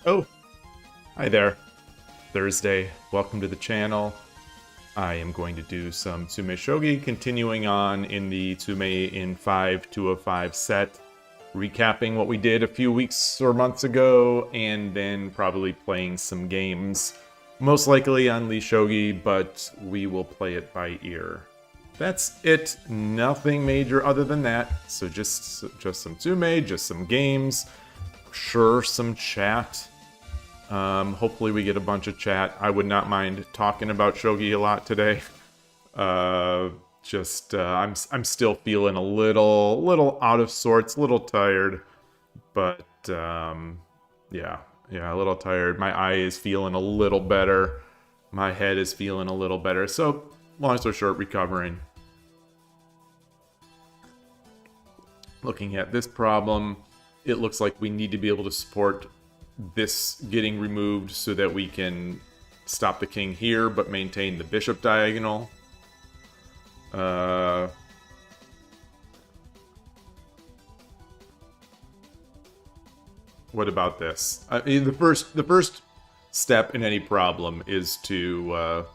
Oh, hi there. Thursday. Welcome to the channel. I am going to do some Tsumeshogi, continuing on in the Tsume in 5-205 set, recapping what we did a few weeks or months ago, and then probably playing some games. Most likely on lishogi, but we will play it by ear. That's it. Nothing major other than that. So just some Tsume, just some games. Sure, some chat. Hopefully we get a bunch of chat. I would not mind talking about Shogi a lot today. I'm still feeling a little out of sorts, a little tired, but yeah, a little tired. My eye is feeling a little better. My head is feeling a little better. So, long story short, recovering. Looking at this problem, it looks like we need to be able to support this getting removed so that we can stop the king here, but maintain the bishop diagonal. What about this? The first step in any problem is to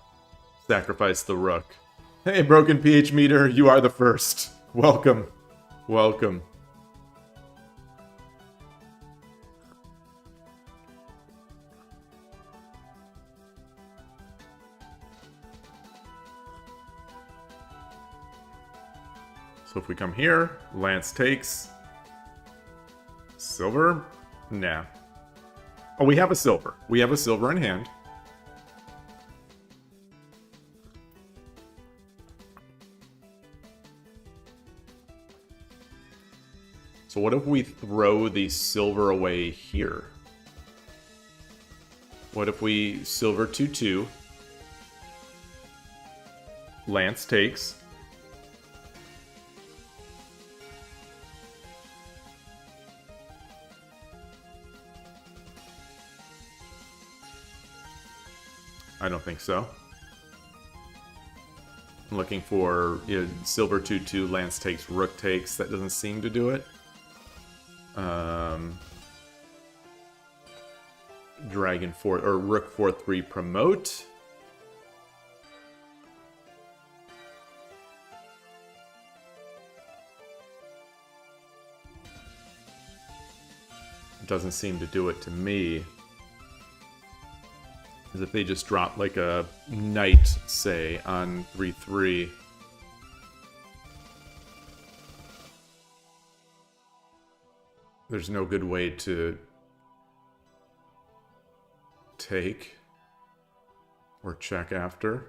sacrifice the rook. Hey, broken pH meter, you are the first. Welcome. Welcome. So if we come here, Lance takes. Silver? Nah. Oh, we have a silver. We have a silver in hand. So what if we throw the silver away here? What if we silver 2-2? Lance takes. I don't think so. I'm looking for silver 2-2, Lance takes, rook takes. That doesn't seem to do it. Dragon 4 or rook 4-3 promote. Doesn't seem to do it to me. As if they just drop like a knight, say, on 3-3. There's no good way to take or check after.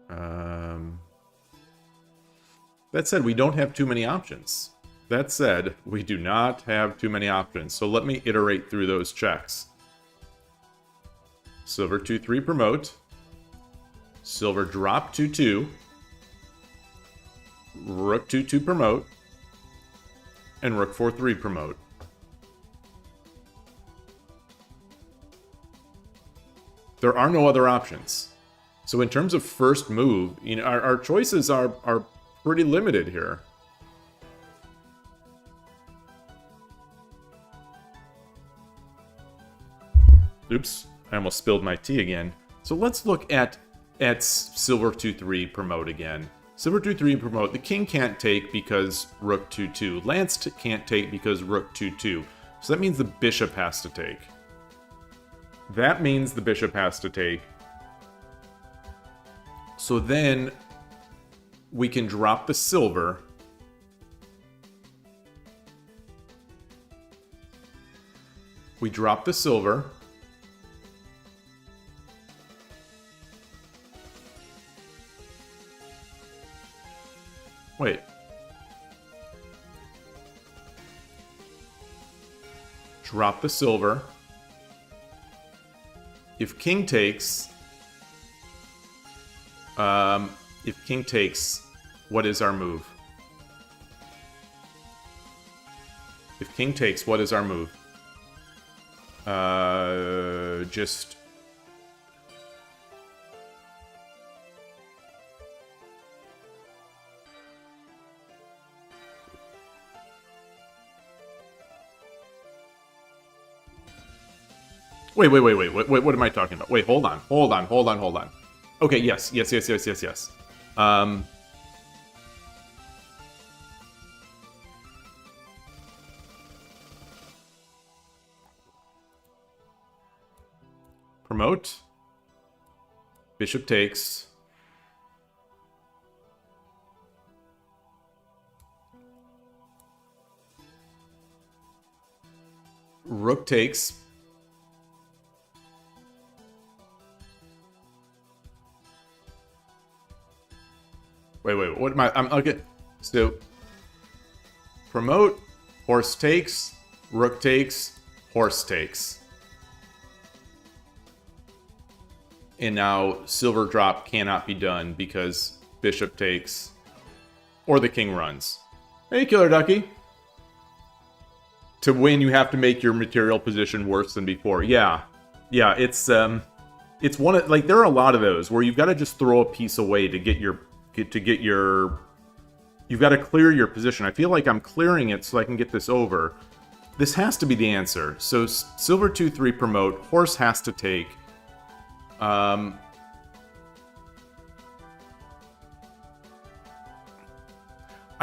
That said, we don't have too many options. That said, we do not have too many options. So let me iterate through those checks. Silver 2-3 promote. Silver drop 2-2. Rook 2-2 promote. And rook 4-3 promote. There are no other options. So in terms of first move, our choices are pretty limited here. Oops. I almost spilled my tea again. So let's look at silver 2-3 promote again. Silver 2-3 promote. The king can't take because rook 2-2. Lance can't take because rook 2-2. So that means the bishop has to take. That means the bishop has to take. So then we can drop the silver. We drop the silver. Wait. Drop the silver. If king takes... if king takes, what is our move? If king takes, what is our move? Just... Wait, what am I talking about? Wait, hold on. Okay, yes. Promote. Bishop takes. Rook takes. Wait, what am I? I'm okay. So, promote, horse takes, rook takes, horse takes. And now silver drop cannot be done because bishop takes or the king runs. Hey, Killer Ducky. To win, you have to make your material position worse than before. Yeah, it's one of, like, there are a lot of those where you've got to just throw a piece away to get your you've got to clear your position. I feel like I'm clearing it so I can get this over. This has to be the answer. So silver 2-3 promote, horse has to take. I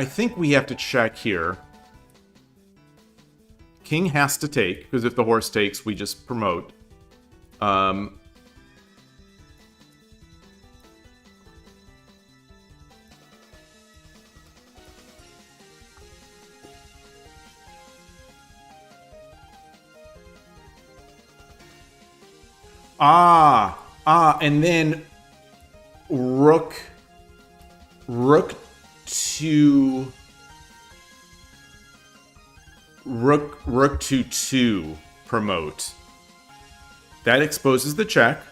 think we have to check here. King has to take, because if the horse takes, we just promote. And then rook to 2 promote. That exposes the check,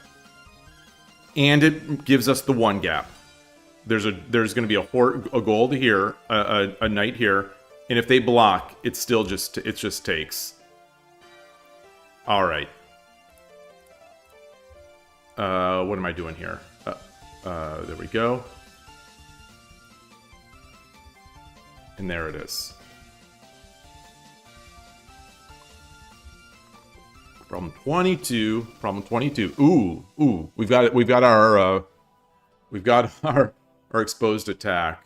and it gives us the 1 gap. There's going to be a gold here, a knight here, and if they block, it just takes. All right. What am I doing here? There we go. And there it is. Problem 22. Ooh. We've got our exposed attack.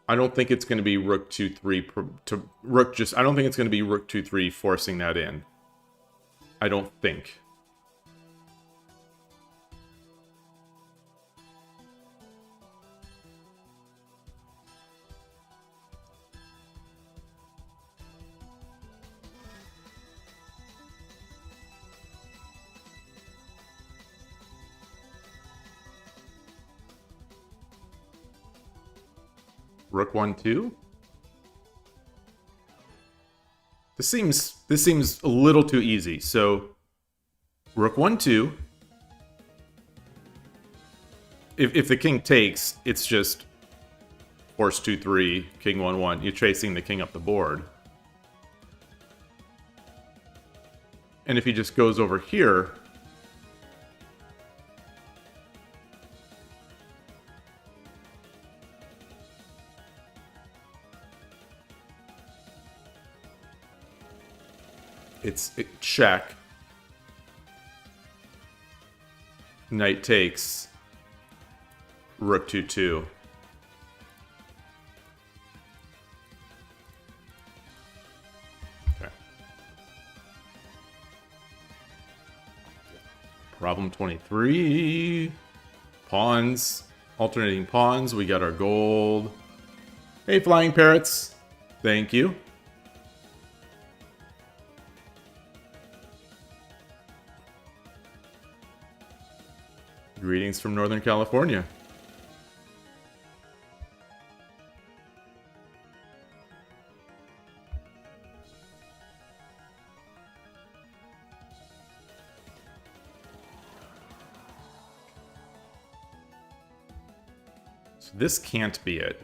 I don't think it's going to be rook 2-3 I don't think it's going to be rook 2-3 forcing that in. I don't think. Rook 1-2. This seems a little too easy. So rook 1-2. If the king takes, it's just horse 2-3, king 1-1. You're chasing the king up the board. And if he just goes over here, it's check. Knight takes. Rook 2-2. Okay. Problem 23. Pawns. Alternating pawns. We got our gold. Hey, flying parrots. Thank you. Greetings from Northern California. So this can't be it.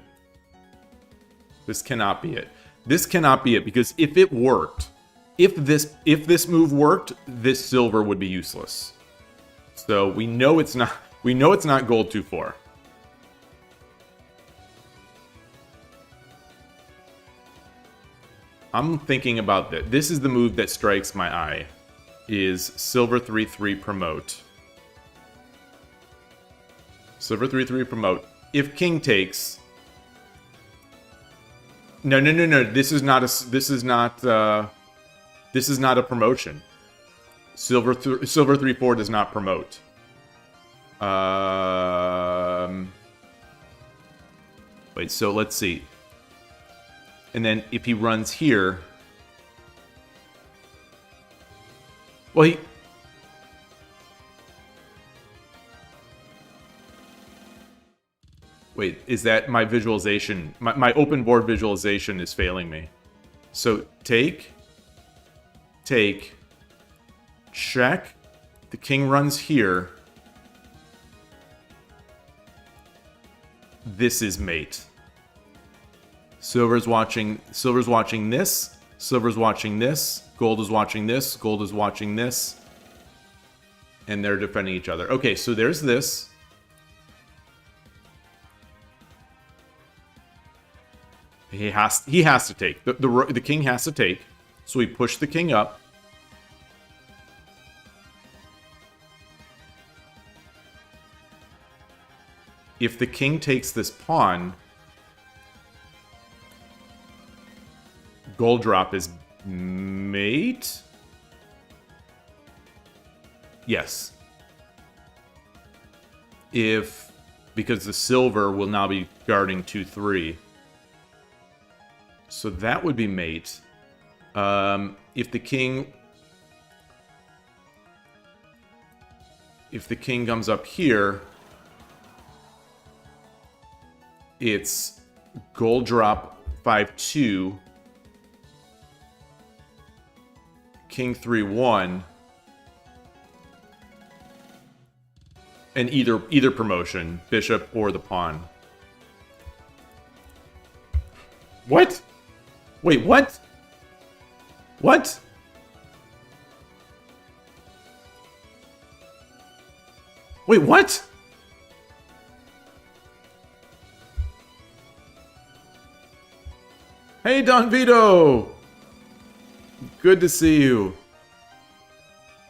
This cannot be it. This cannot be it, because if it worked, if this move worked, this silver would be useless. So we know it's not gold 2-4. I'm thinking about that. This is the move that strikes my eye. is silver 3/3 promote. Silver 3/3 promote. If king takes, no. This is not a promotion. Silver 3/4 does not promote. Wait, so let's see. And then if he runs here, well, he. Wait, is that my visualization? My open board visualization is failing me. So take, check. The king runs here. This is mate. Silver's watching this. Silver's watching this. Gold is watching this. Gold is watching this. And they're defending each other. Okay, so there's this. He has to take. The king has to take. So we push the king up. If the king takes this pawn, gold drop is mate? Yes. Because the silver will now be guarding 2/3. So that would be mate. If the king comes up here, it's gold drop 5/2, king 3/1, and either promotion, bishop or the pawn. What? Wait, what? What? Wait, what? Hey, Don Vito! Good to see you.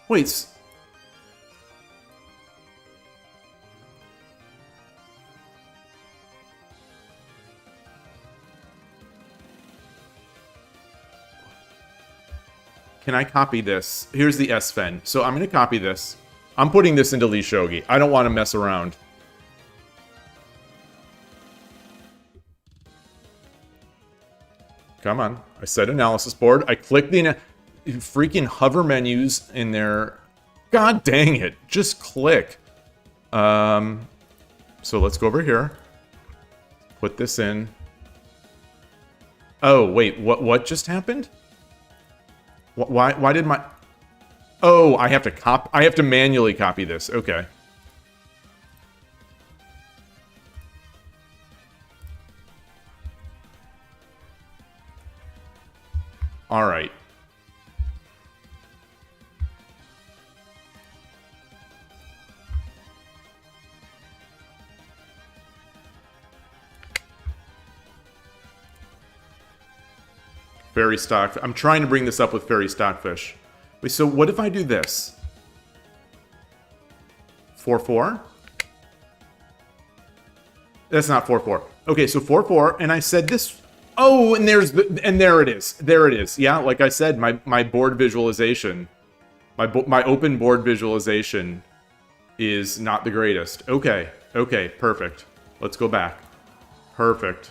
Wait. Can I copy this? Here's the S-Fen. So I'm going to copy this. I'm putting this into lishogi. I don't want to mess around. Come on. I said analysis board. I clicked the freaking hover menus in there. God dang it. Just click. So let's go over here. Put this in. Oh, wait. What just happened? Why did my... Oh, I have to manually copy this. Okay. All right. Fairy stock. I'm trying to bring this up with fairy stockfish. Wait, so what if I do this? 4/4? That's not 4/4. Okay, so 4/4, and I said this. Oh, and there it is. There it is. Yeah, like I said, my board visualization, my open board visualization is not the greatest. Okay, perfect. Let's go back. Perfect.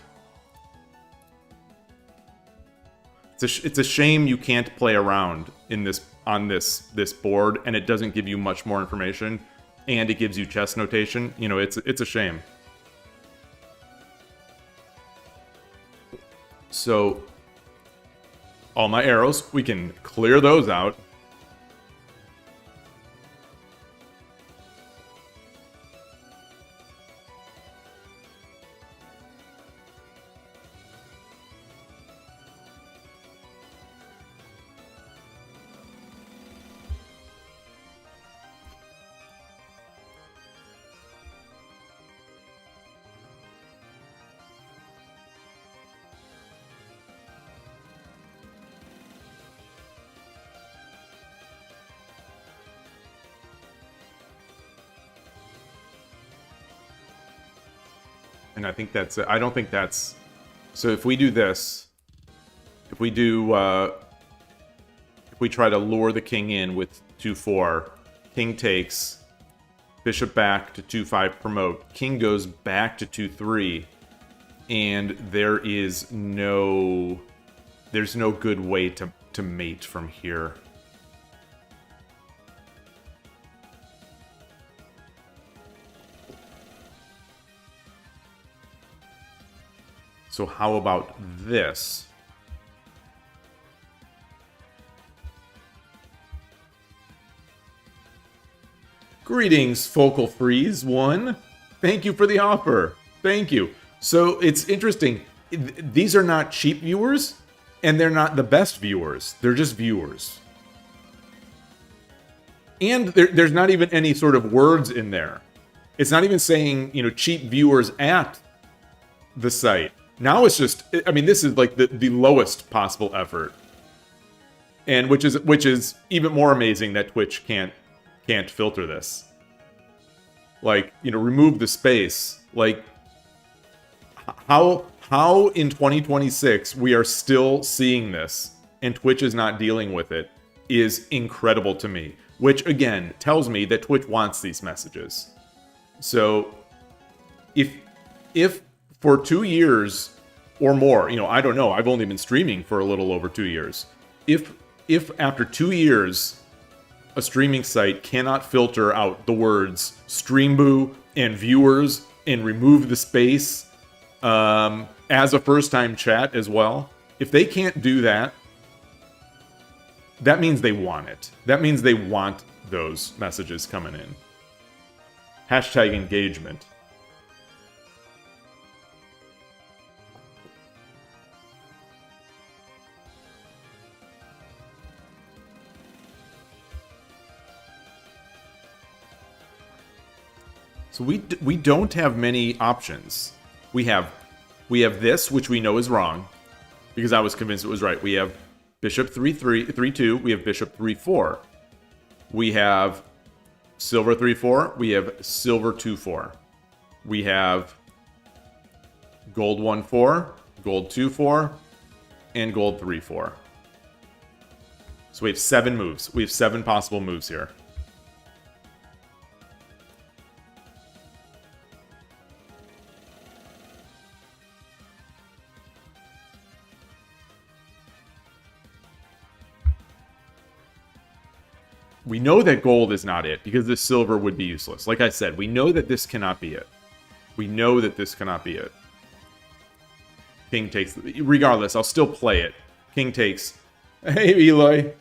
It's a shame you can't play around on this board, and it doesn't give you much more information, and it gives you chess notation. You know, it's a shame. So, all my arrows, we can clear those out. And I think that's it. I don't think that's... So if we do this, if we do... if we try to lure the king in with 2-4, king takes, bishop back to 2-5 promote, king goes back to 2-3, and there's no good way to mate from here. So how about this? Greetings, Focal Freeze 1. Thank you for the offer. Thank you. So it's interesting. These are not cheap viewers, and they're not the best viewers. They're just viewers. And there's not even any sort of words in there. It's not even saying, you know, cheap viewers at the site. Now it's just, I mean, this is like the lowest possible effort. And which is even more amazing that Twitch can't filter this. Like, you know, remove the space. Like, how in 2026 we are still seeing this and Twitch is not dealing with it is incredible to me. Which, again, tells me that Twitch wants these messages. So, if for 2 years or more, you know, I don't know, I've only been streaming for a little over 2 years. If after 2 years, a streaming site cannot filter out the words streamboo and viewers and remove the space as a first-time chat as well, if they can't do that, that means they want it. That means they want those messages coming in. Hashtag engagement. So we don't have many options. We have this, which we know is wrong, because I was convinced it was right. We have bishop 3-2. We have bishop 3-4. We have silver 3-4. We have silver 2-4. We have gold 1-4, gold 2-4, and gold 3-4. So we have 7 moves. We have 7 possible moves here. We know that gold is not it, because this silver would be useless. Like I said, we know that this cannot be it. We know that this cannot be it. King takes... Regardless, I'll still play it. King takes... Hey, Yloigh.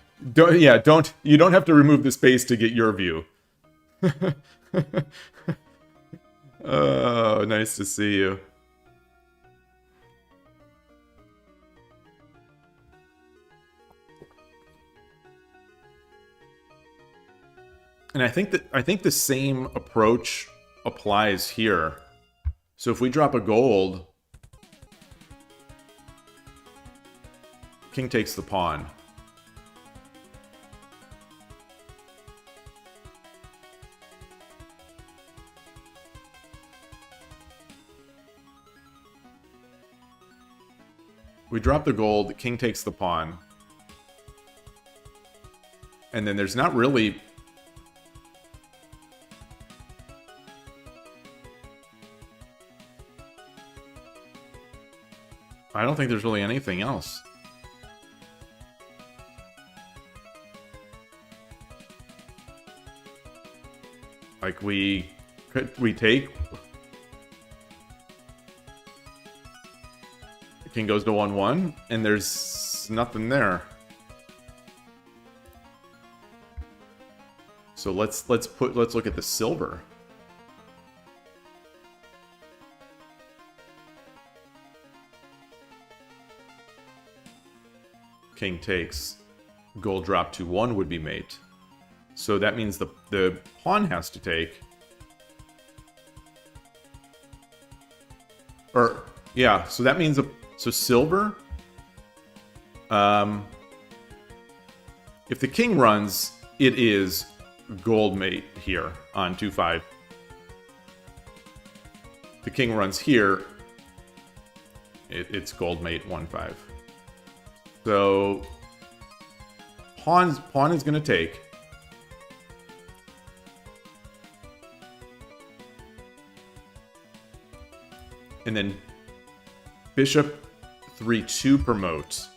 You don't have to remove the space to get your view. Oh, nice to see you. And I think the same approach applies here. So if we drop a gold, king takes the pawn. We drop the gold, king takes the pawn. And then there's not really... I don't think there's really anything else. Like we take... The king goes to 1-1, and there's nothing there. So let's look at the silver. King takes, gold drop to 1 would be mate. So that means the pawn has to take. Or, yeah, so that means, so silver. If the king runs, it is gold mate here on 2-5. The king runs here, It's gold mate 1-5. So pawn is going to take. And then bishop 3-2 promote.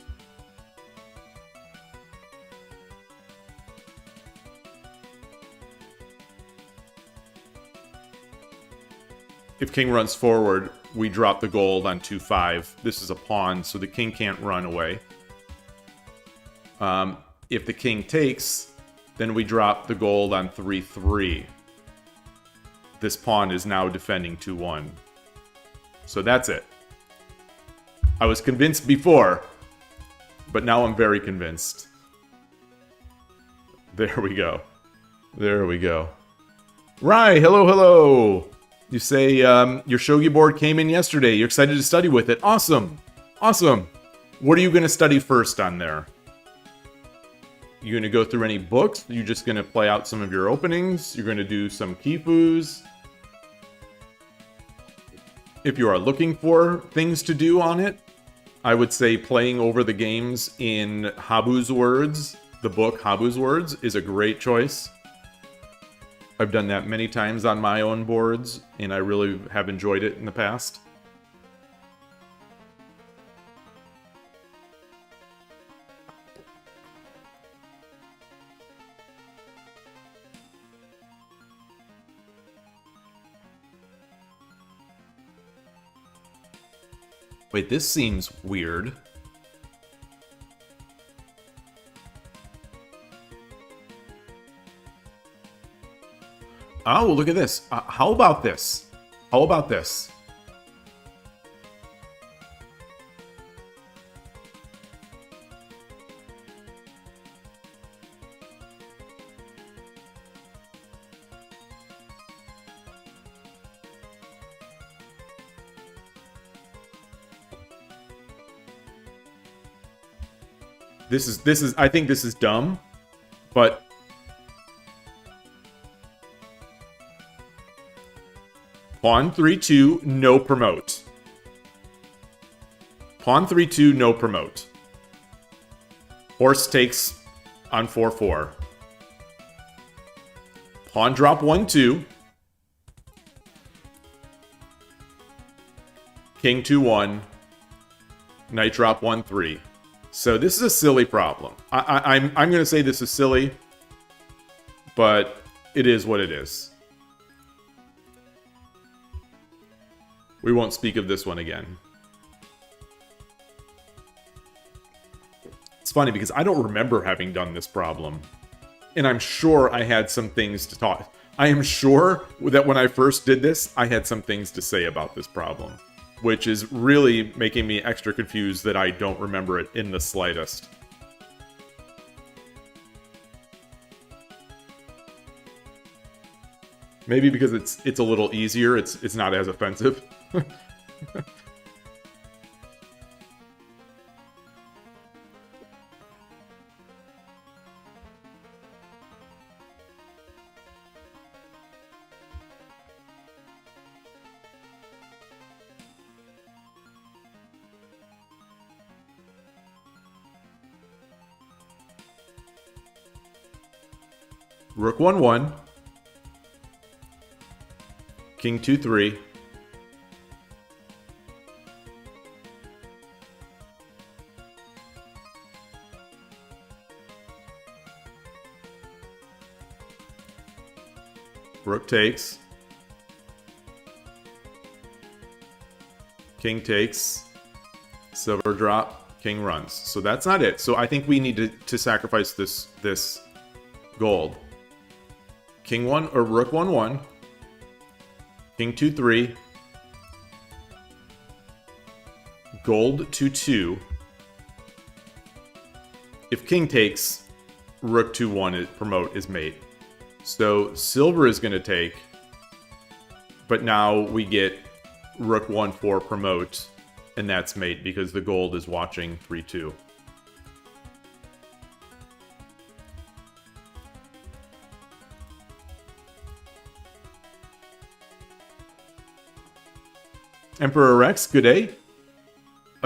If king runs forward, we drop the gold on 2-5. This is a pawn, so the king can't run away. If the king takes, then we drop the gold on 3-3. This pawn is now defending 2-1. So that's it. I was convinced before, but now I'm very convinced. There we go. There we go. Right, hello, hello! You say your shogi board came in yesterday. You're excited to study with it. Awesome! Awesome! What are you going to study first on there? You going to go through any books? You're just going to play out some of your openings? You're going to do some kifus? If you are looking for things to do on it, I would say playing over the games in Habu's Words, the book Habu's Words, is a great choice. I've done that many times on my own boards, and I really have enjoyed it in the past. Wait, this seems weird. Oh, look at this. How about this? How about this? This is I think this is dumb, but pawn 3-2, no promote. Pawn 3-2, no promote. Horse takes on 4-4. Pawn drop 1-2. King 2-1. Knight drop 1-3. So this is a silly problem. I'm going to say this is silly, but it is what it is. We won't speak of this one again. It's funny because I don't remember having done this problem. And I'm sure I had some things to talk. I am sure that when I first did this, I had some things to say about this problem. Which is really making me extra confused that I don't remember it in the slightest. Maybe because it's a little easier, it's not as offensive. Rook 1-1. King 2-3. Rook takes. King takes. Silver drop. King runs. So that's not it. So I think we need to sacrifice this gold. King 1 or Rook 1-1. King 2-3. Gold 2-2. If King takes, Rook 2-1 promote is mate. So silver is going to take, but now we get Rook 1-4 promote, and that's mate because the gold is watching 3-2. Emperor Rex, good day.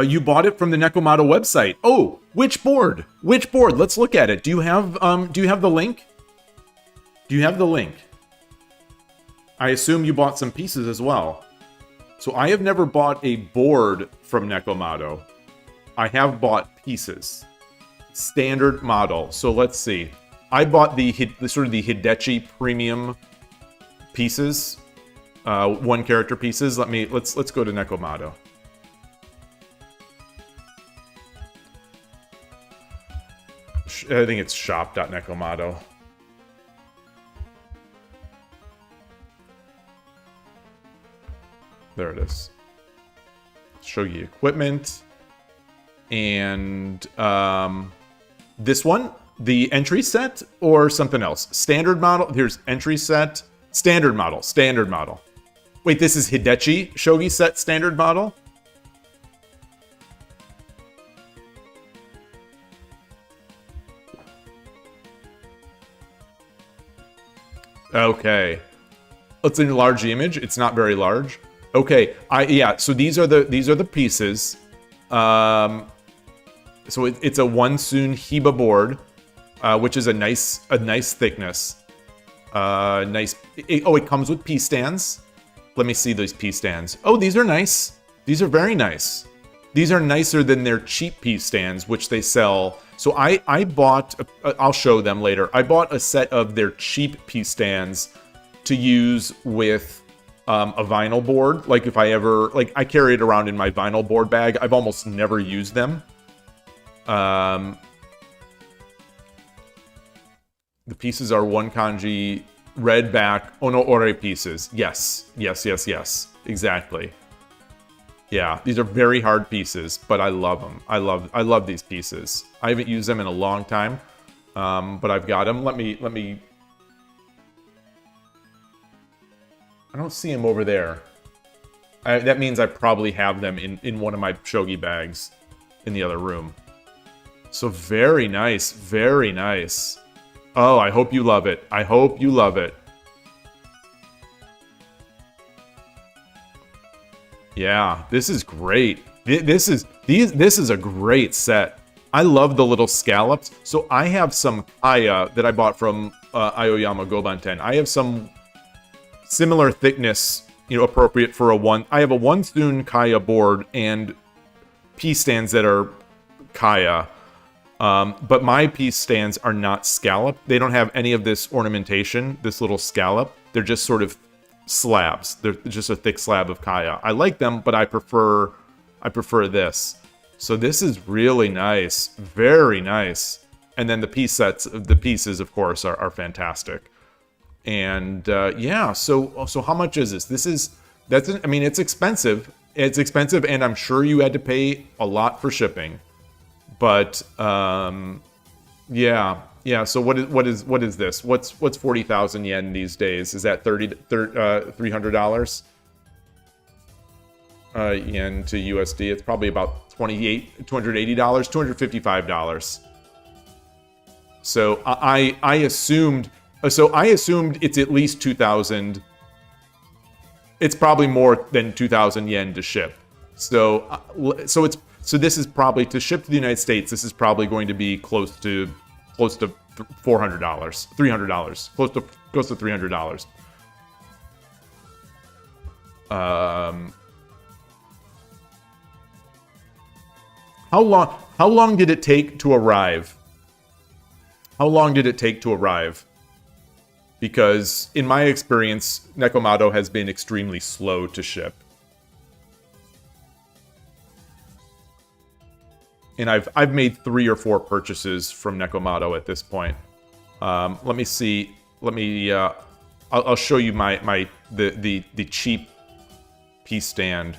You bought it from the Nekomato website. Oh, which board? Which board? Let's look at it. Do you have the link? Do you have the link? I assume you bought some pieces as well. So I have never bought a board from Nekomato. I have bought pieces. Standard model. So let's see. I bought the sort of the Hidechi premium pieces, one character pieces. Let's go to Nekomato. I think it's shop.nekomato. There it is. Shogi equipment. And this one, the entry set or something else? Standard model. Here's entry set. Standard model. Standard model. Wait, this is Hidechi Shogi set standard model? Okay. Let's enlarge the image. It's not very large. Okay. Yeah, so these are the pieces. So it's a one-soon Hiba board, which is a nice thickness. It comes with P stands. Let me see those P stands. Oh, these are nice. These are very nice. These are nicer than their cheap P stands, which they sell. So I bought, I'll show them later. I bought a set of their cheap P stands to use with a vinyl board. Like if I ever, I carry it around in my vinyl board bag. I've almost never used them. The pieces are one kanji, red back, ono ore pieces. Yes. Exactly. Yeah, these are very hard pieces, but I love them. I love these pieces. I haven't used them in a long time, but I've got them. Let me. I don't see them over there. That means I probably have them in one of my shogi bags in the other room. So very nice, very nice. Oh, I hope you love it. I hope you love it. Yeah, this is great. This is a great set. I love the little scallops. So I have some kaya that I bought from Aoyama Gobanten. I have some similar thickness, appropriate for I have a one-soon kaya board and P stands that are kaya. But my piece stands are not scalloped. They don't have any of this ornamentation, this little scallop. They're just sort of slabs. They're just a thick slab of kaya. I like them, but I prefer this. So this is really nice, very nice. And then the pieces, of course, are fantastic. And yeah, so how much is this? It's expensive. It's expensive, and I'm sure you had to pay a lot for shipping. But yeah. So what is this? What's 40,000 yen these days? Is that $300? Yen to USD? It's probably about $280, $255. So I assumed it's at least 2,000. It's probably more than 2,000 yen to ship. So this is probably, to ship to the United States, this is probably going to be close to $400, $300, close to $300. How long did it take to arrive? How long did it take to arrive? Because in my experience, Nekomato has been extremely slow to ship. And I've made 3 or 4 purchases from Nekomato at this point. Let me see. I'll show you the cheap piece stand.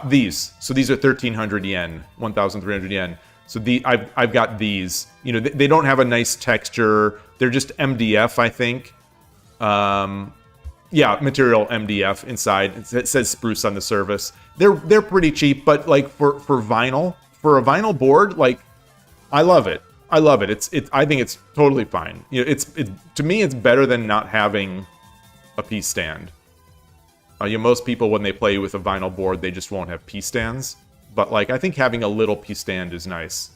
These. So these are 1,300 yen, 1,300 yen. So I've got these. They don't have a nice texture. They're just MDF, I think. Yeah, material MDF inside. It says spruce on the surface. They're pretty cheap, but for vinyl. For a vinyl board, I love it. I love it. I think it's totally fine. To me, it's better than not having a piece stand. Most people, when they play with a vinyl board, they just won't have piece stands. but like I think having a little P stand is nice.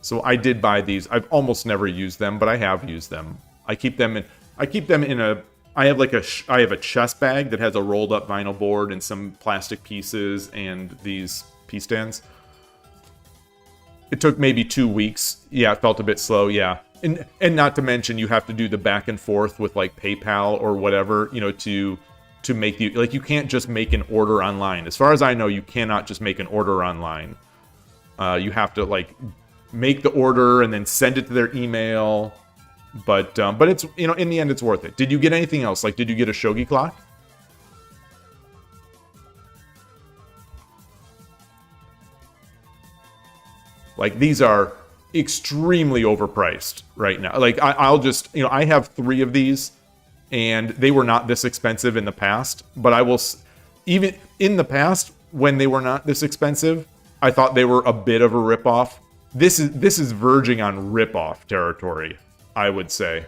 So I did buy these. I've almost never used them, but I have used them. I keep them in a. I have like I have a chest bag that has a rolled up vinyl board and some plastic pieces and these P stands. It took maybe 2 weeks. Yeah, it felt a bit slow. Yeah, and not to mention you have to do the back and forth with like PayPal or whatever, you know, to make the, like, you can't just make an order online. As far as I know, you cannot just make an order online. You have to like make the order and then send it to their email. But it's, you know, in the end, it's worth it. Did you get anything else? Like, did you get a shogi clock? Like, these are extremely overpriced right now. Like, I'll just, you know, I have 3 of these, and they were not this expensive in the past. But I will, even in the past, when they were not this expensive, I thought they were a bit of a ripoff. This is verging on ripoff territory, I would say.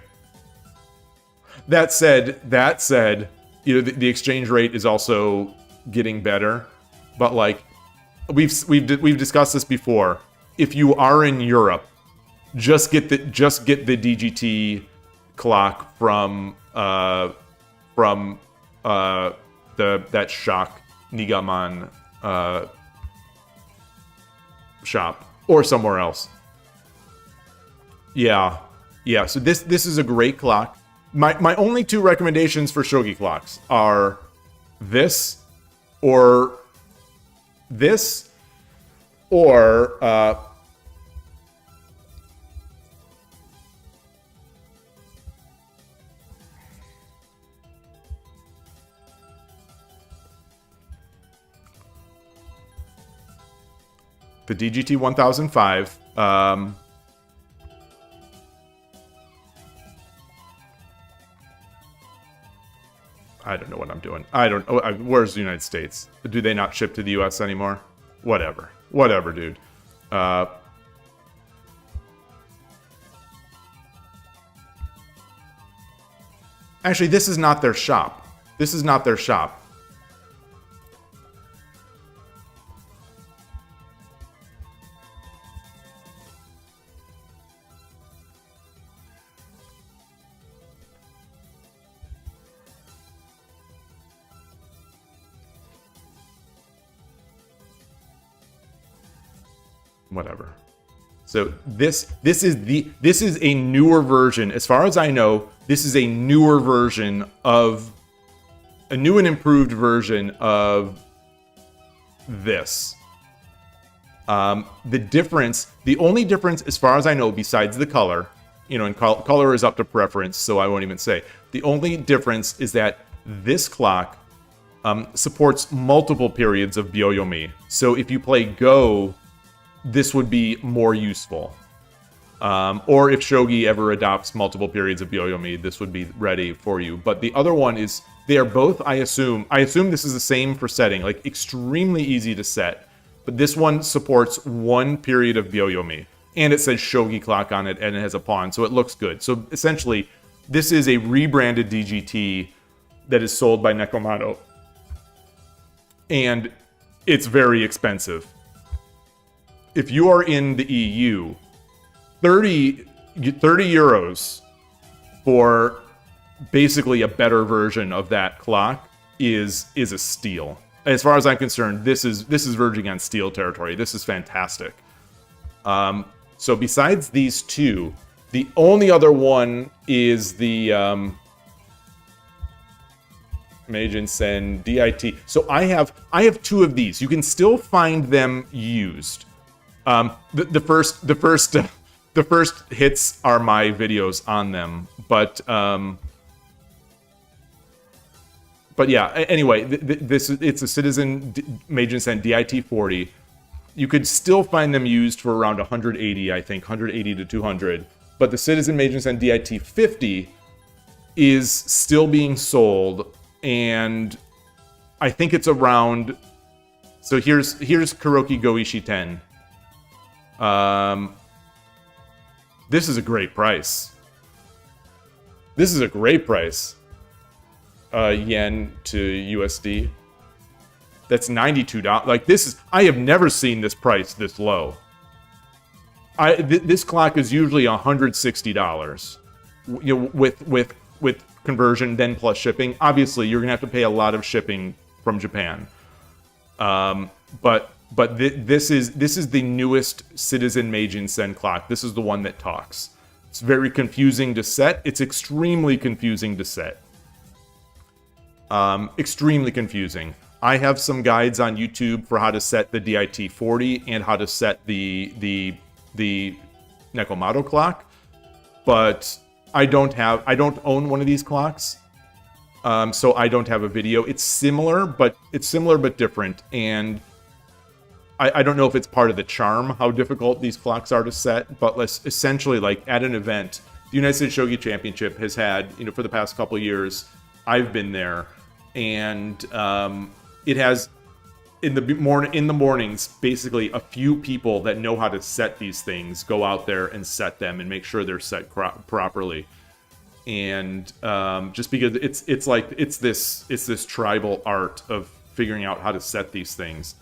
That said, you know, the exchange rate is also getting better. But like, we've discussed this before. If you are in Europe, just get the DGT clock from that Shock Nigaman shop or somewhere else. Yeah. So this is a great clock. My only 2 recommendations for shogi clocks are this or the DGT 1005. I don't know what I'm doing. I don't know. Where's the United States? Do they not ship to the US anymore? Whatever, dude. Actually, this is not their shop. Whatever. So this is a newer version. As far as I know, this is a newer version of a new and improved version of this. The only difference, as far as I know, besides the color, you know, and color is up to preference, so I won't even say. The only difference is that this clock supports multiple periods of Byoyomi. So if you play Go, this would be more useful. Or if Shogi ever adopts multiple periods of Byoyomi, this would be ready for you. But the other one is, they are both, I assume this is the same for setting, like extremely easy to set. But this one supports 1 period of Byoyomi. And it says Shogi clock on it, and it has a pawn, so it looks good. So essentially, this is a rebranded DGT that is sold by Nekomato. And it's very expensive. If you are in the EU, 30 euros for basically a better version of that clock is a steal. As far as I'm concerned, this is verging on steal territory. This is fantastic. So besides these 2, the only other one is the Meijin Sen DIT. So I have 2 of these. You can still find them used. The first hits are my videos on them, but yeah. Anyway, it's a Citizen Meijin Sen DIT-40. You could still find them used for around 180, I think, 180 to 200. But the Citizen Meijin Sen DIT-50 is still being sold, and I think it's around. So here's Kuroki Goishi 10. This is a great price. Yen to USD. that's $92. Like, this is, I have never seen this price this low. This clock is usually $160, you know, with conversion, then plus shipping. Obviously, you're gonna have to pay a lot of shipping from Japan. But this is the newest Citizen Meijin Sen clock. This is the one that talks. It's very confusing to set. It's extremely confusing to set. Extremely confusing. I have some guides on YouTube for how to set the DIT-40 and how to set the Nekomato clock, but I don't own one of these clocks, so I don't have a video. It's similar but different, and I don't know if it's part of the charm how difficult these clocks are to set, but let's essentially, like, at an event, the United States Shogi Championship has had, you know, for the past couple of years, I've been there, and it has in the mornings, basically a few people that know how to set these things go out there and set them and make sure they're set properly. And just because it's this tribal art of figuring out how to set these things.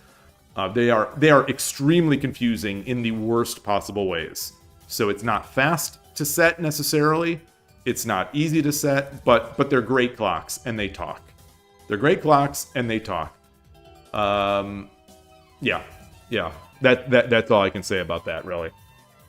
They are extremely confusing in the worst possible ways. So it's not fast to set necessarily. It's not easy to set, but they're great clocks and they talk. They're great clocks and they talk. Yeah. That's all I can say about that, really.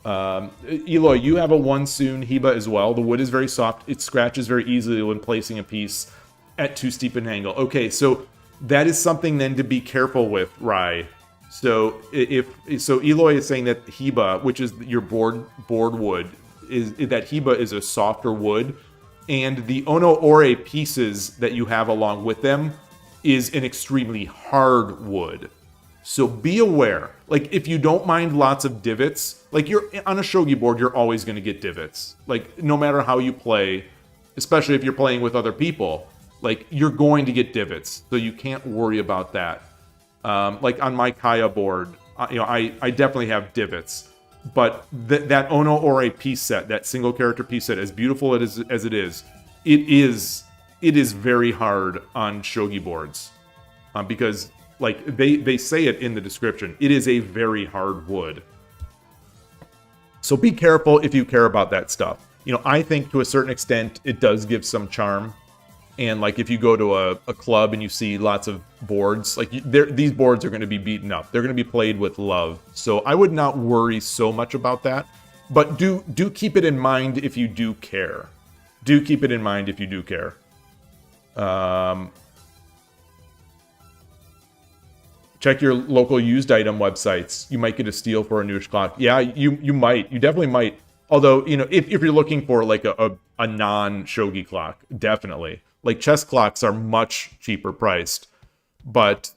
Yloigh, you have a 1-soon Hiba as well. The wood is very soft. It scratches very easily when placing a piece at too steep an angle. Okay, so that is something then to be careful with, Rai. So Yloigh is saying that Hiba, which is your board wood, is that Hiba is a softer wood, and the Ono Ore pieces that you have along with them is an extremely hard wood. So be aware. Like, if you don't mind lots of divots, like, you're on a shogi board, you're always going to get divots. Like, no matter how you play, especially if you're playing with other people, like, you're going to get divots. So you can't worry about that. Like on my Kaya board, you know, I definitely have divots. But that Ono Ore piece set, that single character piece set, as beautiful as it is very hard on shogi boards, because, like, they say it in the description, it is a very hard wood. So be careful if you care about that stuff. You know, I think to a certain extent it does give some charm. And, like, if you go to a club and you see lots of boards, like, these boards are going to be beaten up. They're going to be played with love. So I would not worry so much about that. But do keep it in mind if you do care. Do keep it in mind if you do care. Check your local used item websites. You might get a steal for a newish clock. Yeah, you might. You definitely might. Although, you know, if you're looking for, like, a non-shogi clock, definitely. Like, chess clocks are much cheaper priced, but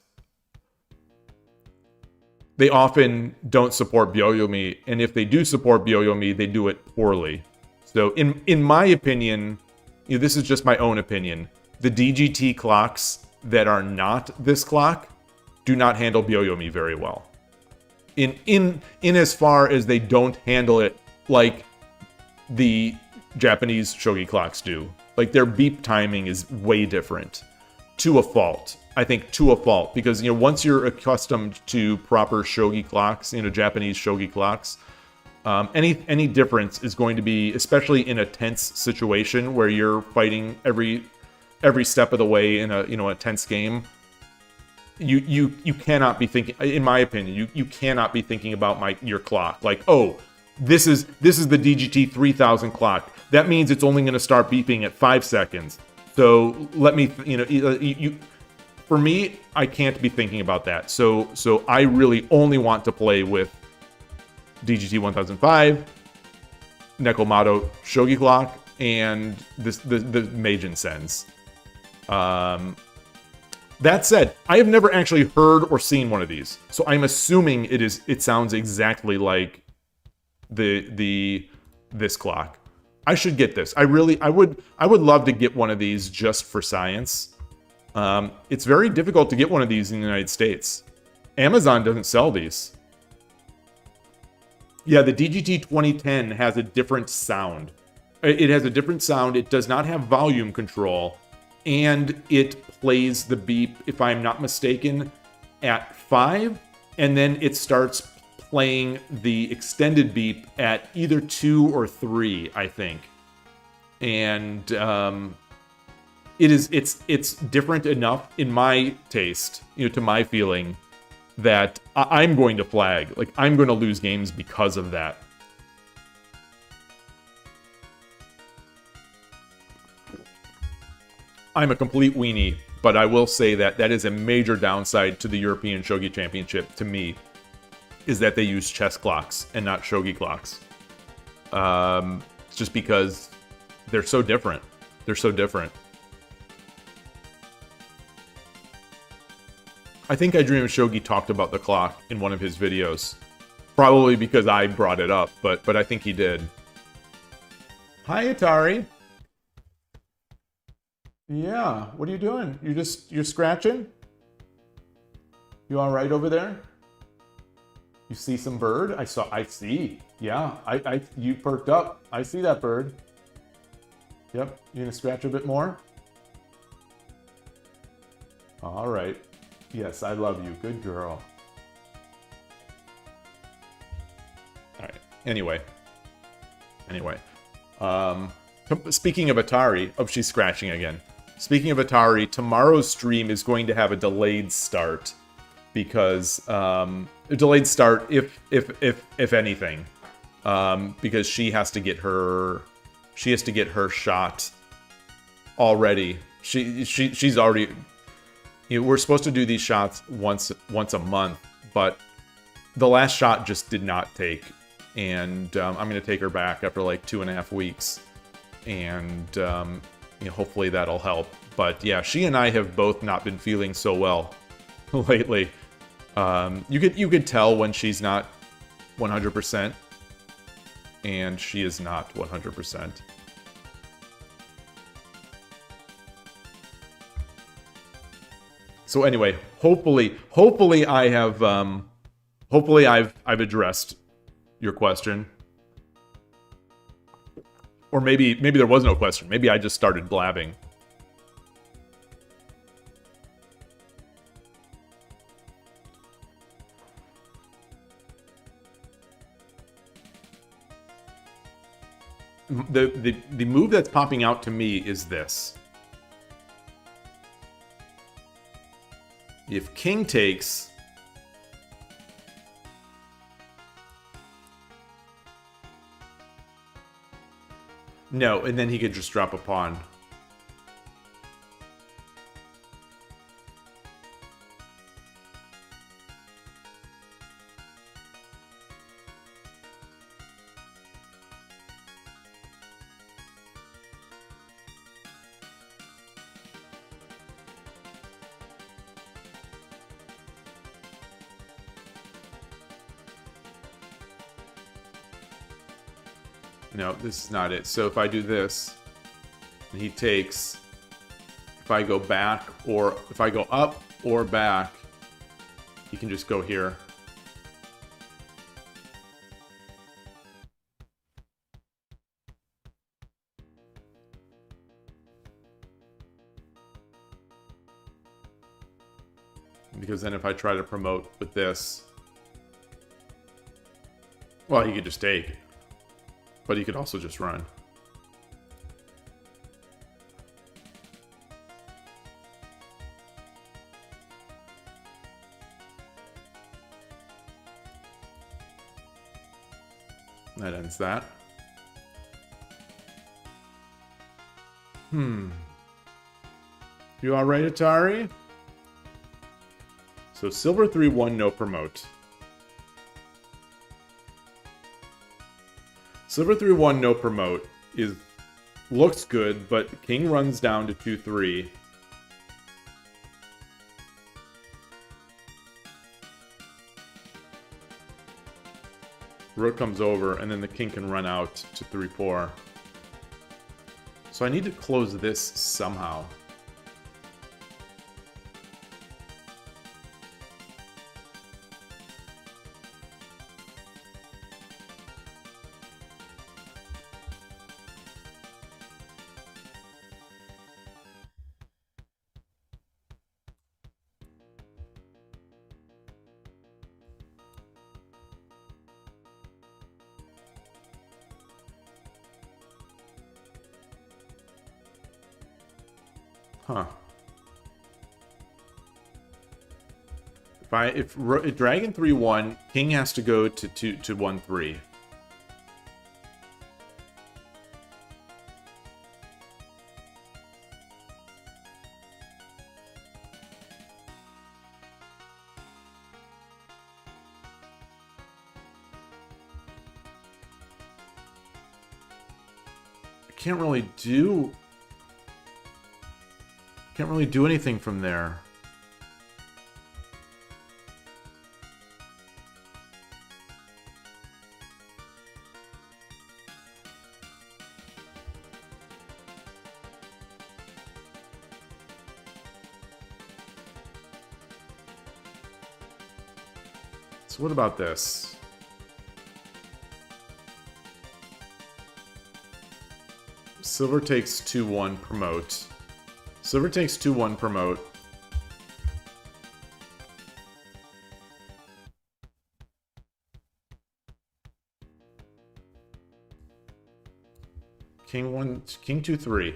they often don't support Byoyomi, and if they do support Byoyomi, they do it poorly. So in my opinion, you know, this is just my own opinion, the DGT clocks that are not this clock do not handle Byoyomi very well. In as far as they don't handle it like the Japanese shogi clocks do. Like, their beep timing is way different. To a fault. I think to a fault. Because, you know, once you're accustomed to proper shogi clocks, you know, Japanese shogi clocks, any difference is going to be, especially in a tense situation where you're fighting every step of the way in a tense game, you cannot be thinking, in my opinion, you cannot be thinking about your clock. Like, oh, this is the DGT 3000 clock. That means it's only going to start beeping at 5 seconds. So let me, for me, I can't be thinking about that. So I really only want to play with DGT 1005, Nekomato Shogi Clock, and the Meijin Sens. That said, I have never actually heard or seen one of these, so I'm assuming it sounds exactly like this clock. I should get this. I would love to get one of these just for science. It's very difficult to get one of these in the United States. Amazon doesn't sell these. Yeah, the DGT 2010 has a different sound. It has a different sound. It does not have volume control, and it plays the beep, if I'm not mistaken, at 5, and then it starts playing the extended beep at either 2 or 3, I think. And it's different enough in my taste, to my feeling, that I'm going to flag. Like, I'm going to lose games because of that. I'm a complete weenie, but I will say that that is a major downside to the European Shogi Championship, to me, is that they use chess clocks and not shogi clocks. It's just because they're so different. They're so different. I think I Dream of Shogi talked about the clock in one of his videos. Probably because I brought it up, but I think he did. Hi, Atari. Yeah, what are you doing? You're scratching? You all right over there? You see some bird? I see. Yeah, you perked up. I see that bird. Yep, you gonna scratch a bit more? All right. Yes, I love you. Good girl. All right. Anyway. Speaking of Atari, she's scratching again. Speaking of Atari, tomorrow's stream is going to have a delayed start because a delayed start, if anything, because she has to get her shot already. She's already. We're supposed to do these shots once a month, but the last shot just did not take, and I'm going to take her back after like 2.5 weeks, and hopefully that'll help. But yeah, she and I have both not been feeling so well lately. You could tell when she's not 100%, and she is not 100%. So anyway, hopefully I have hopefully I've addressed your question. Or maybe there was no question. Maybe I just started blabbing. The move that's popping out to me is this. If king takes, no, and then he could just drop a pawn. No, this is not it. So if I do this, and he takes, if I go back, or if I go up or back, he can just go here. Because then if I try to promote with this, well, he could just take. But he could also just run. That ends that. You alright, Atari? So silver 3-1, no promote. Silver 3-1, no promote looks good, but king runs down to 2-3. Rook comes over, and then the king can run out to 3-4. So I need to close this somehow. Huh. If Dragon 3-1, King has to go to 1-3. Can't really do anything from there. So what about this? Silver takes 2-1, promote. Silver takes 2-1, promote. King 2-3.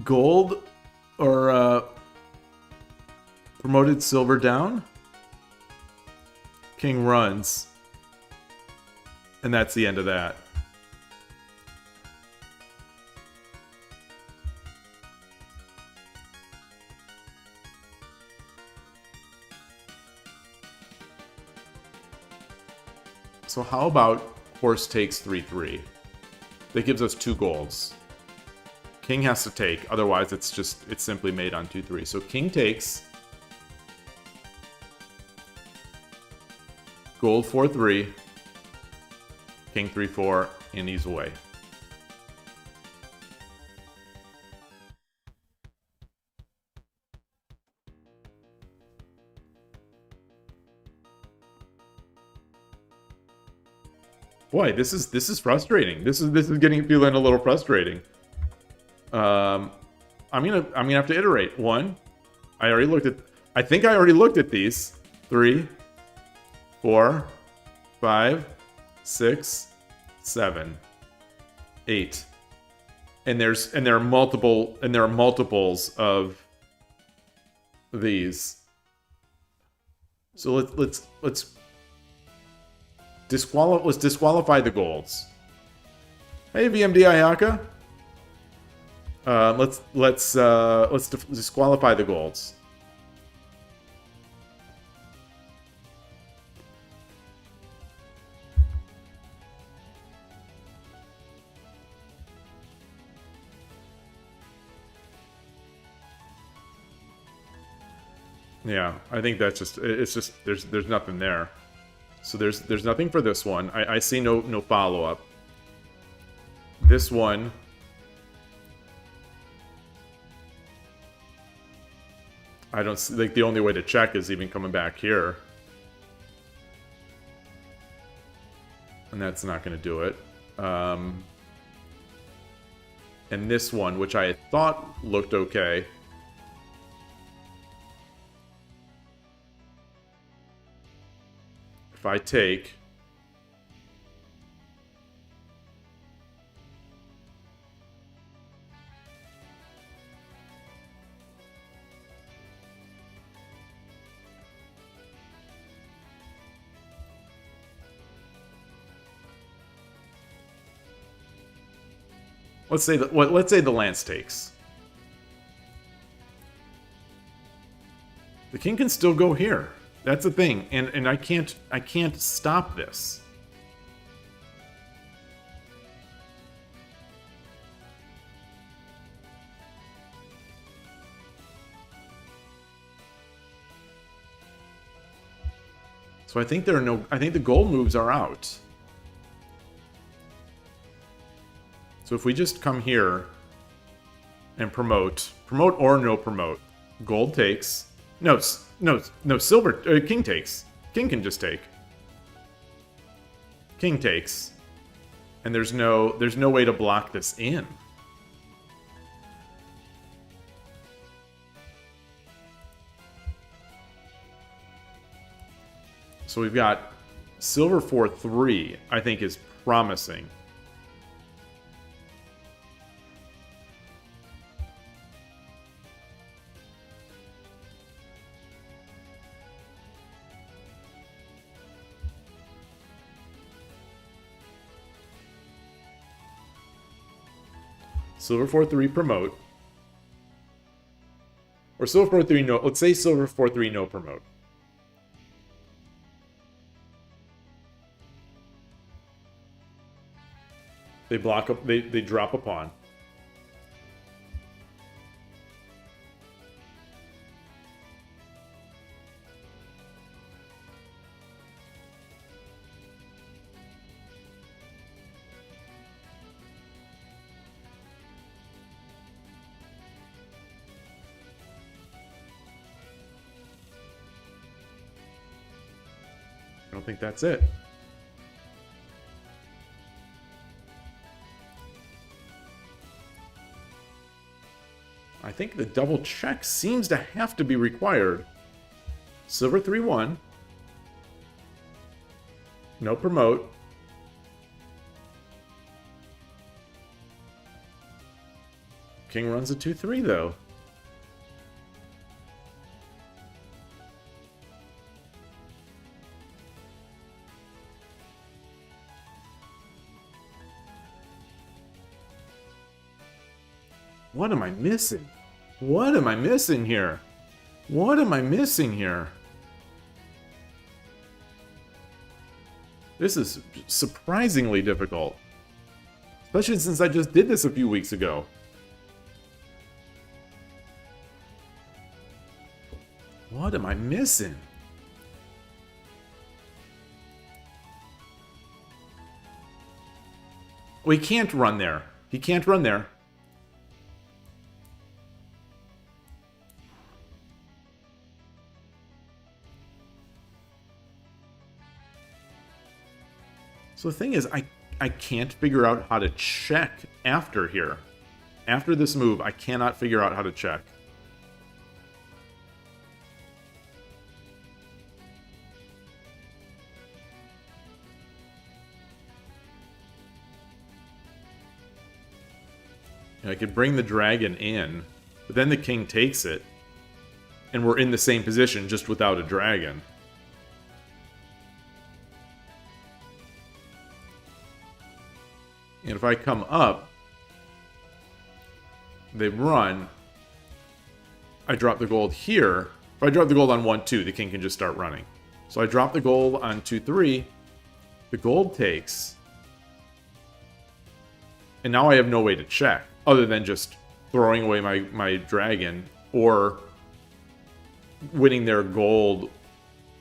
Gold or promoted silver down. King runs. And that's the end of that. So how about horse takes 3-3? That gives us 2 golds. King has to take, otherwise it's simply made on 2-3. So king takes. Gold 4-3. King 3-4, and he's away. Boy, this is frustrating. This is feeling a little frustrating. I'm gonna have to iterate. 1. I think I already looked at these. 3, 4, 5, 6, 7, 8. And there are multiples of these. So let's disqualify the golds. Hey, VMD Ayaka. Let's disqualify the golds. Yeah, I think that's there's nothing there. So there's nothing for this one. I see no follow-up. This one, I don't see, like, the only way to check is even coming back here. And that's not going to do it. And this one, which I thought looked okay. If I take... Let's say the lance takes. The king can still go here. That's the thing, and I can't stop this. So I think the gold moves are out. So if we just come here and promote or no promote, gold takes, No, no, silver... king takes. King can just take. King takes. And there's no way to block this in. So we've got silver 4-3, I think is promising. Silver 4-3 promote. Or silver 4-3 no. Let's say silver 4-3 no promote. They block up. They drop a pawn. I don't think that's it. I think the double check seems to have to be required. Silver 3-1. No promote. King runs a 2-3 though. What am I missing? What am I missing here? What am I missing here? This is surprisingly difficult. Especially since I just did this a few weeks ago. What am I missing? Well, he can't run there. He can't run there. So the thing is, I can't figure out how to check after here. After this move, I cannot figure out how to check. I could bring the dragon in, but then the king takes it, and we're in the same position, just without a dragon. And if I come up, they run, I drop the gold here. If I drop the gold on 1-2, the king can just start running. So I drop the gold on 2-3, the gold takes, and now I have no way to check, other than just throwing away my dragon, or winning their gold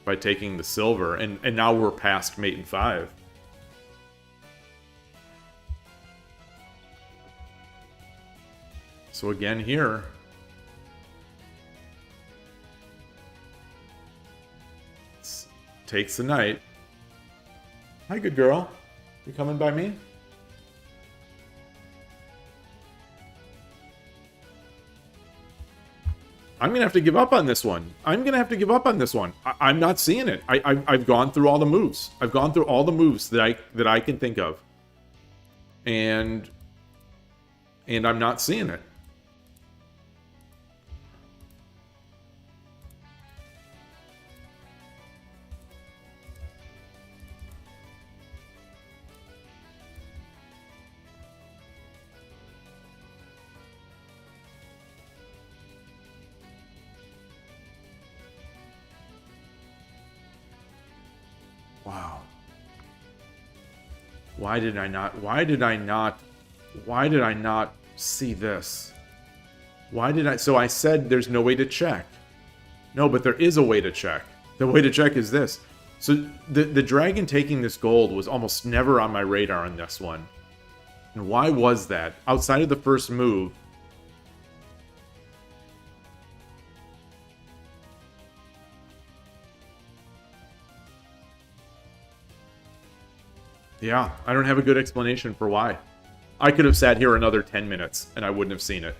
by taking the silver, and now we're past mate and 5. So again here, takes the knight. Hi, good girl. You coming by me? I'm going to have to give up on this one. I'm going to have to give up on this one. I'm not seeing it. I've gone through all the moves. I've gone through all the moves that I can think of. And I'm not seeing it. Wow. Why did I not see this? So I said there's no way to check. No, but there is a way to check. The way to check is this. So the dragon taking this gold was almost never on my radar in this one. And why was that? Outside of the first move, Yeah, I don't have a good explanation for why. I could have sat here another 10 minutes and I wouldn't have seen it.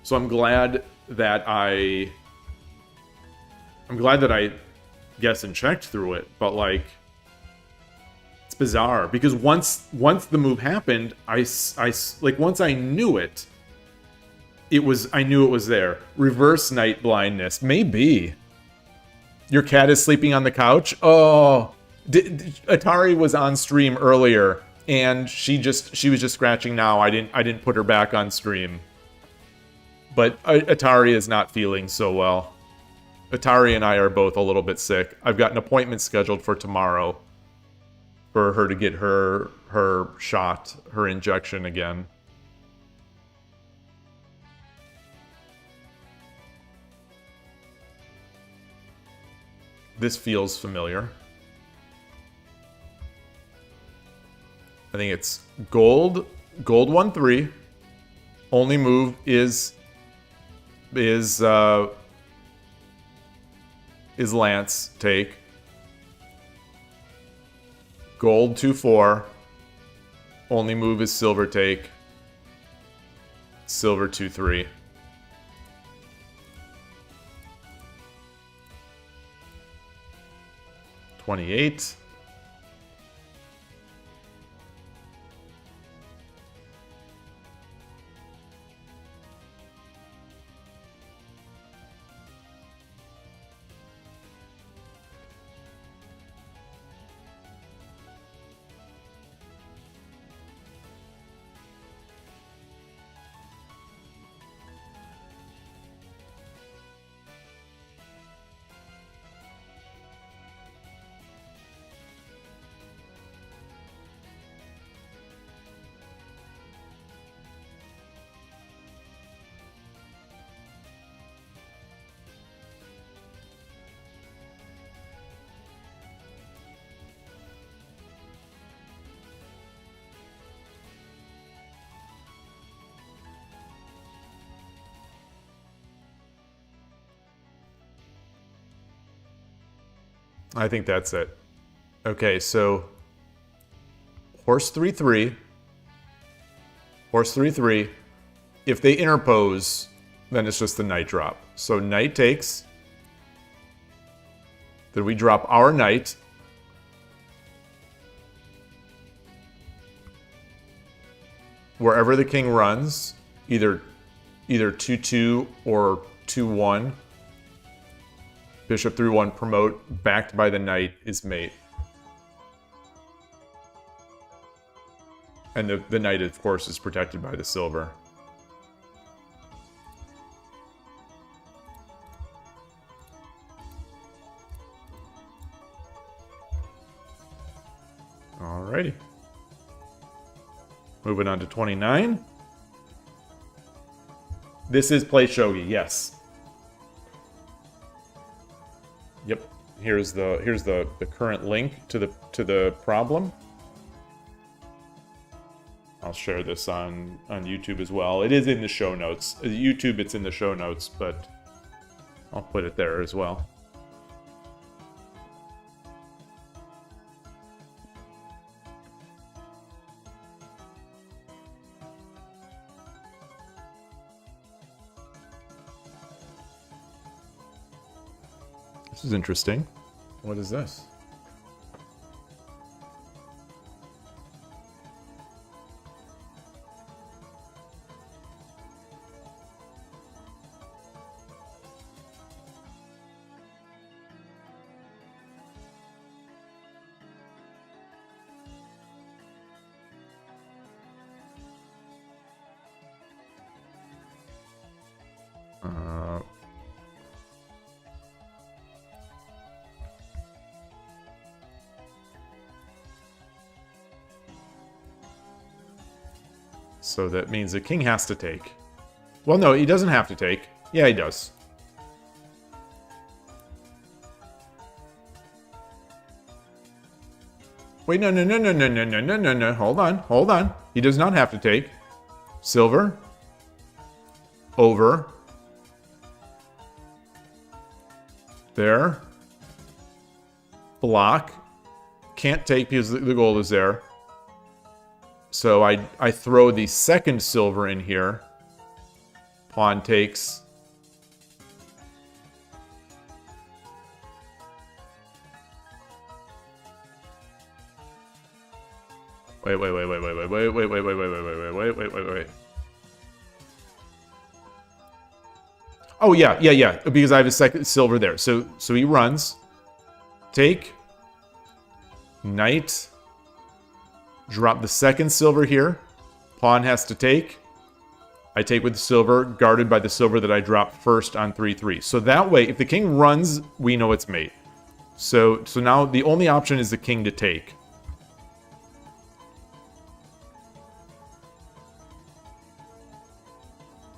So I'm glad that I guessed and checked through it, but like, it's bizarre because once the move happened, like once I knew it, I knew it was there. Reverse night blindness, maybe. Your cat is sleeping on the couch. Oh, Atari was on stream earlier, and she was just scratching now. I didn't put her back on stream. But Atari is not feeling so well. Atari and I are both a little bit sick. I've got an appointment scheduled for tomorrow for her to get her shot, her injection again. This feels familiar. I think it's gold 1-3. Only move is Lance take. Gold 2-4. Only move is silver take. Silver 2-3. $28. I think that's it. Okay, so horse 3-3. Horse 3-3. If they interpose, then it's just the knight drop. So knight takes. Then we drop our knight. Wherever the king runs, either 2-2 or 2-1. Bishop 3-1, promote, backed by the knight is mate. And the knight, of course, is protected by the silver. Alrighty. Moving on to 29. This is play shogi, yes. Yep. Here's the current link to the problem. I'll share this on YouTube as well. It is in the show notes. YouTube, it's in the show notes, but I'll put it there as well. This is interesting. What is this? So that means the king has to take. Well, no, he doesn't have to take. Yeah, he does. Wait, no. Hold on. He does not have to take. Silver. Over. There. Block. can't take because the gold is there. So I throw the second silver in here. Pawn takes. Wait. Oh, yeah. Because I have a second silver there. So he runs. Take. Knight. Drop the second silver here. Pawn has to take. I take with the silver, guarded by the silver that I dropped first on 3-3. So that way, if the king runs, we know it's mate. So now the only option is the king to take.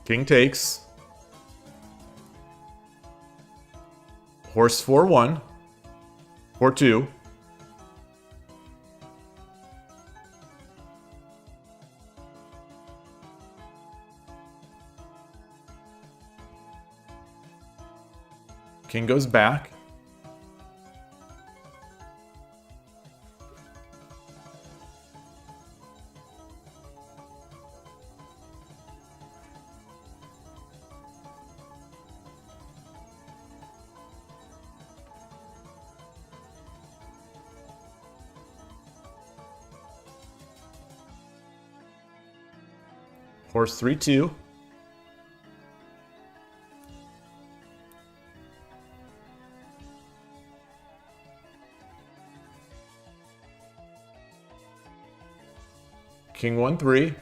King takes. Horse 4-1. 4-2. King goes back. Horse 3-2. King 1-3.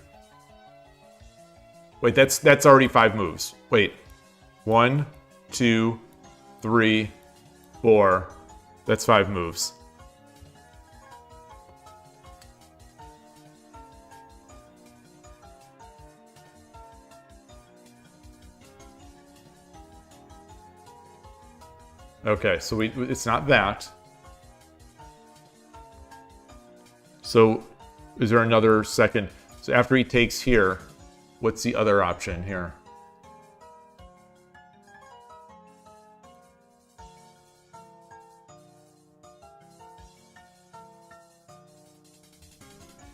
Wait, that's already 5 moves. Wait. 1, 2, 3, 4. That's 5 moves. Okay, so it's not that. So is there another second? So after he takes here, what's the other option here?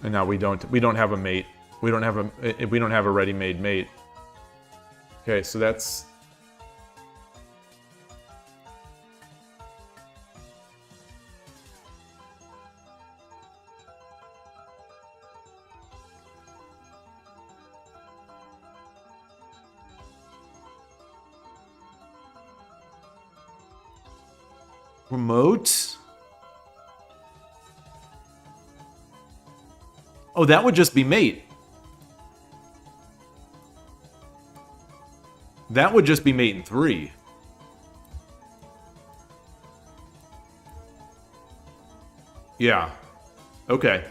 And now we don't have a mate. We don't have a ready-made mate. Okay, so that's remote. Oh, that would just be mate. That would just be mate in 3. Yeah. Okay.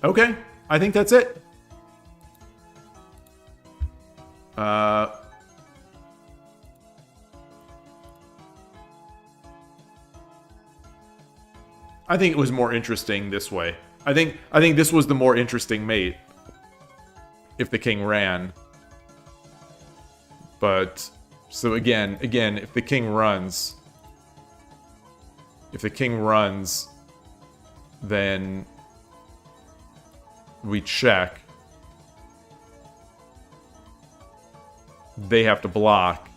Okay. I think that's it. I think it was more interesting this way. I think this was the more interesting mate. If the king ran. But so again, if the king runs, then we check. They have to block.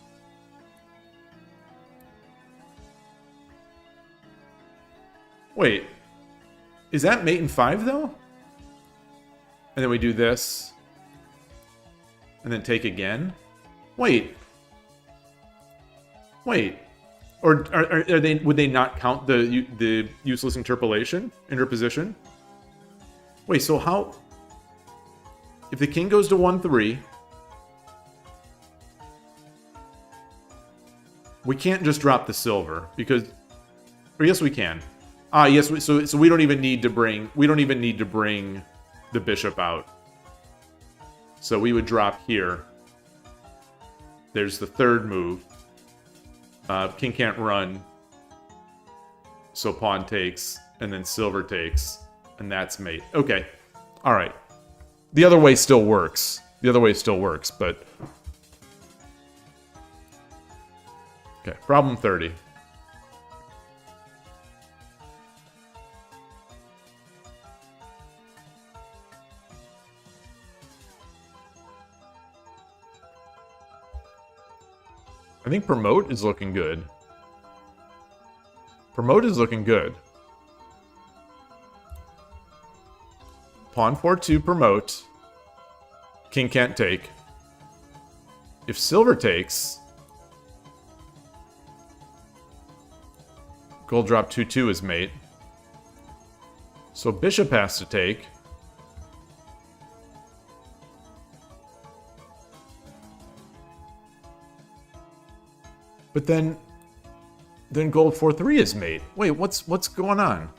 Wait, is that mate in 5 though? And then we do this. And then take again? Wait. Or are they? Would they not count the useless interpolation? Interposition? Wait, so how... If the king goes to 1-3... We can't just drop the silver, because... Or yes, we can. Yes, so we don't even need to bring... We don't even need to bring the bishop out. So we would drop here. There's the third move. King can't run. So pawn takes, and then silver takes, and that's mate. Okay. Alright. The other way still works. But... Okay, problem 30. I think promote is looking good. Promote is looking good. Pawn 4-2 promote. King can't take. If silver takes, gold drop 2-2 is mate. So bishop has to take. But then gold 4-3 is mate. Wait, what's going on?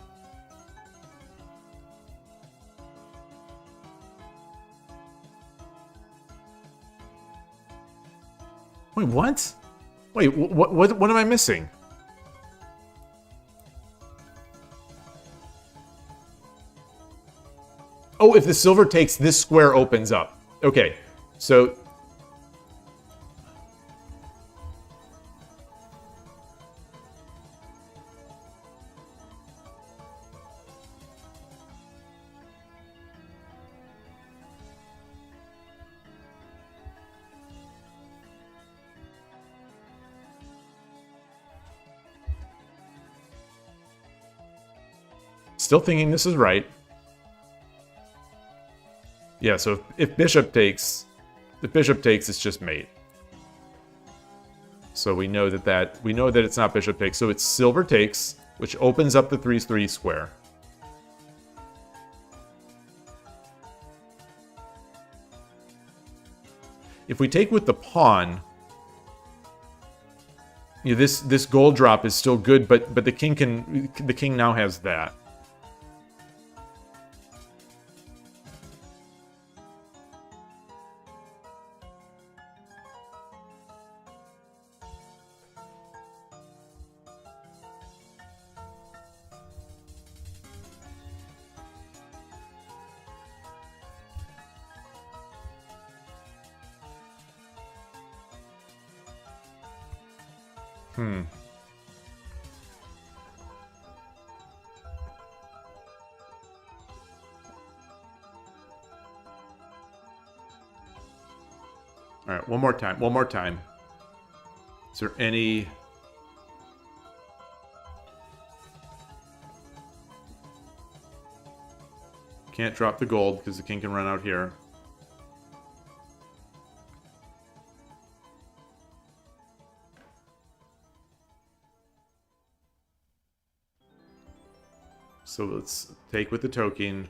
Wait, what? Wait, what am I missing? Oh, if the silver takes, this square opens up. Okay, so... Still thinking this is right. Yeah, so if bishop takes, it's just mate. So we know that it's not bishop takes. So it's silver takes, which opens up the 3-3 square. If we take with the pawn, you know, this gold drop is still good, but the king now has that. All right, one more time. Is there any... Can't drop the gold because the king can run out here. So let's take with the token.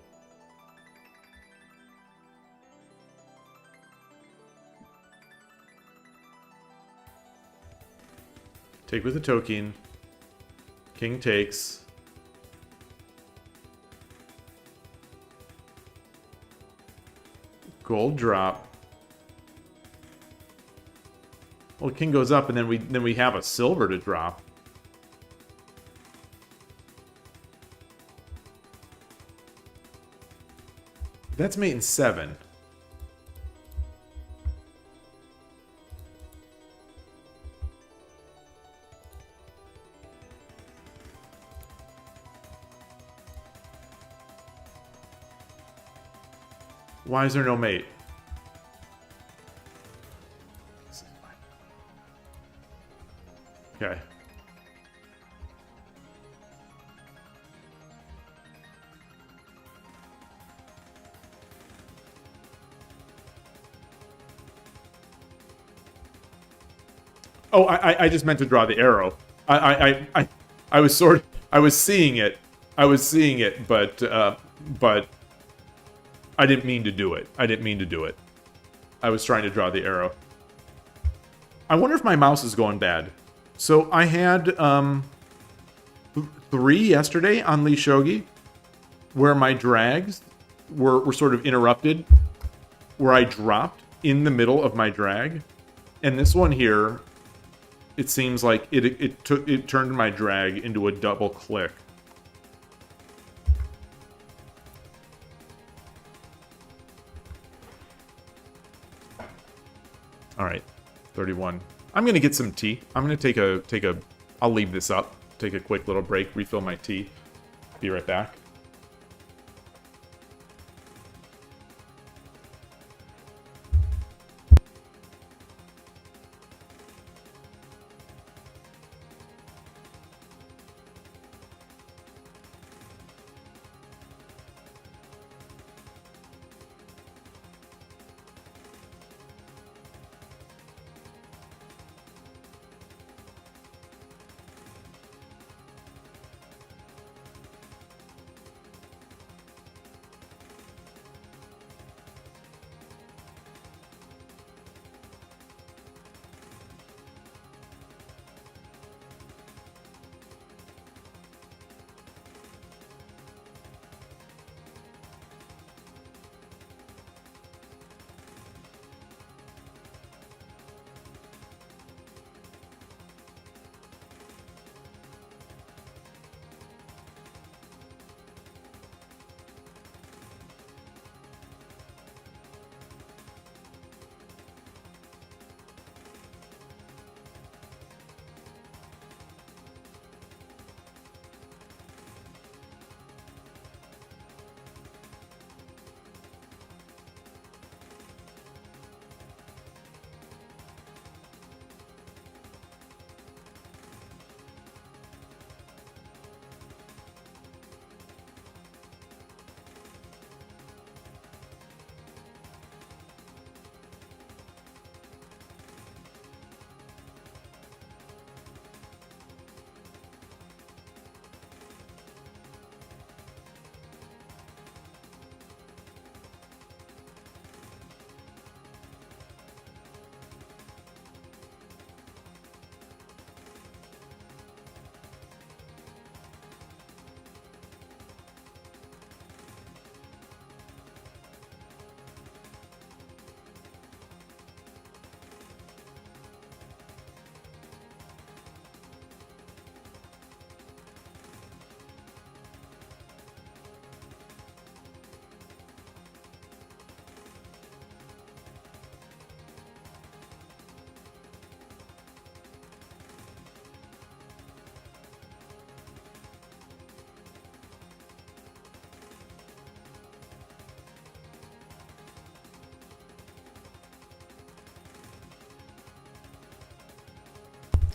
Take with the token. King takes. Gold drop. Well, king goes up, and then we have a silver to drop. That's mate in 7. Why is there no mate? Okay. Oh, I just meant to draw the arrow. I was seeing it. But I didn't mean to do it. I was trying to draw the arrow. I wonder if my mouse is going bad. So I had 3 yesterday on lishogi, where my drags were sort of interrupted, where I dropped in the middle of my drag, and this one here, it seems like it turned my drag into a double click. All right, 31. I'm gonna get some tea. I'm gonna take a. I'll leave this up. Take a quick little break. Refill my tea. Be right back.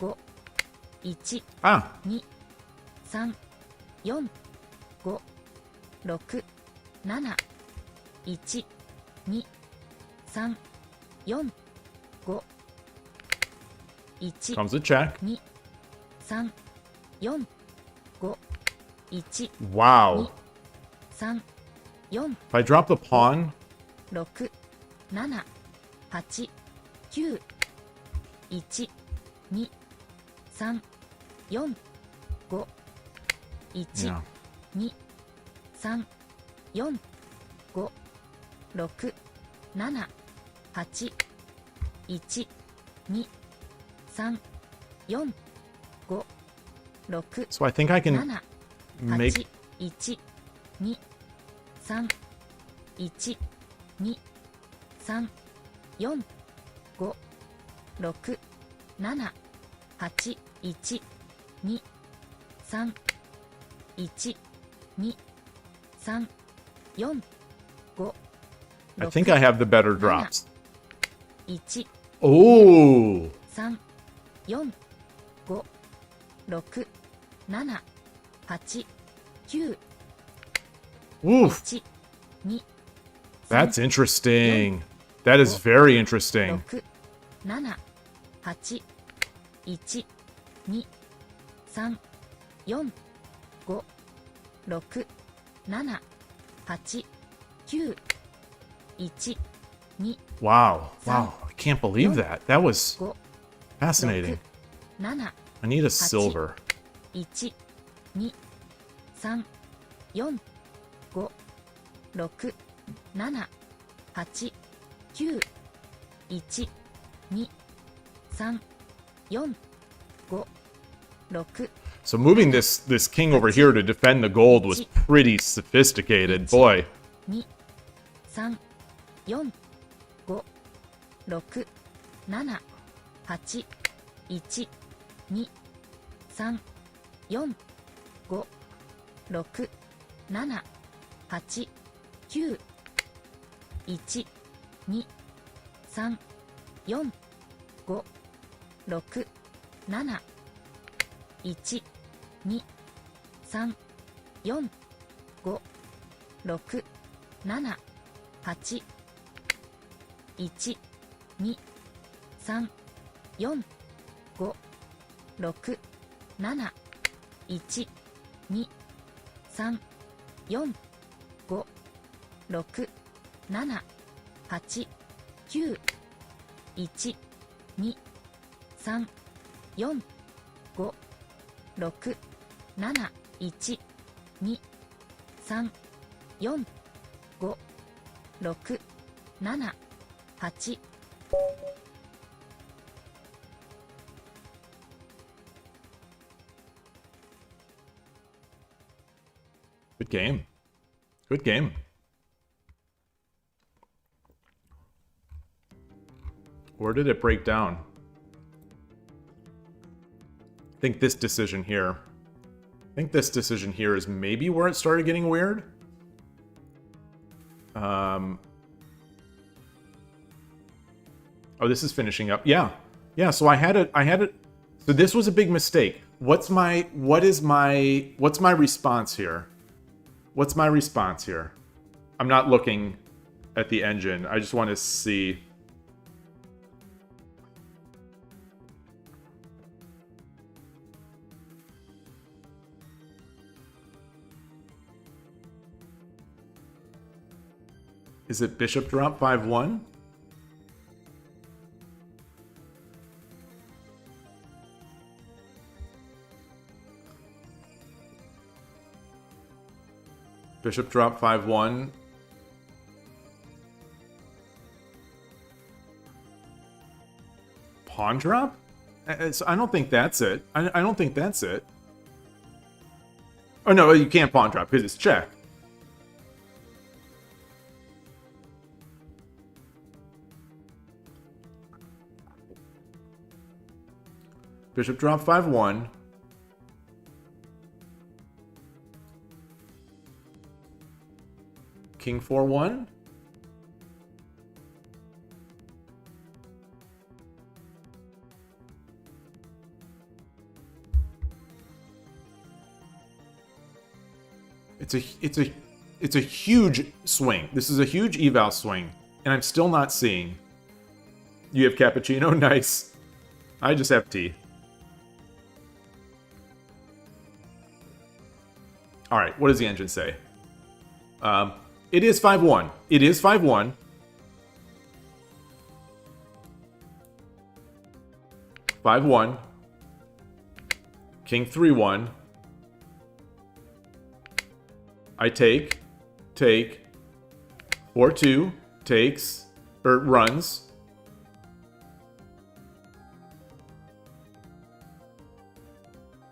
5 1 Ah, 2 3 4 5 6 7 1 2 3 4 5 1 comes a check. 2 3 4 5 1 Wow. 3 4 If I drop the pawn, 6 7 8 9 1 2 3 4 5 1 yeah. 2 3 4 5 6 7 8 1 2 3 4 5 6 So I think I can 7 make 8 1 2 3 1 2 3 4 5 6 7 8 1 2 3 1 2 3 4 5 I think I have the better drops. 1 Oh, 3 4 5 6 7 8 9 oof. 1 2 That's interesting. That is very interesting. 6 7 8 1 2 3 4 5 6 7 8 9 1 2 Wow. Wow. I can't believe that. That was 5 fascinating. 7 I need a silver. 1 2 3 4 5 6 7 8 9 1 2 3 4 5 6 So moving this king over here to defend the gold was pretty sophisticated. Boy. 2 3 4 5 6 7 8 1 2 3 4 5 6 7 8 9 1 2 3 4 5 6 7 1 2 3 4 5 6 7 8 1 2 3 4 5 6 7 1 2 3 4 5 6 7 8 9 1 2 3 4 5 6 7 1 2 3 4、5、6、7、8。Good game. Good game. Where did it break down? I think this decision here. I think this decision here is maybe where it started getting weird. Oh, this is finishing up. Yeah. Yeah, so I had it. So this was a big mistake. What's my response here? What's my response here? I'm not looking at the engine. I just want to see. Is it bishop drop 5-1? Bishop drop 5-1. Pawn drop? I don't think that's it. I don't think that's it. Oh no, you can't pawn drop because it's check. Bishop drop 5-1. King 4-1. It's a huge swing. This is a huge eval swing, and I'm still not seeing. You have cappuccino? Nice. I just have tea. All right, what does the engine say? It is 5-1. It is 5-1. 5-1. King 3-1. I take. 4-2. Takes. Or runs.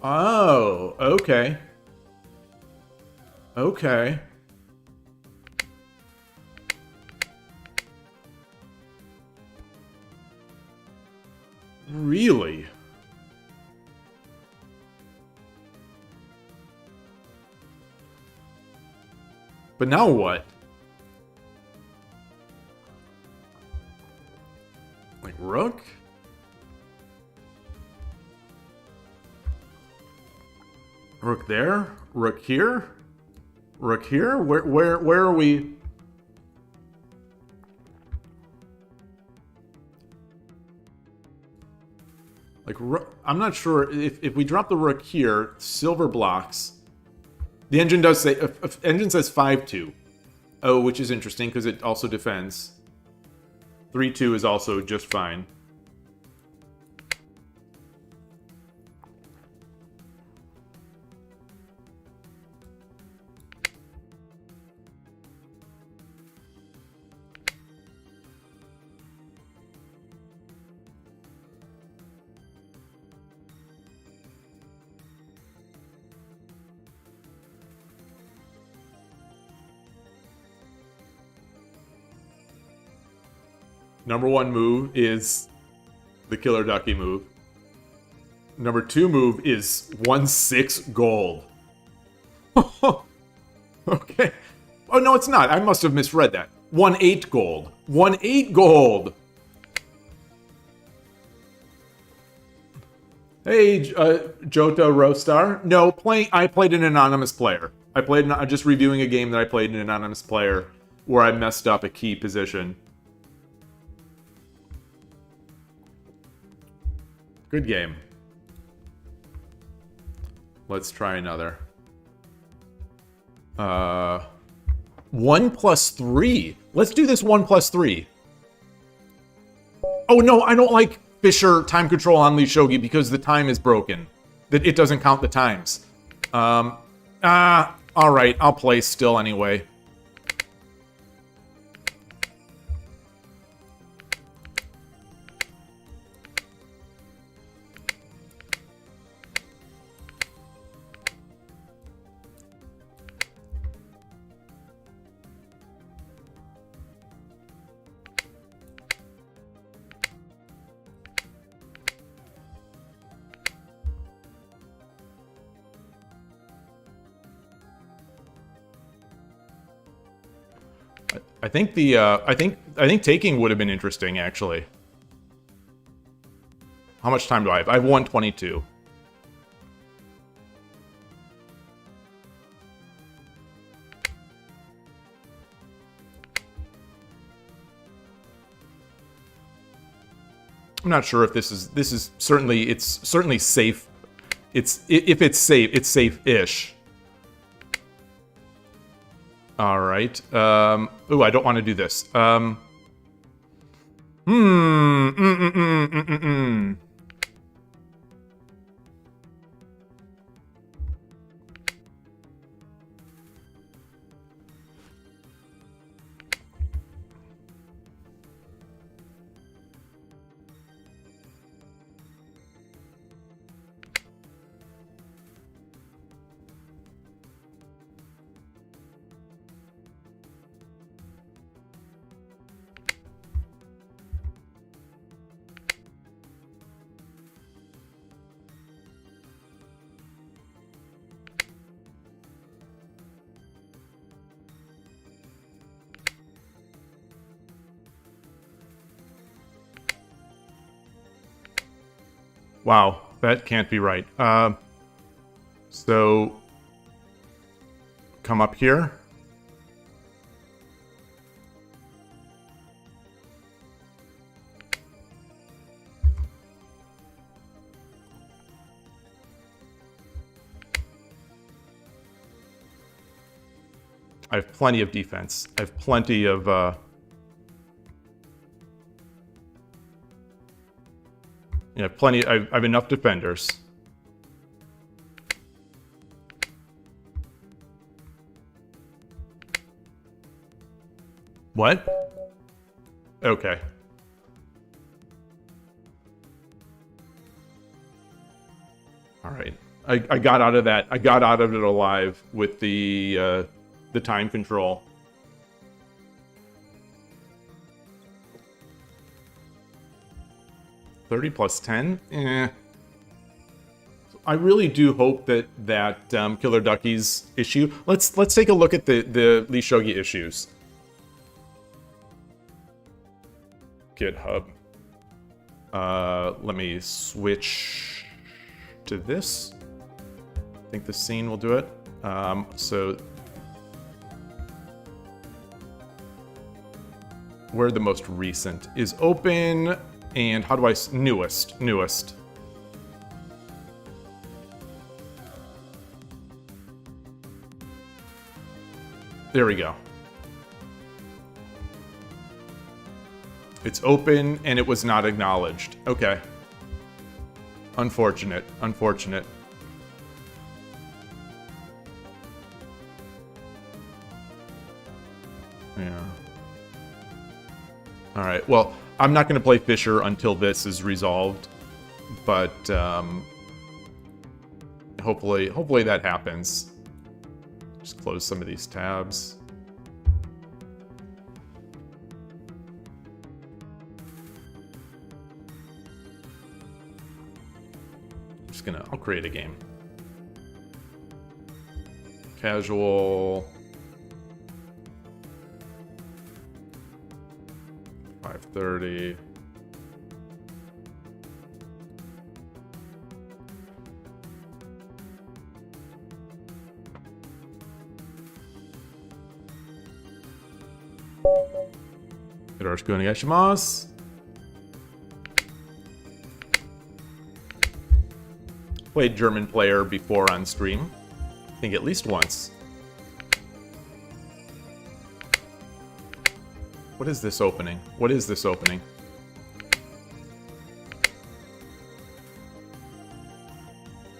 Oh, okay. Okay. Really? But now what? Like rook? Rook there? Rook here? Rook here? Where are we? Like, I'm not sure if we drop the rook here, silver blocks. The engine does say, engine says 5-2. Oh, which is interesting because it also defends. 3-2 is also just fine. Number 1 move is the killer ducky move. Number 2 move is 1-6 gold. Okay. Oh, no, it's not. I must have misread that. 1-8 gold. 1-8 gold. Hey, Johto Rostar. No, I played an anonymous player. I'm just reviewing a game that I played an anonymous player where I messed up a key position. Good game. Let's try another. 1+3. Let's do this 1+3. Oh no, I don't like Fisher time control on lishogi because the time is broken. That it doesn't count the times. Alright, I'll play still anyway. I think the I think taking would have been interesting actually. How much time do I have? I have 122. I'm not sure if this is certainly, it's certainly safe. If it's safe, it's safe-ish. All right. Ooh, I don't want to do this. Wow, that can't be right. So, come up here. I have plenty of defense. I have plenty of... Yeah, plenty. I have enough defenders. What? Okay. All right. I got out of that. I got out of it alive with the time control. $30 plus 10? Eh. I really do hope that Killer Ducky's issue. Let's take a look at the lishogi issues. GitHub. Let me switch to this. I think the scene will do it. So where the most recent is open. And how do I... Newest. There we go. It's open, and it was not acknowledged. Okay. Unfortunate. Yeah. Alright, well... I'm not going to play Fisher until this is resolved, but hopefully that happens. Just close some of these tabs. I'll create a game. Casual. 5:30. Yoroshiku onegaishimasu. Played German player before on stream. I think at least once. What is this opening? What is this opening?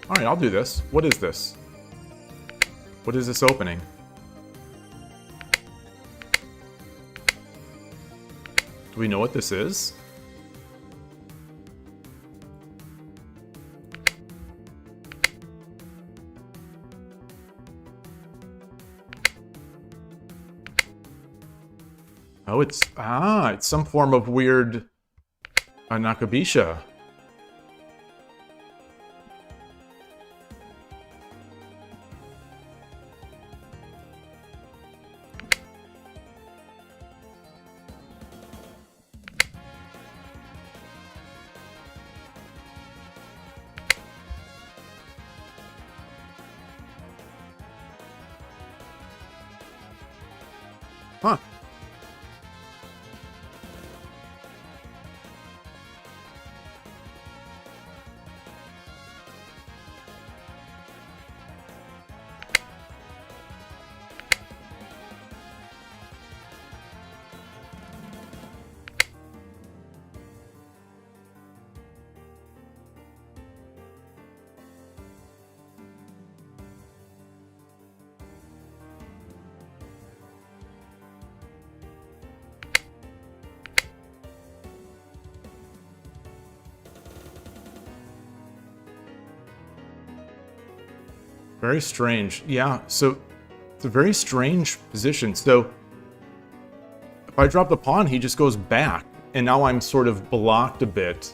Alright, I'll do this. What is this? What is this opening? Do we know what this is? Oh, it's some form of weird Nakabisha. Huh. Very strange. Yeah, so it's a very strange position. So if I drop the pawn, he just goes back. And now I'm sort of blocked a bit.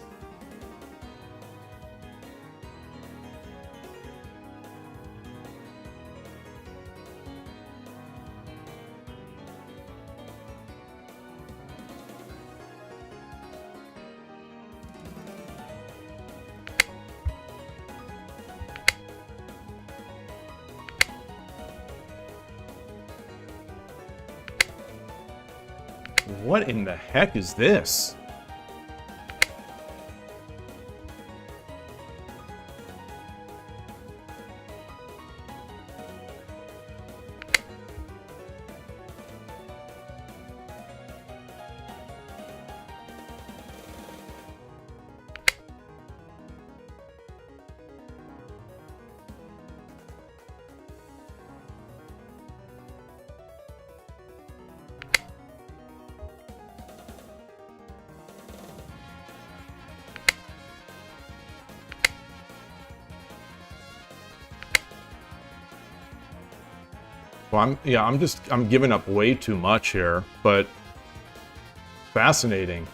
What in the heck is this? Well, I'm giving up way too much here, but fascinating.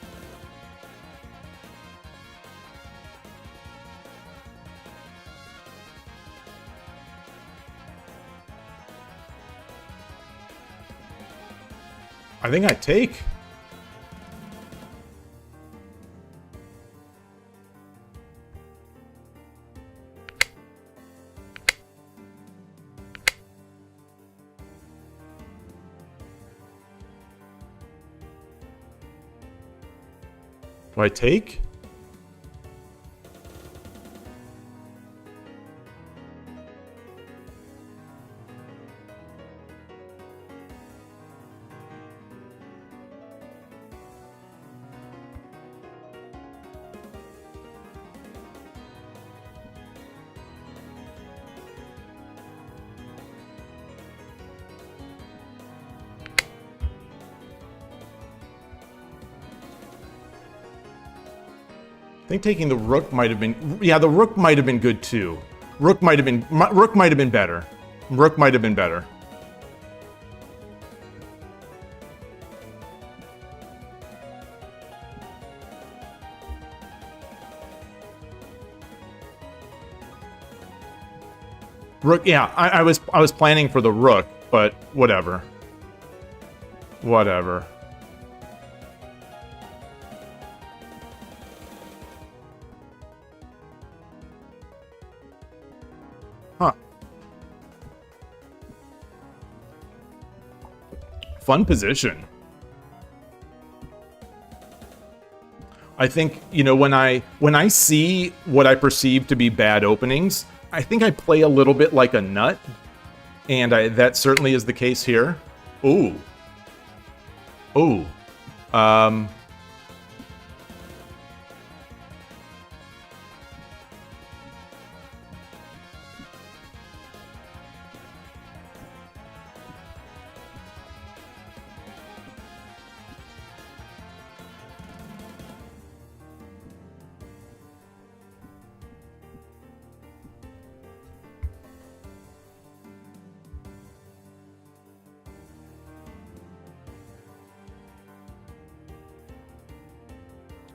I think I take. Do I take? I think taking the rook might have been... Yeah, the rook might have been good too. Rook might have been better. Rook might have been better. Rook, yeah, I was planning for the rook, but whatever. Whatever. Huh. Fun position. I think, you know, when I see what I perceive to be bad openings, I think I play a little bit like a nut, and that certainly is the case here. Ooh. Ooh.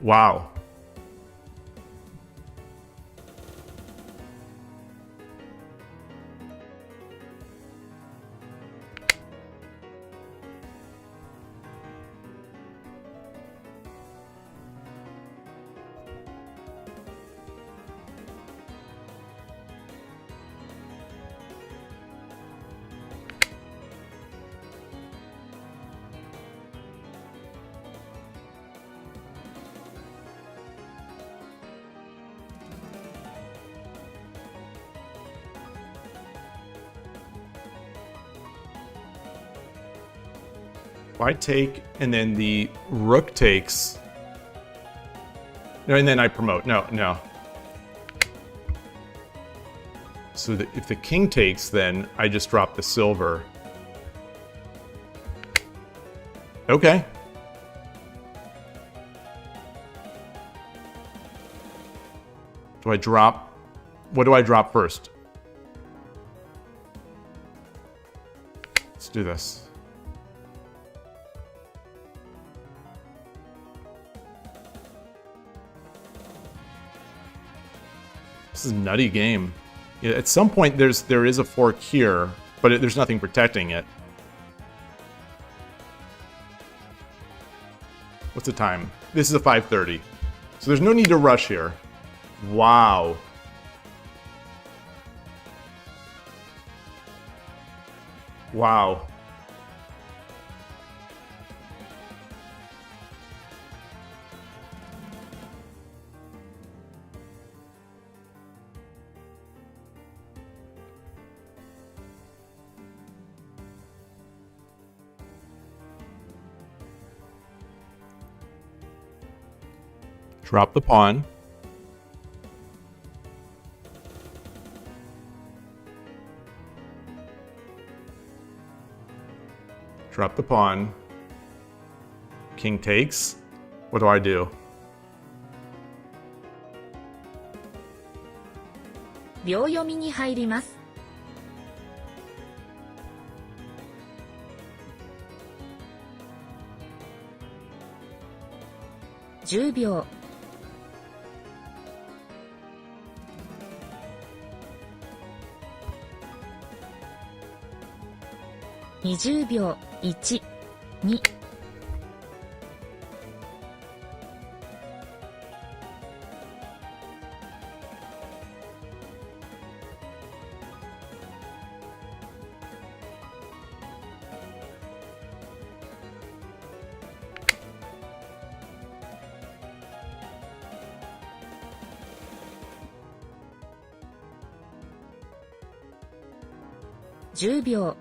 Wow. If I take, and then the rook takes. No, and then I promote. No, no. So that if the king takes, then I just drop the silver. Okay. Do I drop? What do I drop first? Let's do this. This is a nutty game. Yeah, at some point, there is a fork here, but there's nothing protecting it. What's the time? This is a 5:30. So there's no need to rush here. Wow. Wow. Drop the pawn. Drop the pawn. King takes. What do I do?秒読みに入ります。10秒。20秒。1、2。10秒。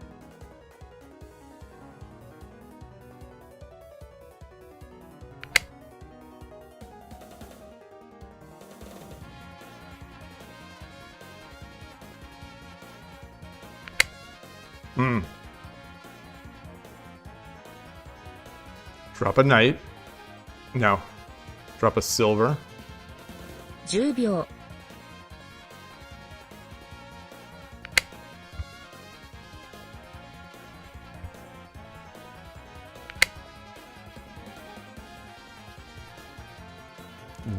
Drop a knight. No. Drop a silver. 10秒。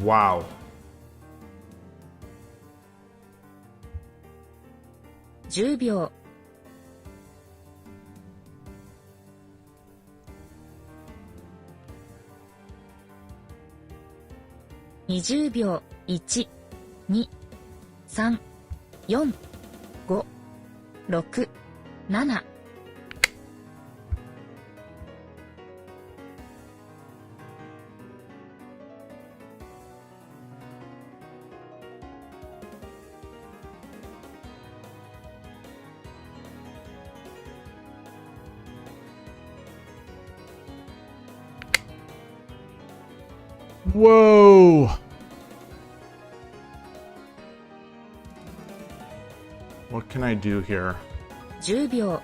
Wow.10秒。20秒。1、2、3、4、5、6、7。Whoa! What can I do here? 10秒。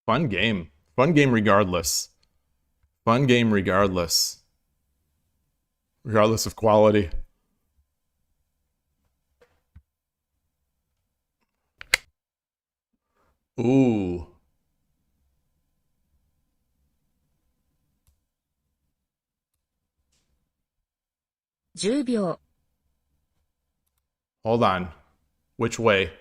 Fun game. Fun game regardless. Fun game regardless. Regardless of quality. Ooh. 10秒、 Hold on. Which way?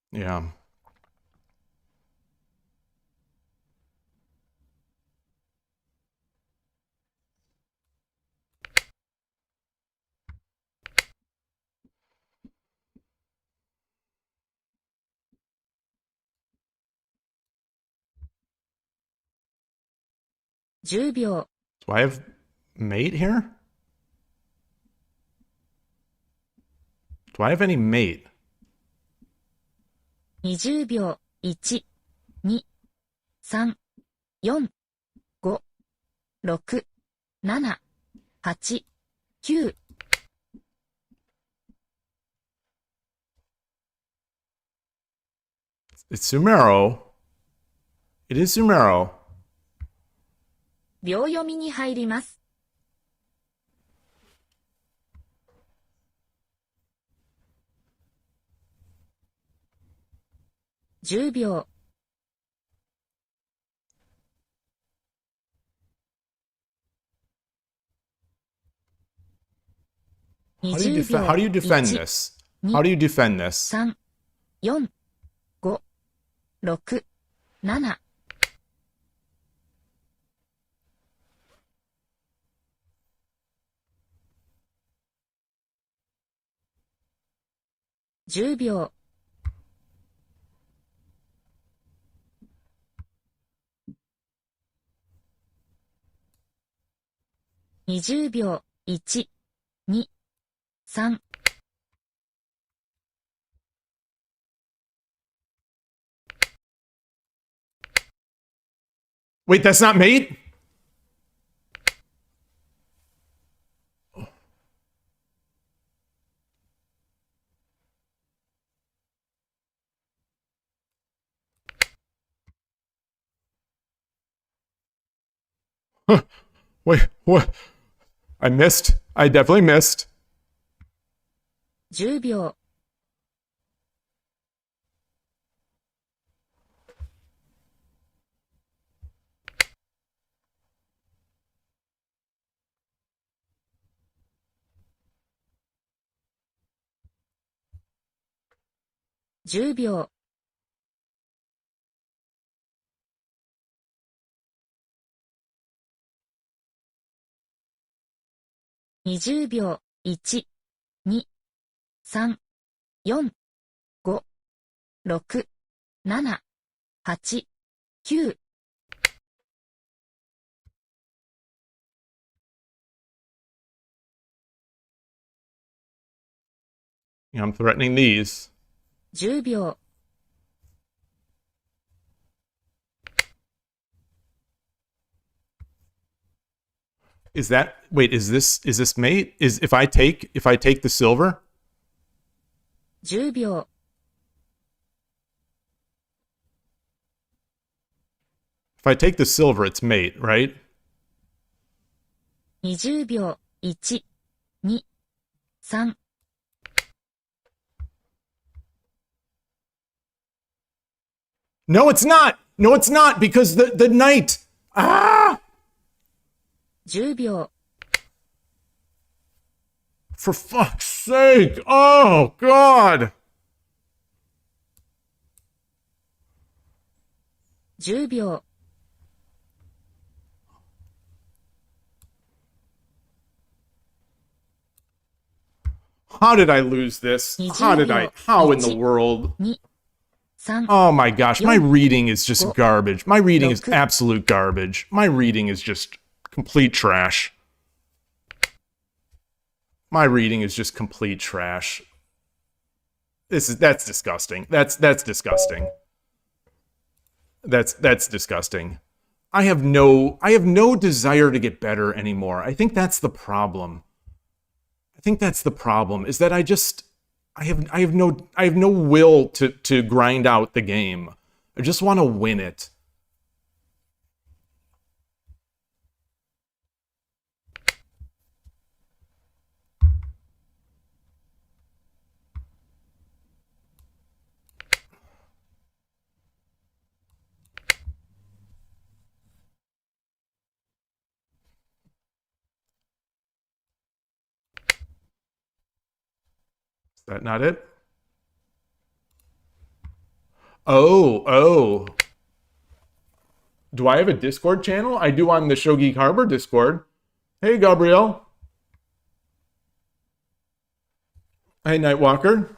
Yeah. ...10秒、 Do I have mate here? Do I have any mate? 20秒、1、2、3、4、5、6、7、8、9。It's Sumero. It is Sumero. 秒読みに入ります。10秒、 How do you 20 defend? How do you 秒、 defend 1、 this? How do you defend this? 3、4、5、6、7。10秒、 20秒、1、2、3。Wait, that's not mate? Huh. Wait, what? I missed. I definitely missed. 10秒、 10秒、 20秒、1、2、3、4、5、6、7、8、9。Yeah, I'm threatening these. 10秒、 Is that wait, is this mate? Is if I take the silver? 10秒、 If I take the silver, it's mate, right? 20秒、1、2、3。No, it's not. No, it's not because the knight. Ah! 10秒、 For fuck's sake. Oh, God. 10秒、 How did I lose this? How did I? How in the world? 2、3。Oh my gosh, my reading is just garbage. My reading is absolute garbage. My reading is just complete trash. My reading is just complete trash. That's disgusting. That's disgusting. That's disgusting. I have no desire to get better anymore. I think that's the problem. I think that's the problem, is that I have no will to grind out the game. I just want to win it. Is that not it? Oh. Do I have a Discord channel? I do on the Shogi Harbor Discord. Hey, Gabrielle. Hey, Nightwalker.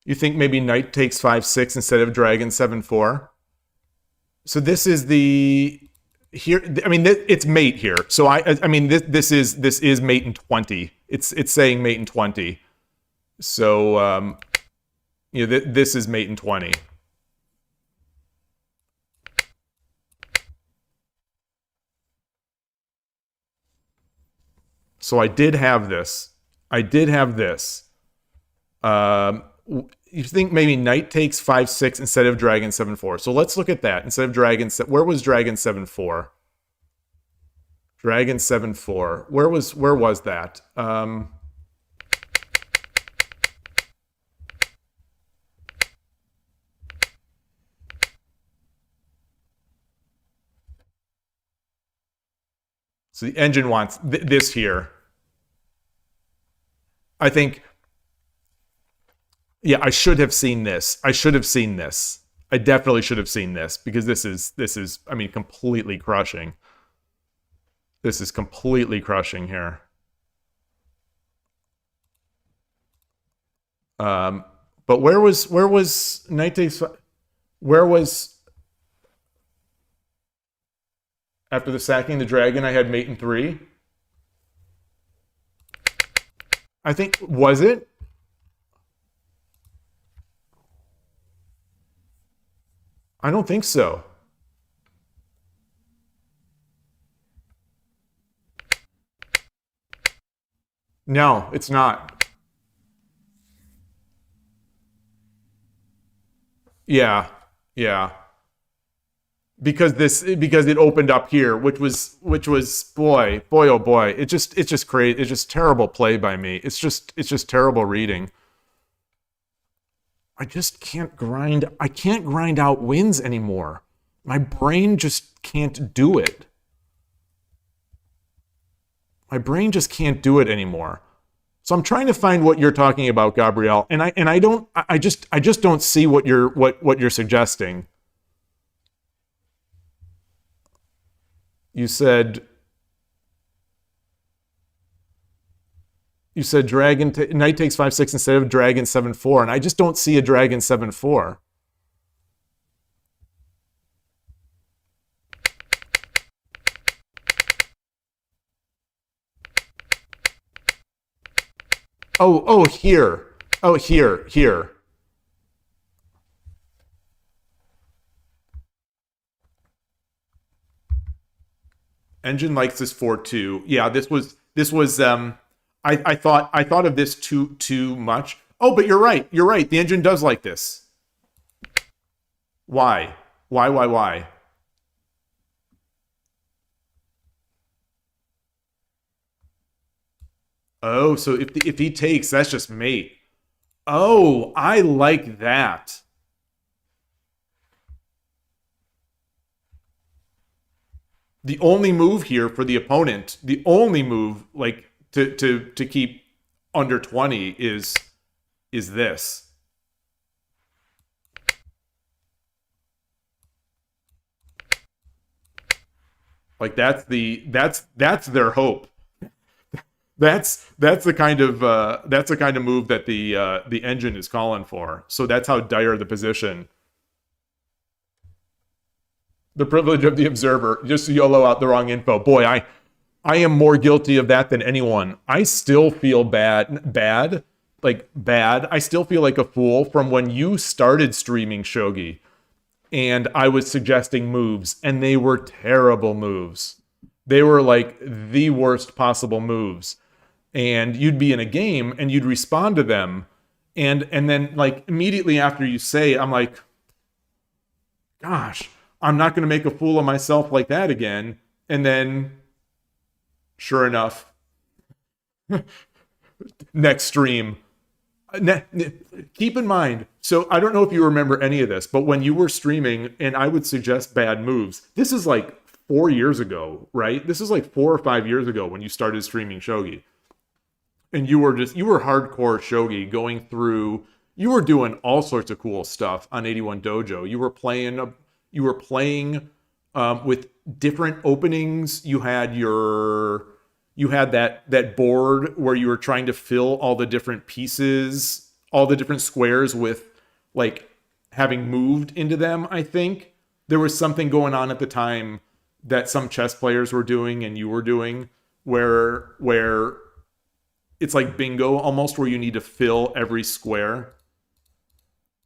You think maybe knight takes 5-6 instead of dragon 7-4? So this is the here. I mean, it's mate here. So I mean, this is mate in 20. It's saying mate in 20. So you know, this is mate in 20. So I did have this. You think maybe knight takes 5-6 instead of dragon 7-4. So let's look at that. Instead of dragon, where was dragon 7-4? Dragon 7-4. Where was that? So the engine wants this here. I think, yeah, I should have seen this. I definitely should have seen this, because this is, I mean, completely crushing. This is completely crushing here. But where was knight takes? Where was, after the sacking the dragon, I had mate in 3? I think, was it? I don't think so. No, it's not. Yeah. Because it opened up here, which was boy oh boy, it's just crazy. It's just terrible play by me. It's just terrible reading. I just can't grind. I can't grind out wins anymore. My brain just can't do it. My brain just can't do it anymore. So I'm trying to find what you're talking about, Gabrielle, and I just don't see what you're suggesting. You said knight takes 5-6 instead of dragon 7-4, and I just don't see a dragon 7-4. Oh, here. Oh, here. Engine likes this 4-2. Yeah, this was I thought of this too much. Oh, but you're right. The engine does like this. Why? Oh, so if he takes, that's just mate. Oh, I like that. The only move here for the opponent, the only move like to keep under 20 is this. Like that's their hope. That's the kind of move that the engine is calling for. So that's how dire the position. The privilege of the observer, just YOLO out the wrong info. Boy, I am more guilty of that than anyone. I still feel bad. I still feel like a fool from when you started streaming Shogi. and I was suggesting moves, and they were terrible moves. They were like the worst possible moves. And you'd be in a game and you'd respond to them. And then like immediately after you say, I'm like, gosh, I'm not going to make a fool of myself like that again. And then sure enough, next stream. Keep in mind, so I don't know if you remember any of this, but when you were streaming and I would suggest bad moves, this is like 4 years ago, right? This is like 4 or 5 years ago when you started streaming Shogi. And you were hardcore Shogi going through, you were doing all sorts of cool stuff on 81 Dojo. You were playing with different openings. You had that board where you were trying to fill all the different pieces, all the different squares with like having moved into them, I think. There was something going on at the time that some chess players were doing and you were doing where it's like bingo almost, where you need to fill every square.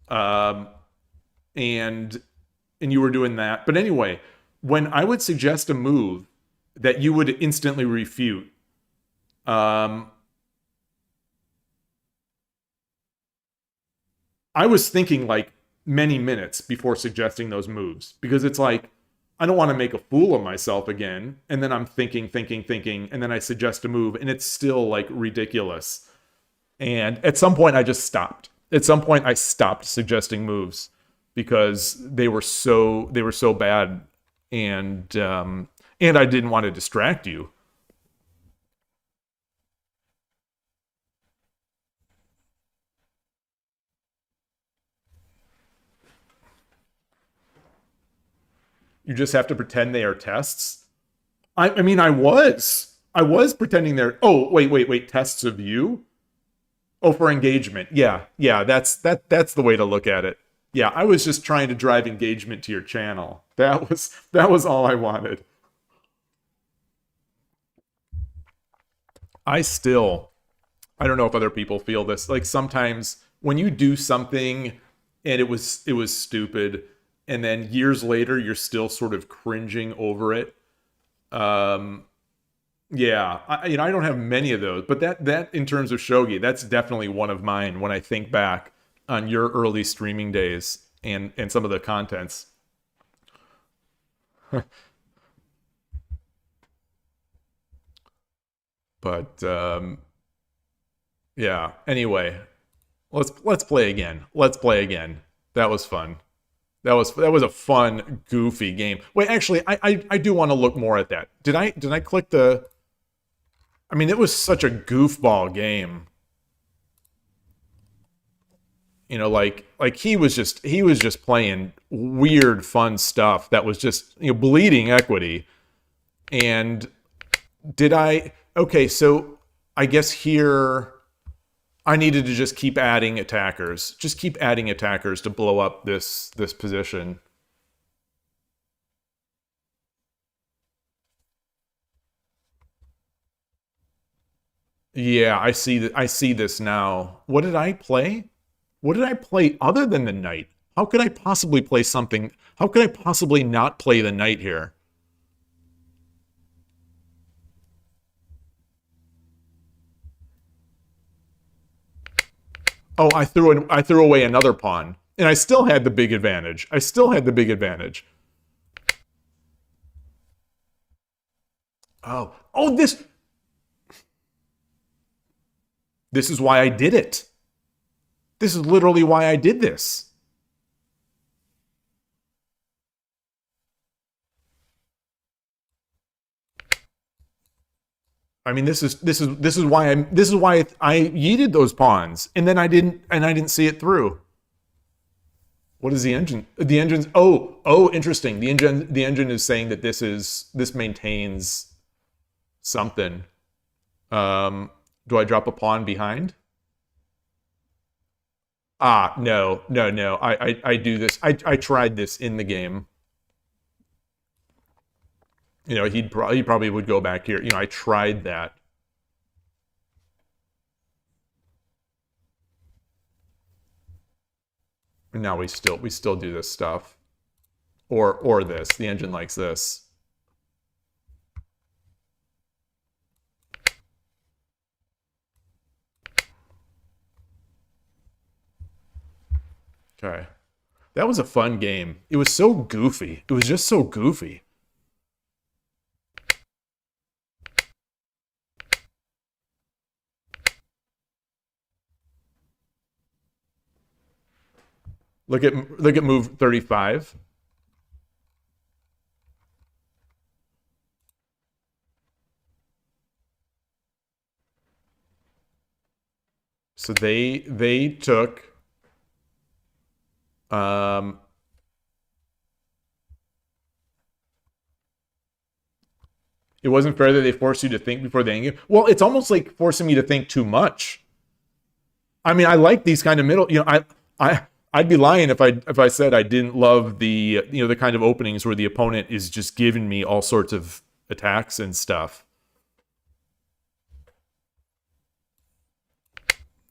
And you were doing that. But anyway, when I would suggest a move that you would instantly refute, I was thinking like many minutes before suggesting those moves, because it's like, I don't want to make a fool of myself again. And then I'm thinking, and then I suggest a move and it's still like ridiculous. And at some point I just stopped. At some point I stopped suggesting moves because they were so bad, and I didn't want to distract you. You just have to pretend they are tests. I mean, I was pretending they're. Oh, wait. Tests of you? Oh, for engagement. Yeah. That's the way to look at it. Yeah, I was just trying to drive engagement to your channel. That was all I wanted. I don't know if other people feel this. Like sometimes when you do something and it was stupid, and then years later you're still sort of cringing over it. Yeah, I don't have many of those, but that in terms of shogi, that's definitely one of mine when I think back on your early streaming days and some of the contents. But yeah. Anyway, let's play again. That was fun. That was a fun, goofy game. Wait, actually, I do want to look more at that. Did I click the? I mean, it was such a goofball game. You know, like he was just playing weird, fun stuff that was just, you know, bleeding equity. And did I? Okay, so I guess here I needed to just keep adding attackers. Just keep adding attackers to blow up this position. Yeah, I see this now. What did I play? What did I play other than the knight? How could I possibly play something? How could I possibly not play the knight here? Oh, I threw away another pawn, and I still had the big advantage. Oh, this is why I did it. This is literally why I did this. I mean, this is why I yeeted those pawns, and then I didn't see it through. What is the engine? The engine's interesting. The engine is saying that this maintains something. Do I drop a pawn behind? No. I do this. I tried this in the game. You know, he probably would go back here. You know, I tried that. And now we still do this stuff. Or this. The engine likes this. Okay. That was a fun game. It was so goofy. It was just so goofy. Look at move 35. So they took it wasn't fair that they forced you to think before they engage. Well, it's almost like forcing me to think too much. I mean, I like these kind of middle, you know, I'd be lying if I said I didn't love the, you know, the kind of openings where the opponent is just giving me all sorts of attacks and stuff.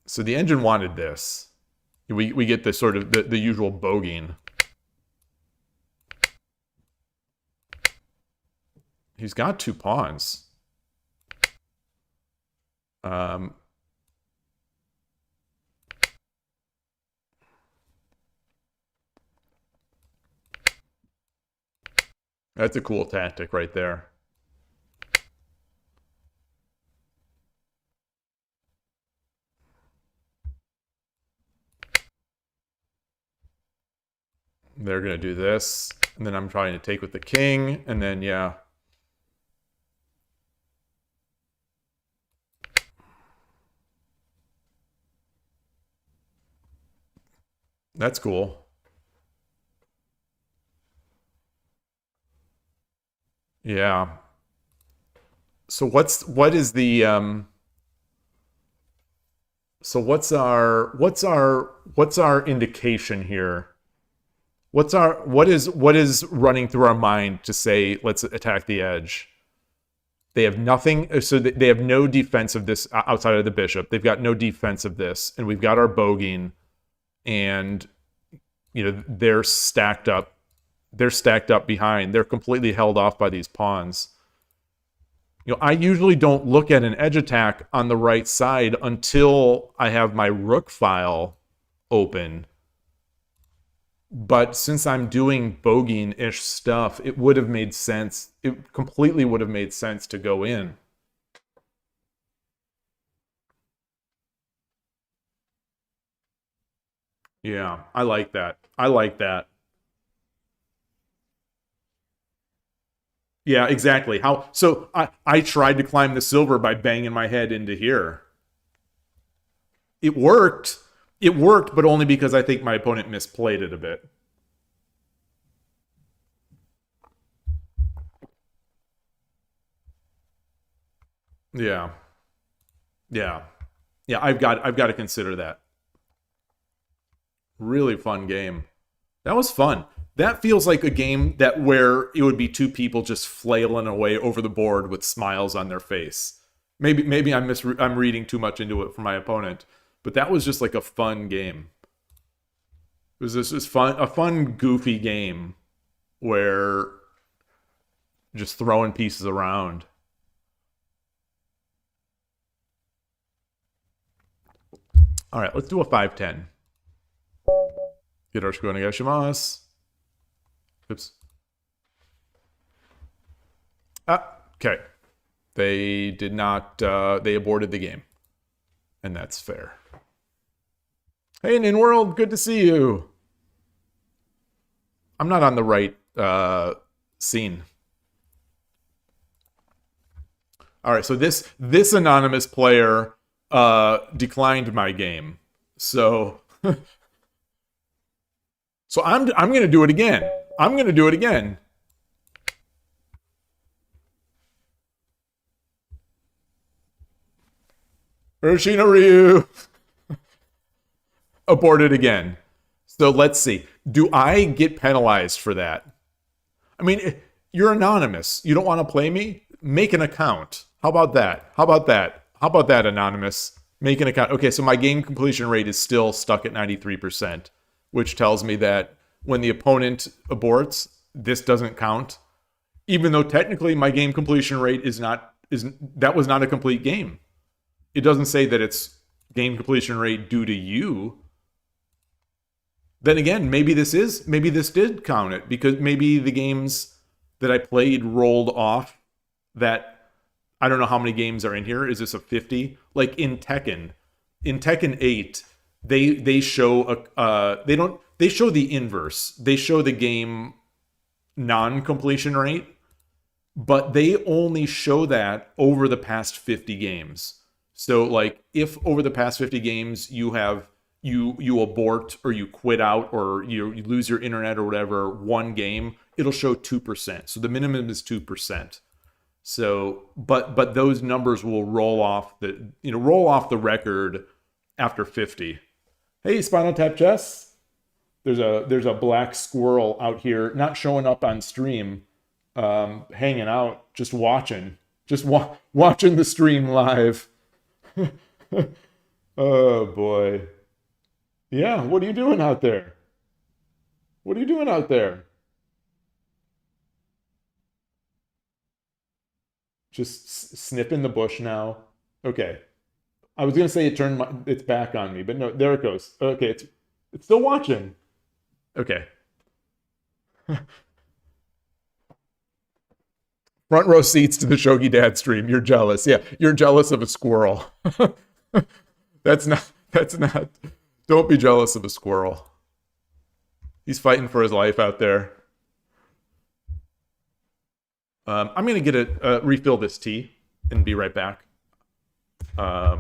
So the engine wanted this. We get the sort of the usual bogeying. He's got 2 pawns. That's a cool tactic right there. They're going to do this, and then I'm trying to take with the king, and then, yeah. That's cool. Yeah. So what's our indication here? What is running through our mind to say let's attack the edge? They have nothing, so they have no defense of this outside of the bishop. They've got no defense of this, and we've got our bogeying, and you know they're stacked up. They're stacked up behind. They're completely held off by these pawns. You know, I usually don't look at an edge attack on the right side until I have my rook file open. But since I'm doing bogeying-ish stuff, it would have made sense. It completely would have made sense to go in. Yeah, I like that. I like that. Yeah, exactly. So I tried to climb the silver by banging my head into here. It worked. It worked, but only because I think my opponent misplayed it a bit. Yeah. Yeah. Yeah, I've got to consider that. Really fun game. That was fun. That feels like a game that where it would be 2 people just flailing away over the board with smiles on their face. Maybe I'm reading too much into it for my opponent, but that was just like a fun game. It was just a fun, goofy game where just throwing pieces around. All right, let's do a 5-10. Yoroshiku onegaishimasu. Oops. Okay. They did not, they aborted the game. And that's fair. Hey, NinWorld, good to see you. I'm not on the right scene. All right, so this anonymous player declined my game. So so I'm going to do it again. I'm going to do it again. Urushina Ryu. Aborted again. So let's see. Do I get penalized for that? I mean, you're anonymous. You don't want to play me? Make an account. How about that? How about that? How about that, anonymous? Make an account. Okay, so my game completion rate is still stuck at 93%, which tells me that when the opponent aborts, this doesn't count, even though technically my game completion rate that was not a complete game. It doesn't say that it's game completion rate due to you. Then again, maybe this did count it, because maybe the games that I played rolled off. That, I don't know how many games are in here. Is this a 50? Like in Tekken 8, they show they show the inverse. They show the game non-completion rate, but they only show that over the past 50 games. So like if over the past 50 games you abort or you quit out or you lose your internet or whatever, one game, it'll show 2%. So the minimum is 2%. So but those numbers will roll off the record after 50. Hey, Spinal Tap Chess. There's a black squirrel out here, not showing up on stream, hanging out, just watching watching the stream live. Oh boy. Yeah, what are you doing out there? What are you doing out there? Just sniffing the bush now. Okay. I was gonna say its back on me, but no, there it goes. Okay, it's still watching. Okay. Front row seats to the Shogi Dad stream. You're jealous. Yeah, you're jealous of a squirrel. That's not. Don't be jealous of a squirrel. He's fighting for his life out there. I'm gonna get refill this tea and be right back. Let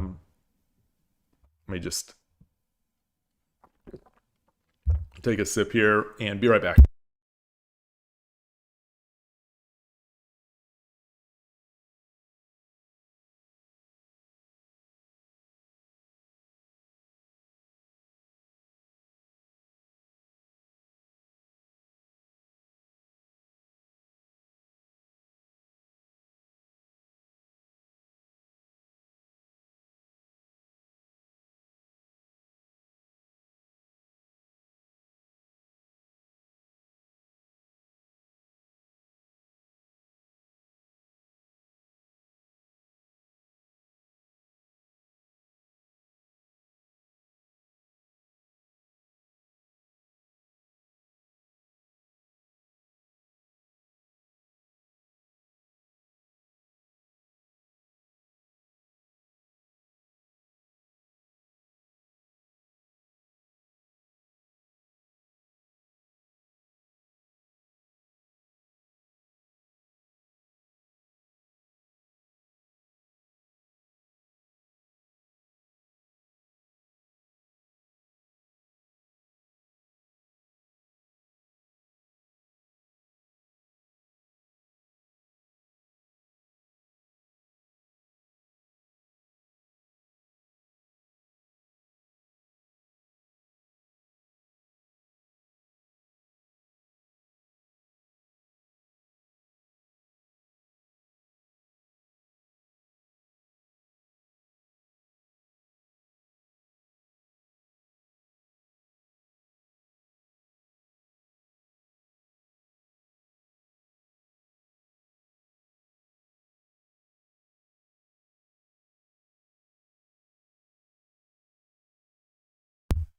me just take a sip here and be right back.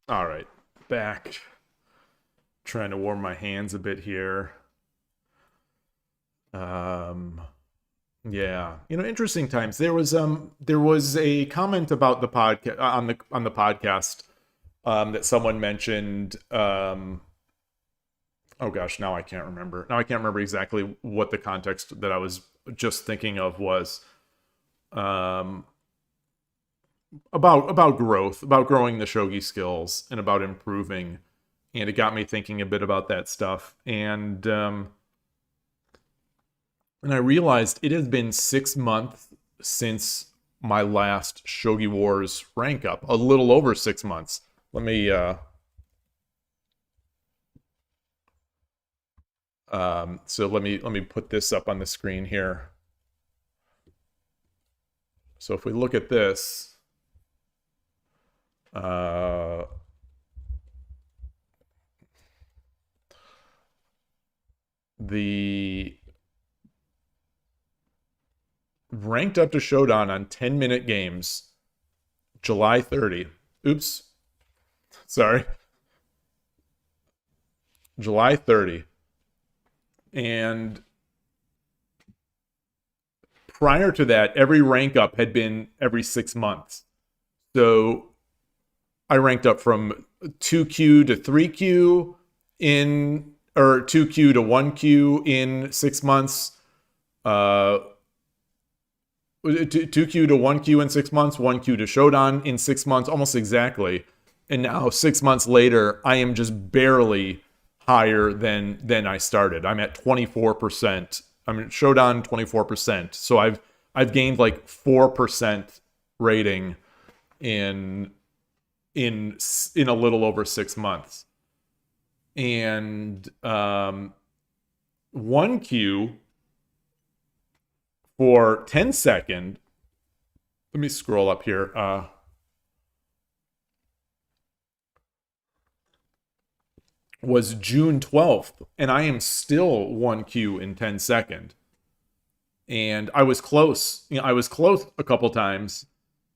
All right, back. Trying to warm my hands a bit here. Yeah, interesting times. There was a comment about the podcast on the podcast that someone mentioned. Oh gosh, now I can't remember. Now I can't remember exactly what the context that I was just thinking of was. About growth, about growing the shogi skills, and about improving, and it got me thinking a bit about that stuff. And I realized it has been 6 months since my last Shogi Wars rank up. A little over 6 months. Let me so let me put this up on the screen here. So if we look at this. the ranked up to Shodan on 10-minute games, July 30. Oops. Sorry. July 30. And prior to that, every rank up had been every 6 months. So I ranked up from 2Q to 3Q or 2Q to 1Q in 6 months. 2Q to 1Q in 6 months, 1Q to Shodan in 6 months, almost exactly. And now 6 months later, I am just barely higher than I started. I'm at 24%. I'm at Shodan 24%. So I've gained like 4% rating in a little over 6 months. And 1Q for 10 second. Let me scroll up here. Was June 12th, and I am still 1Q in 10 second. And I was close. I was close a couple times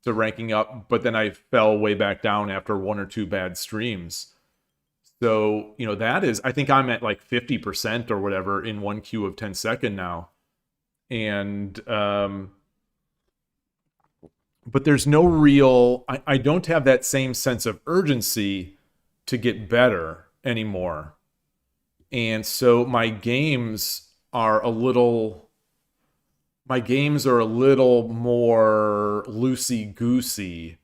to ranking up, but then I fell way back down after 1 or 2 bad streams. So, that is, I think I'm at like 50% or whatever in 1Q of 10 second now. And, but there's no real, I don't have that same sense of urgency to get better anymore. And so my games are a little more loosey-goosey.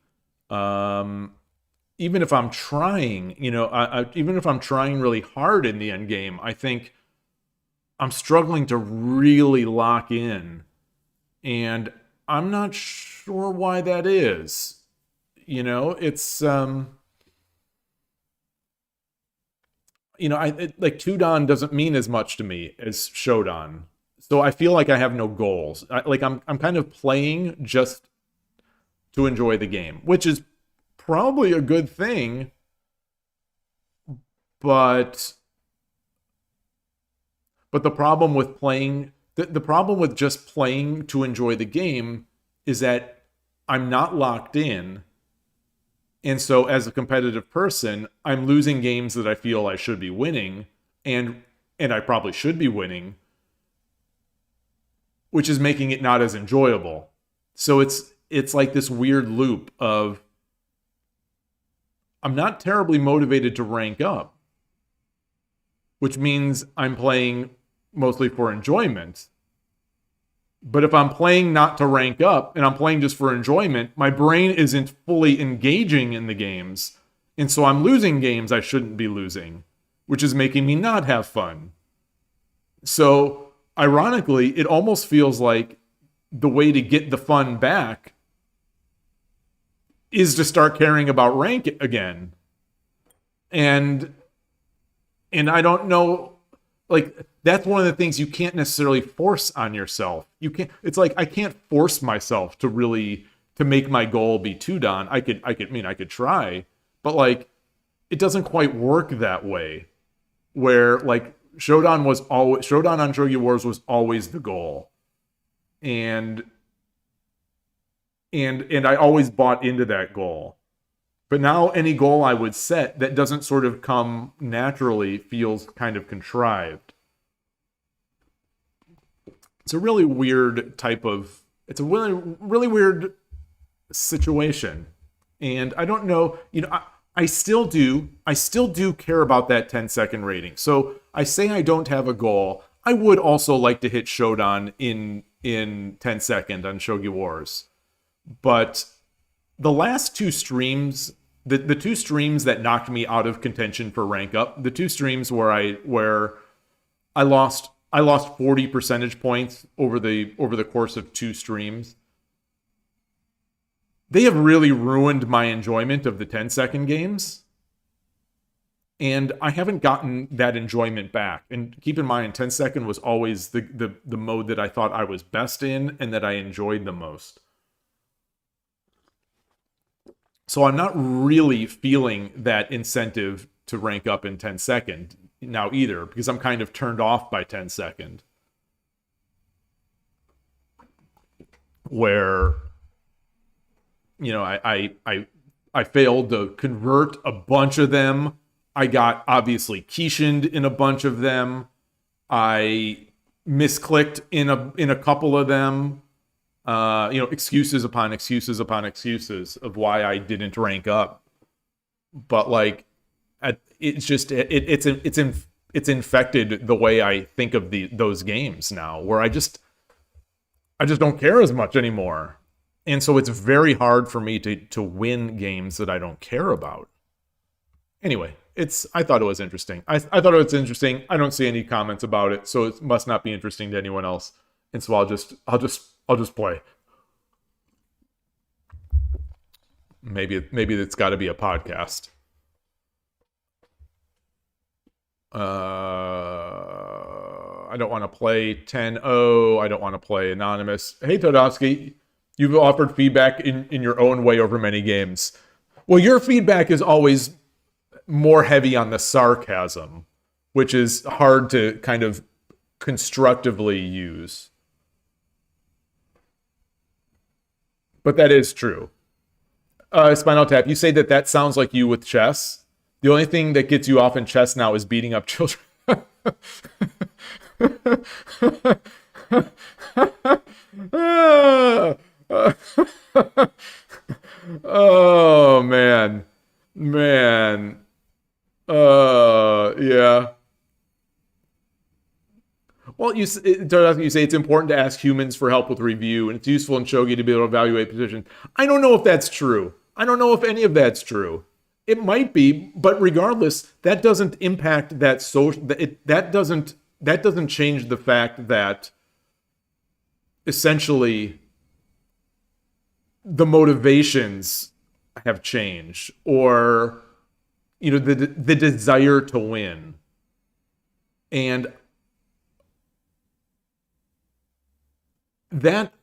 Even if I'm trying, even if I'm trying really hard in the end game, I think I'm struggling to really lock in. And I'm not sure why that is. It's like Tudan doesn't mean as much to me as Shodan. So I feel like I have no goals. I'm kind of playing just to enjoy the game, which is probably a good thing. But the problem with playing, the problem with just playing to enjoy the game is that I'm not locked in. And so as a competitive person, I'm losing games that I feel I should be winning, and I probably should be winning, which is making it not as enjoyable. So it's like this weird loop of I'm not terribly motivated to rank up, which means I'm playing mostly for enjoyment. But if I'm playing not to rank up and I'm playing just for enjoyment, my brain isn't fully engaging in the games. And so I'm losing games I shouldn't be losing, which is making me not have fun. So ironically, it almost feels like the way to get the fun back is to start caring about rank again. And I don't know, like, that's one of the things you can't necessarily force on yourself. You can't, it's like, I can't force myself to make my goal be Tudan. I could try, but like, it doesn't quite work that way, where like Shodan on Shogi Wars was always the goal. And I always bought into that goal. But now any goal I would set that doesn't sort of come naturally feels kind of contrived. It's a really weird it's a really weird situation. And I don't know, I still do care about that 10-second rating. So I say I don't have a goal. I would also like to hit Shodan in 10 second on Shogi Wars. But the last 2 streams, the 2 streams that knocked me out of contention for rank up, the 2 streams where I lost 40 percentage points over the course of 2 streams, they have really ruined my enjoyment of the 10-second games. And I haven't gotten that enjoyment back. And keep in mind, 10 second was always the mode that I thought I was best in and that I enjoyed the most. So I'm not really feeling that incentive to rank up in 10 second. now either, because I'm kind of turned off by 10 second. Where, you know, I failed to convert a bunch of them. I got obviously Kishined in a bunch of them. I misclicked in a couple of them. You know, excuses upon excuses upon excuses of why I didn't rank up. But like, it's just it's infected the way I think of those games now, where I just don't care as much anymore. And so it's very hard for me to win games that I don't care about. Anyway, I thought it was interesting. I thought it was interesting. I don't see any comments about it, so it must not be interesting to anyone else. And so I'll just play. Maybe it's got to be a podcast. I don't want to play 10-0. I don't want to play Anonymous. Hey, Todovsky, you've offered feedback in your own way over many games. Well, your feedback is always more heavy on the sarcasm, which is hard to kind of constructively use. But that is true. Spinal Tap, you say that sounds like you with chess. The only thing that gets you off in chess now is beating up children. Oh, man. Yeah. Well, you say it's important to ask humans for help with review, and it's useful in Shogi to be able to evaluate position. I don't know if that's true. I don't know if any of that's true. It might be, but regardless, that doesn't impact that social. That doesn't change the fact that essentially the motivations have changed, or you know, the desire to win, and that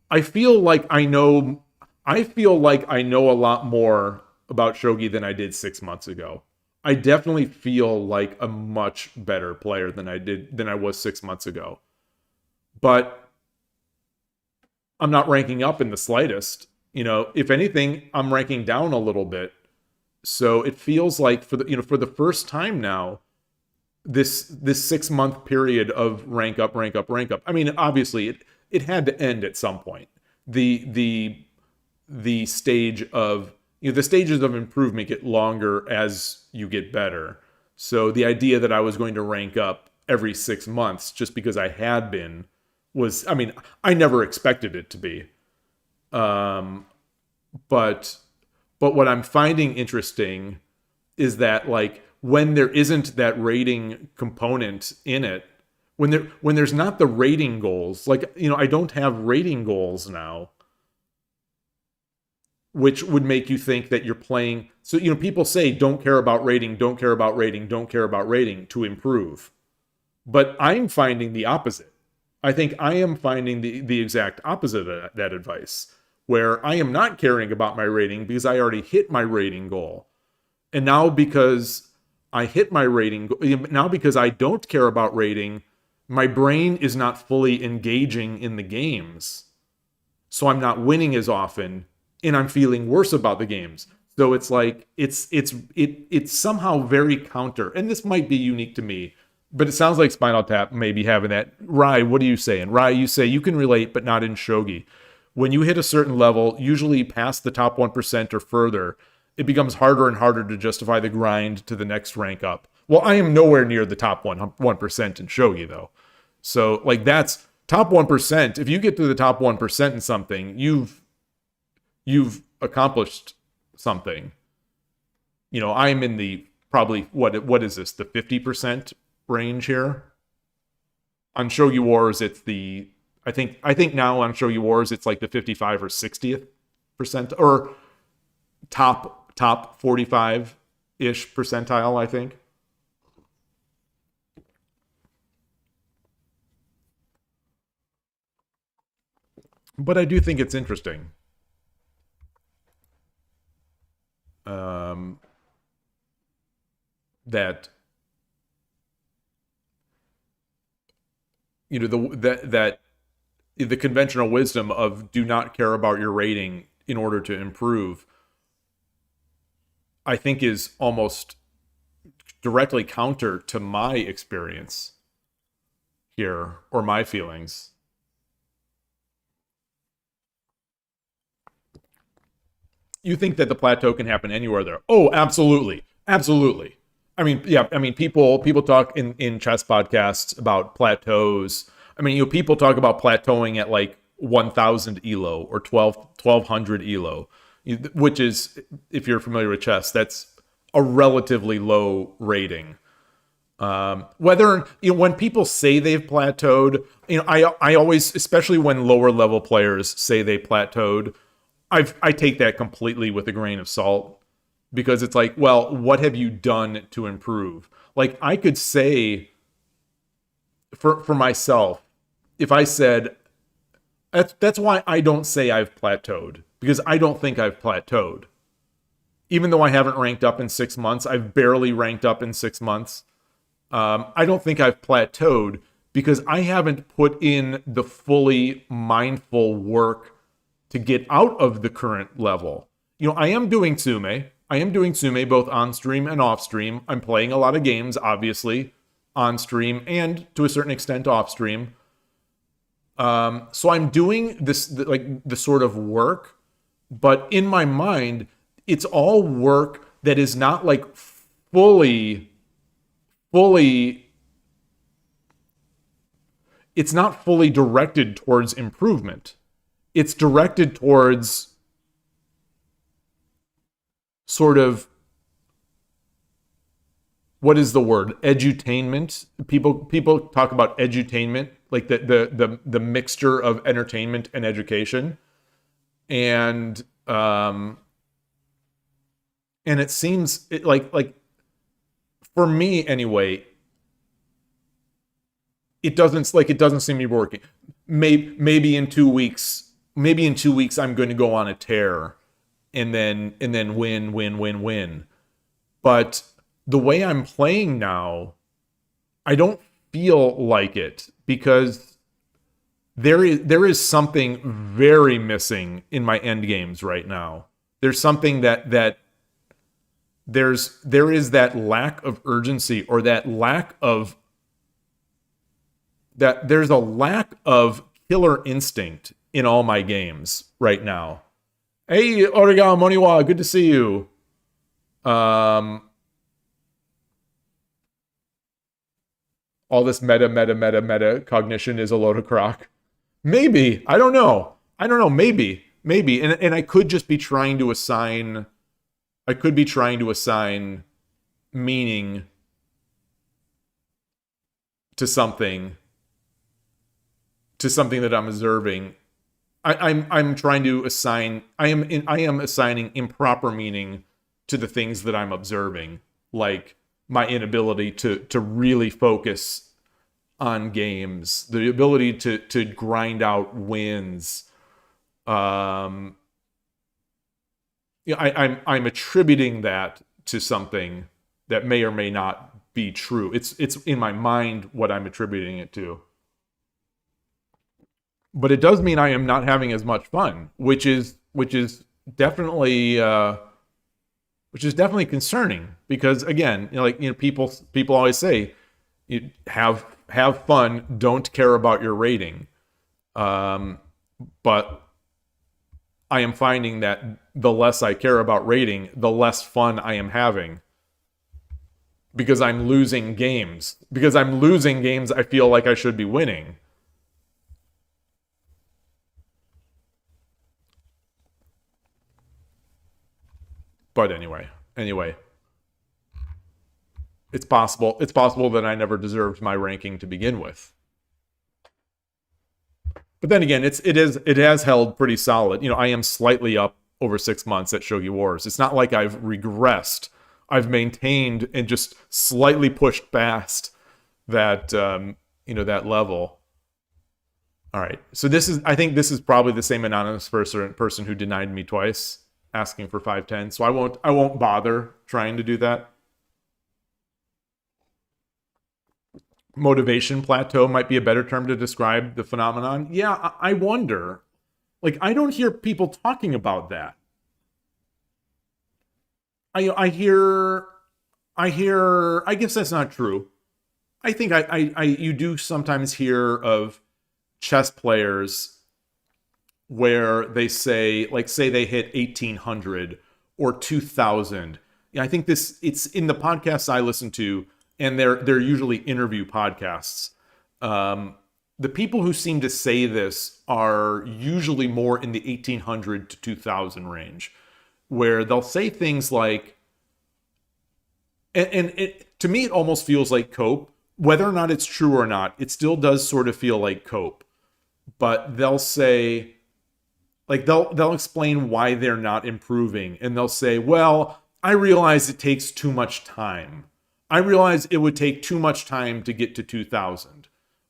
I feel like I know a lot more about Shogi than I did 6 months ago. I definitely feel like a much better player than I was 6 months ago. But I'm not ranking up in the slightest. You know, if anything, I'm ranking down a little bit. So it feels like for the first time now, this 6 month period of rank up. I mean, obviously it had to end at some point. The stage of, you know, the stages of improvement get longer as you get better. So the idea that I was going to rank up every 6 months just because I had been was, I mean, I never expected it to be. But what I'm finding interesting is that, like, when there isn't that rating component in it, when there's not the rating goals, like, you know, I don't have rating goals now, which would make you think that you're playing. So, you know, people say don't care about rating to improve. But I'm finding the opposite. I think I am finding the exact opposite of that advice, where I am not caring about my rating because I already hit my rating goal. And now because I hit my rating, now because I don't care about rating, my brain is not fully engaging in the games. So I'm not winning as often, and I'm feeling worse about the games. So it's like, it's somehow very counter. And this might be unique to me, but it sounds like Spinal Tap may be having that. Rai, what are you saying? Rai, you say you can relate, but not in Shogi. When you hit a certain level, usually past the top 1% or further, it becomes harder and harder to justify the grind to the next rank up. Well, I am nowhere near the top 1% in Shogi, though. So, like, that's top 1%. If you get to the top 1% in something, you've accomplished something. You know, I'm in the probably, what is this, the 50% range here? On Shogi Wars, it's the, I think now on Shogi Wars, it's like the 55 or 60th percent, or top 45-ish percentile, I think. But I do think it's interesting. that that the conventional wisdom of do not care about your rating in order to improve, I think is almost directly counter to my experience here, or my feelings. You think that the plateau can happen anywhere there? Oh, absolutely. Absolutely. I mean, yeah, I mean, people talk in chess podcasts about plateaus. I mean, people talk about plateauing at like 1,000 Elo or 1,200 Elo, which is, if you're familiar with chess, that's a relatively low rating. Whether, when people say they've plateaued, I always, especially when lower level players say they plateaued, I take that completely with a grain of salt, because it's like, well, what have you done to improve? Like, I could say for myself, if I said, that's why I don't say I've plateaued, because I don't think I've plateaued. Even though I haven't ranked up in 6 months, I've barely ranked up in 6 months. I don't think I've plateaued because I haven't put in the fully mindful work to get out of the current level. I am doing Tsume. I am doing Tsume both on stream and off stream. I'm playing a lot of games, obviously, on stream and to a certain extent off stream. So I'm doing this, like, the sort of work, but in my mind, it's all work that is not like fully, it's not fully directed towards improvement. It's directed towards sort of, what is the word? Edutainment. People talk about edutainment, like the mixture of entertainment and education. And it seems like for me anyway, it doesn't seem to be working. Maybe in 2 weeks, I'm going to go on a tear and then win. But the way I'm playing now, I don't feel like it, because there is something very missing in my end games right now. There's something that there is that lack of urgency, or that lack of there's a lack of killer instinct in all my games right now. Hey, Origami Moniwa, good to see you. All this meta cognition is a load of crock. Maybe. I don't know. Maybe. And I could just be trying to assign meaning to something that I'm observing. I'm trying to assign. I am assigning improper meaning to the things that I'm observing, like my inability to really focus on games, the ability to grind out wins. I'm attributing that to something that may or may not be true. It's in my mind what I'm attributing it to. But it does mean I am not having as much fun, which is definitely concerning, because again, people always say, have fun, don't care about your rating. But I am finding that the less I care about rating, the less fun I am having, because I'm losing games. I feel like I should be winning. But anyway, it's possible that I never deserved my ranking to begin with. But then again, it has held pretty solid. I am slightly up over 6 months at Shogi Wars. It's not like I've regressed. I've maintained and just slightly pushed past that that level. All right. So I think this is probably the same anonymous person who denied me twice, asking for 510. So I won't bother trying to do that. motivation plateau might be a better term to describe the phenomenon. Yeah, I wonder. Like, I don't hear people talking about that. I hear, I guess that's not true. I think you do sometimes hear of chess players where they say, like, say they hit 1800 or 2000. Yeah, I think it's in the podcasts I listen to, and they're usually interview podcasts. The people who seem to say this are usually more in the 1800 to 2000 range, where they'll say things like, and to me, it almost feels like cope. Whether or not it's true or not, it still does sort of feel like cope. But they'll say, like, they'll explain why they're not improving, and they'll say, well, I realize it takes too much time. I realize it would take too much time to get to 2000.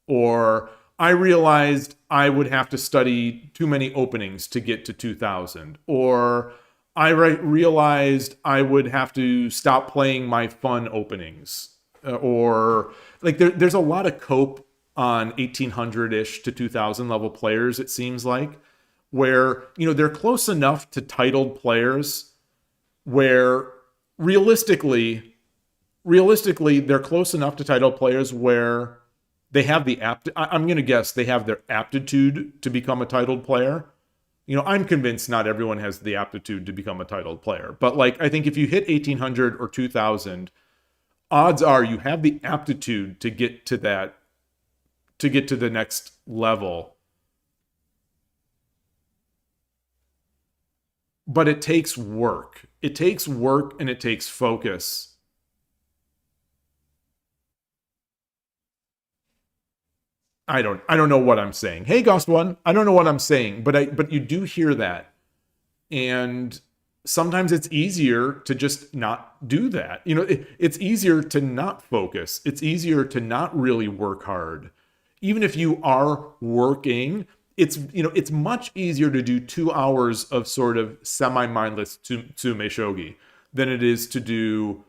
Or I realized I would have to study too many openings to get to 2000. Or I realized I would have to stop playing my fun openings. Or, like, there's a lot of cope on 1800-ish to 2000 level players, it seems like, where, you know, they're close enough to titled players where realistically they're close enough to titled players where they have I'm going to guess they have their aptitude to become a titled player. You know, I'm convinced not everyone has the aptitude to become a titled player, but, like, I think if you hit 1800 or 2000, odds are you have the aptitude to get to the next level. But it takes work. It takes work and it takes focus. I don't know what I'm saying. Hey, Ghost One, I don't know what I'm saying, but you do hear that. And sometimes it's easier to just not do that. You know, it's easier to not focus. It's easier to not really work hard. Even if you are working, it's much easier to do 2 hours of sort of semi-mindless Tsumeshogi than it is to do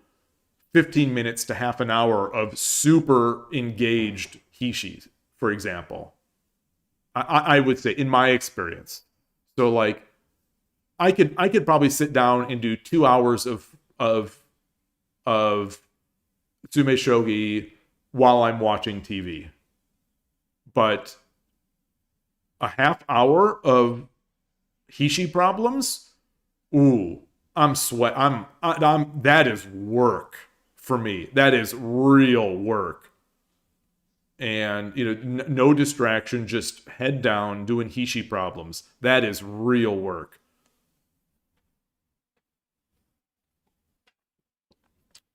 15 minutes to half an hour of super engaged Hishis, for example. I would say, in my experience. So, like, I could probably sit down and do 2 hours of Tsumeshogi while I'm watching TV. But a half hour of Hishi problems, ooh, that is work for me. That is real work. And, you know, no distraction, just head down doing Hishi problems. That is real work.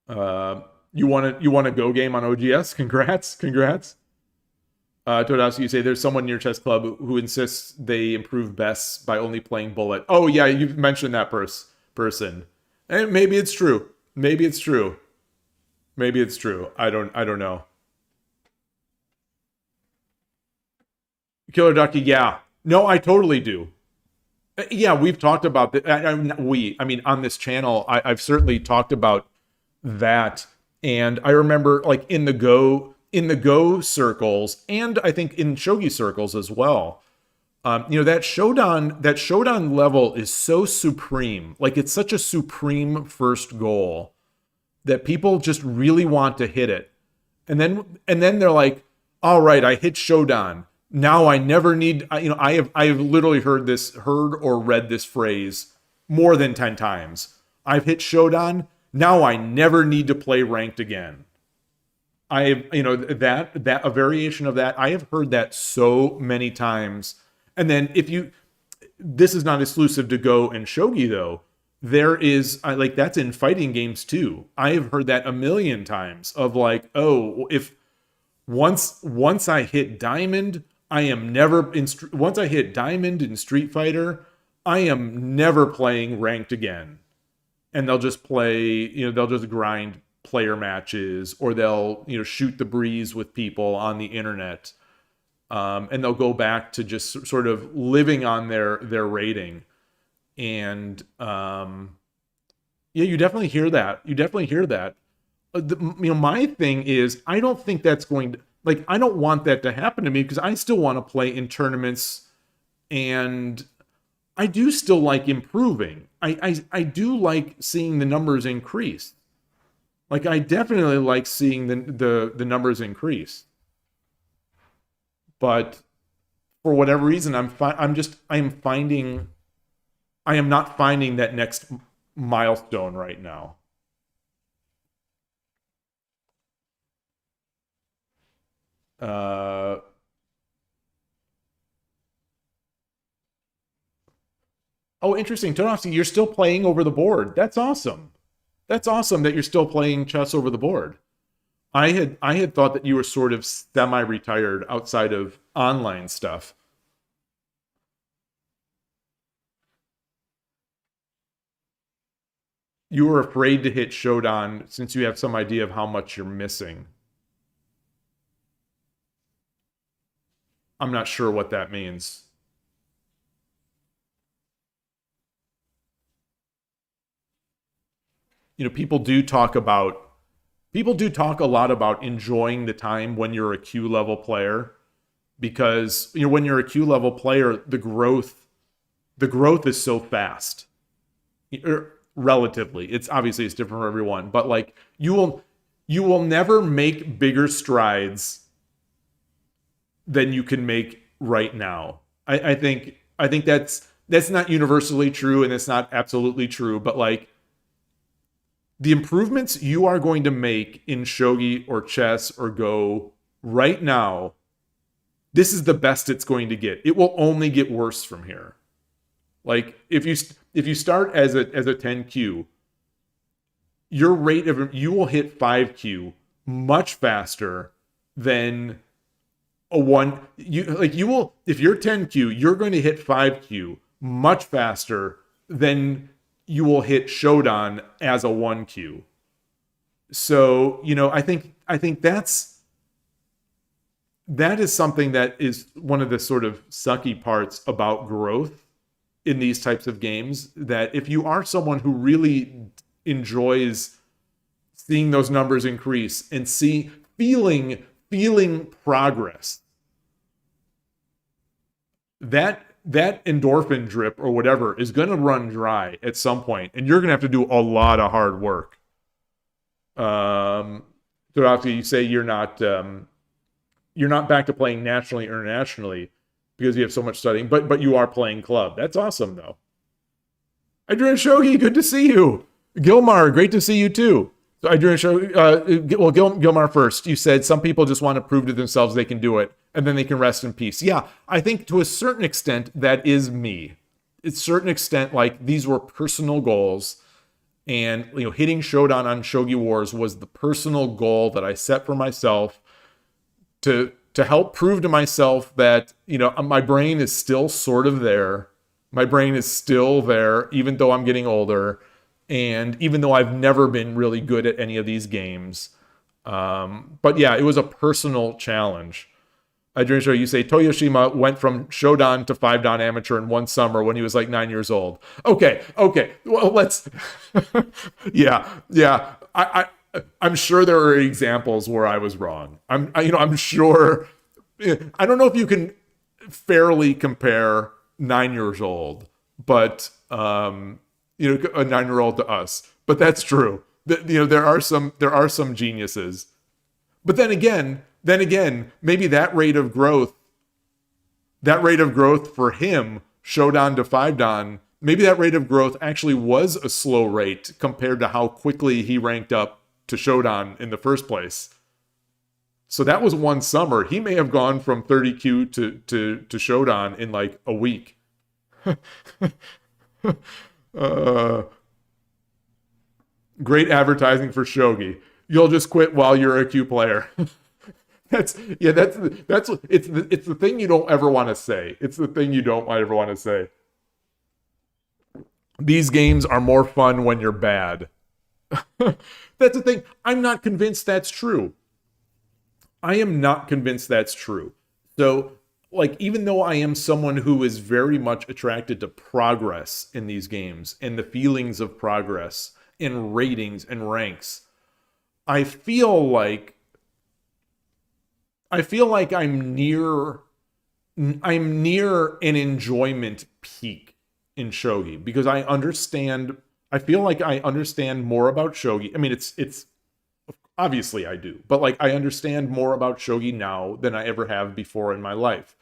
You want a go game on OGS? Congrats. Todowski, you say there's someone in your chess club who insists they improve best by only playing bullet. Oh yeah, you've mentioned that person. And maybe it's true. I don't know. Killer Ducky, yeah. No, I totally do. Yeah, we've talked about that. I mean, on this channel, I've certainly talked about that. And I remember, like, in the Go circles, and I think in Shogi circles as well. You know, that Shodan level is so supreme. Like, it's such a supreme first goal that people just really want to hit it. And then they're like, all right, I hit Shodan. Now I never need, you know, I have literally heard or read this phrase more than 10 times. I've hit Shodan. Now I never need to play ranked again. You know, that a variation of that, I have heard that so many times. And then this is not exclusive to Go and Shogi though. There is, like, that's in fighting games too. I have heard that a million times of, like, oh, if once I hit Diamond, once I hit Diamond in Street Fighter, I am never playing ranked again. And they'll just play, you know, they'll just grind player matches, or they'll, you know, shoot the breeze with people on the internet. And they'll go back to just sort of living on their rating. And yeah, you definitely hear that. You know, my thing is, I don't think that's going to, Like, I don't want that to happen to me because I still want to play in tournaments, and I do still like improving. I do like seeing the numbers increase. Like, I definitely like seeing the numbers increase. But for whatever reason, I am not finding that next milestone right now. Oh, interesting. Tonofsky, you're still playing over the board. That's awesome. That's awesome that you're still playing chess over the board. I had thought that you were sort of semi-retired outside of online stuff. You were afraid to hit Shodan since you have some idea of how much you're missing. I'm not sure what that means. You know, people do talk a lot about enjoying the time when you're a Q level player, because you know, when you're a Q level player, the growth is so fast. Relatively, it's different for everyone, but like you will never make bigger strides than you can make right now. I think that's not universally true, and it's not absolutely true, but like the improvements you are going to make in shogi or chess or go right now, this is the best it's going to get. It will only get worse from here. Like if you start as a 10Q, your rate of you will hit 5Q much faster than a 1. You will, if you're 10Q, you're going to hit 5Q much faster than you will hit Shodan as a 1Q. So, you know, I think that is something that is one of the sort of sucky parts about growth in these types of games, that if you are someone who really enjoys seeing those numbers increase and feeling progress, that endorphin drip or whatever is going to run dry at some point, and you're going to have to do a lot of hard work. So obviously you say you're not back to playing nationally or internationally because you have so much studying, but you are playing club. That's awesome, though. DrShogi, good to see you. Gilmar, great to see you too. So DrShogi, well, Gilmar first. You said some people just want to prove to themselves they can do it, and then they can rest in peace. Yeah, I think to a certain extent that is me. It's a certain extent, like these were personal goals, and you know, hitting Shodan on Shogi Wars was the personal goal that I set for myself to help prove to myself that, you know, my brain is still sort of there. My brain is still there, even though I'm getting older, and even though I've never been really good at any of these games. But yeah, it was a personal challenge. DrShogi, you say Toyoshima went from Shodan to 5-Dan amateur in one summer when he was like 9 years old. Okay. Well, let's. Yeah. I'm sure there are examples where I was wrong. I'm sure. I don't know if you can fairly compare 9 years old, but a 9-year-old to us. But that's true. There are some geniuses. But then again, maybe that rate of growth for him, Shodan to 5-Dan, maybe that rate of growth actually was a slow rate compared to how quickly he ranked up to Shodan in the first place. So that was one summer. He may have gone from 30Q to Shodan in like a week. Great advertising for Shogi. You'll just quit while you're a Q player. It's the thing you don't ever want to say. It's the thing you don't ever want to say. These games are more fun when you're bad. That's the thing. I'm not convinced that's true. I am not convinced that's true. So, like, even though I am someone who is very much attracted to progress in these games and the feelings of progress and ratings and ranks, I feel like I feel like I'm near an enjoyment peak in shogi because I feel like I understand more about shogi. I mean, it's obviously I do, but like I understand more about shogi now than I ever have before in my life.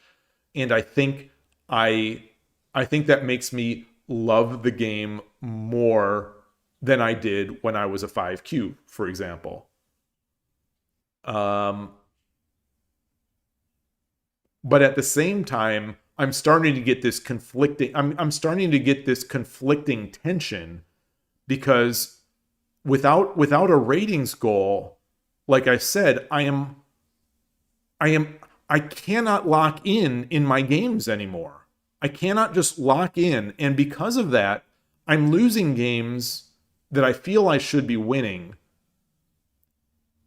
And I think that makes me love the game more than I did when I was a 5Q, for example. But at the same time, I'm starting to get this conflicting I'm starting to get this conflicting tension because without a ratings goal, like I said, I cannot lock in my games anymore. I cannot just lock in, and because of that, I'm losing games that I feel I should be winning,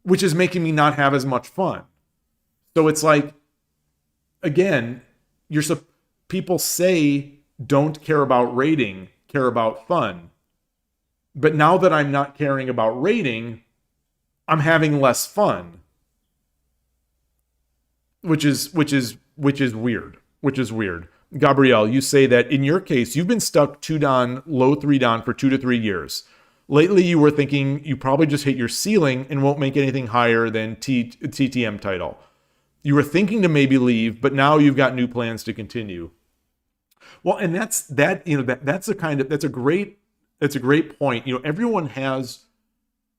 which is making me not have as much fun. So it's like, again, people say don't care about rating, care about fun. But now that I'm not caring about rating, I'm having less fun. Which is weird. Which is weird. Gabrielle, you say that in your case, you've been stuck 2 Dan, low 3 Dan for 2 to 3 years. Lately, you were thinking you probably just hit your ceiling and won't make anything higher than TTM title. You were thinking to maybe leave, but now you've got new plans to continue. Well, and that's a great point. You know, everyone has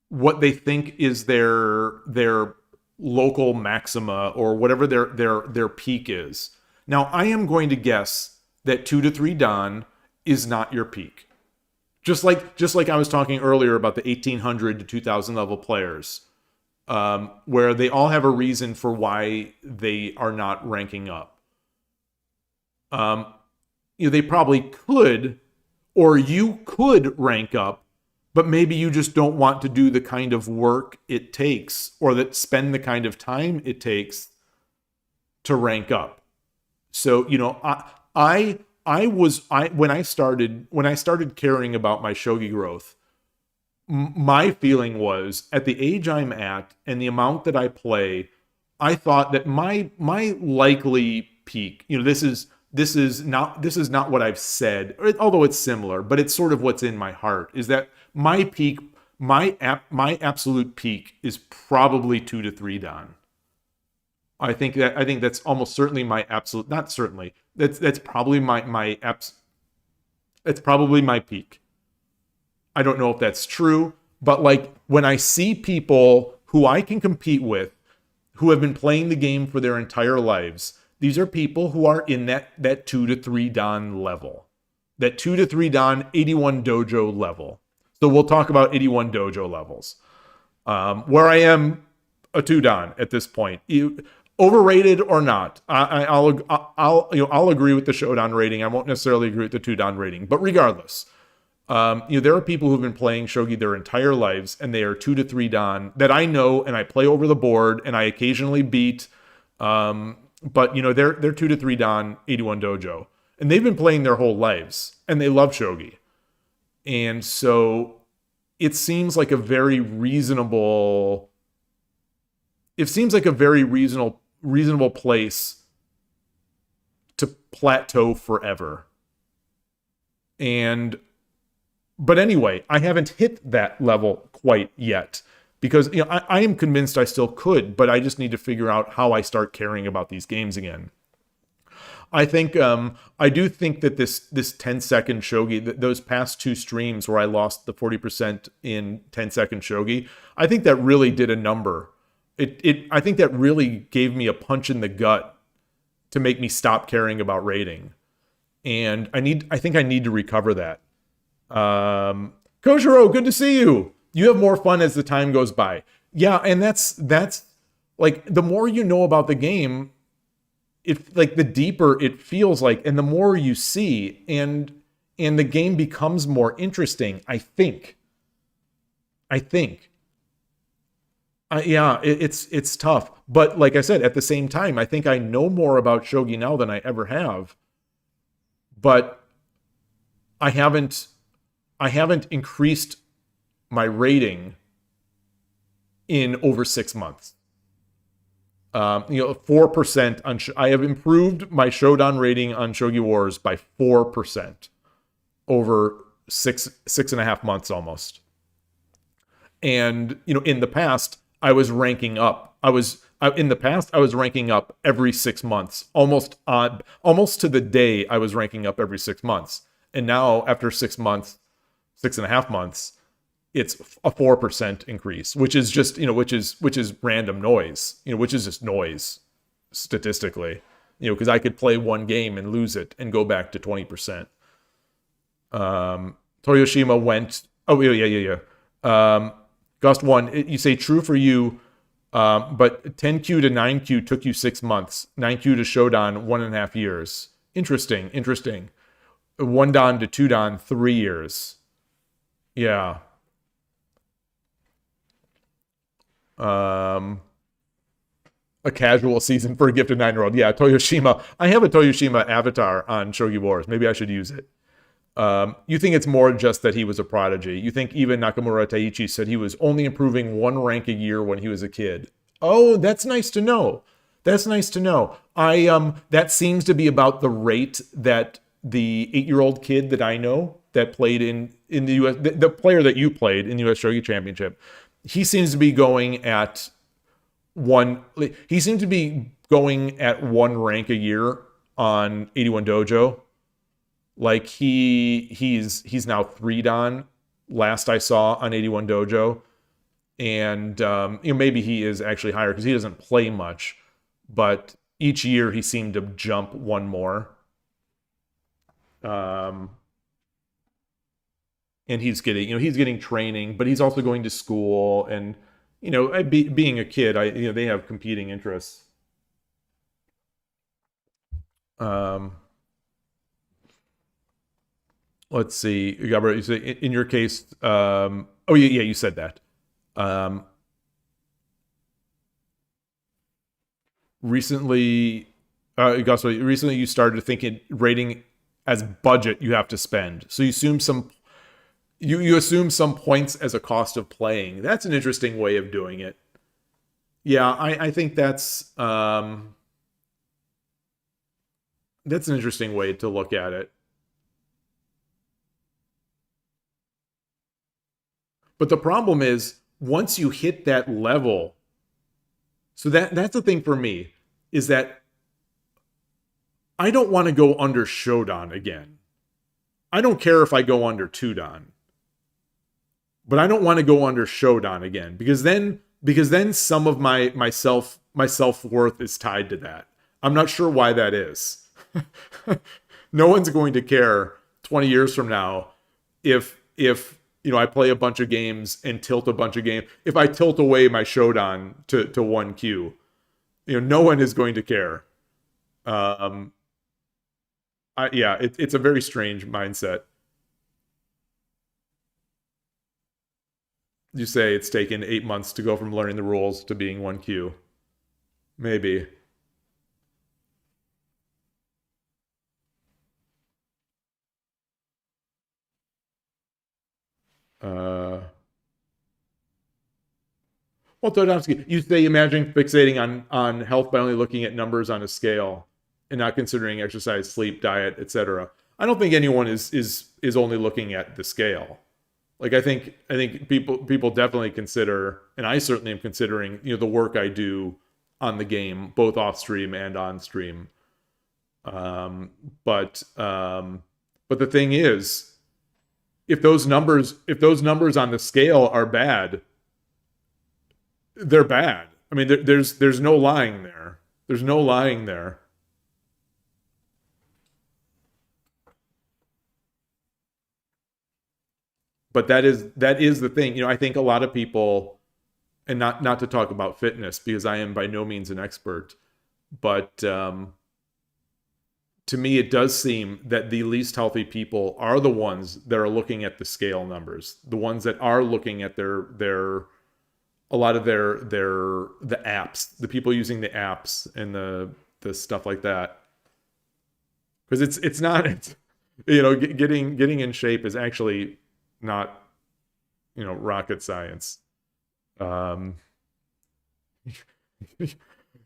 what they think is their local maxima or whatever their peak is. Now, I am going to guess that 2 to 3 Dan is not your peak. Just like I was talking earlier about the 1800 to 2000 level players, where they all have a reason for why they are not ranking up. They probably could, or you could rank up, but maybe you just don't want to do the kind of work it takes, or that spend the kind of time it takes to rank up. So, when I started caring about my shogi growth, my feeling was at the age I'm at and the amount that I play, I thought that my likely peak, this is not what I've said, although it's similar, but it's sort of what's in my heart, is that my peak, my absolute peak is probably 2 to 3 Dan. I think that's almost certainly my absolute, not certainly, that's probably that's probably my peak. I don't know if that's true, but like when I see people who I can compete with, who have been playing the game for their entire lives, these are people who are in that 2 to 3 Dan level, that 2 to 3 Dan 81 dojo level. So we'll talk about 81 dojo levels, where I am a 2 Dan at this point. Overrated or not, I'll agree with the Shodan rating. I won't necessarily agree with the 2 Dan rating, but regardless, there are people who've been playing shogi their entire lives, and they are 2 to 3 Dan that I know, and I play over the board, and I occasionally beat. But they're 2 to 3 Dan 81 dojo, and they've been playing their whole lives, and they love shogi, and so it seems like a very reasonable. It seems like a very reasonable place to plateau forever. But anyway, I haven't hit that level quite yet because I am convinced I still could, but I just need to figure out how I start caring about these games again. I think I do think that this 10-second shogi, those past 2 streams where I lost the 40% in 10-second shogi, I think that really did a number. I think that really gave me a punch in the gut to make me stop caring about rating, and I think I need to recover that. Koshiro, good to see you. You have more fun as the time goes by. Yeah, and that's like the more you know about the game, the deeper it feels like, and the more you see, and the game becomes more interesting. I think. It's tough, but like I said, at the same time, I think I know more about shogi now than I ever have. But I haven't increased my rating in over 6 months. 4% on. I have improved my Shodan rating on Shogi Wars by 4% over six and a half months almost. And in the past, I was ranking up. In the past, I was ranking up every 6 months, almost to the day. I was ranking up every 6 months, and now after 6 months, 6.5 months, it's a 4% increase, which is just which is random noise, which is just noise statistically, because I could play one game and lose it and go back to 20%. Toyoshima went. Oh yeah. Gust 1, you say true for you. But 10Q to 9Q took you 6 months. 9Q to Shodan, 1.5 years. Interesting. 1 Dan to 2 Dan, 3 years. Yeah. A casual season for a gifted 9-year-old. Yeah, Toyoshima. I have a Toyoshima avatar on Shogi Wars. Maybe I should use it. You think it's more just that he was a prodigy. You think even Nakamura Taichi said he was only improving 1 rank a year when he was a kid. Oh, that's nice to know. That seems to be about the rate that the 8-year-old kid that I know that played in the US, the player that you played in the US Shogi Championship, he seems to be going at 1 rank a year on 81 Dojo. Like he's now 3 Dan last I saw on 81 Dojo. And maybe he is actually higher because he doesn't play much, but each year he seemed to jump 1 more. And he's getting training, but he's also going to school, and being a kid, they have competing interests. Let's see, Gabriel, you say in your case, oh yeah, you said that. Recently you started thinking rating as budget you have to spend. So you assume some points as a cost of playing. That's an interesting way of doing it. Yeah, I think that's an interesting way to look at it. But the problem is, once you hit that level, so that's the thing for me, is that I don't want to go under Shodan again. I don't care if I go under 2 Dan. But I don't want to go under Shodan again, because then some of my self-worth is tied to that. I'm not sure why that is. No one's going to care 20 years from now if I play a bunch of games and tilt a bunch of games. If I tilt away my Shodan to 1Q, no one is going to care. It's a very strange mindset. You say it's taken 8 months to go from learning the rules to being 1Q. Maybe. Well, Todomsky, you say imagine fixating on health by only looking at numbers on a scale and not considering exercise, sleep, diet, etc. I don't think anyone is only looking at the scale. Like I think people definitely consider, and I certainly am considering, the work I do on the game, both off stream and on stream. But the thing is, if those numbers on the scale are bad, they're bad. I mean, there's no lying there. There's no lying there. But that is the thing. I think a lot of people, and not to talk about fitness because I am by no means an expert, but to me it does seem that the least healthy people are the ones that are looking at the scale numbers, the ones that are looking at the apps, the people using the apps and the stuff like that. Because it's not getting in shape is actually not rocket science.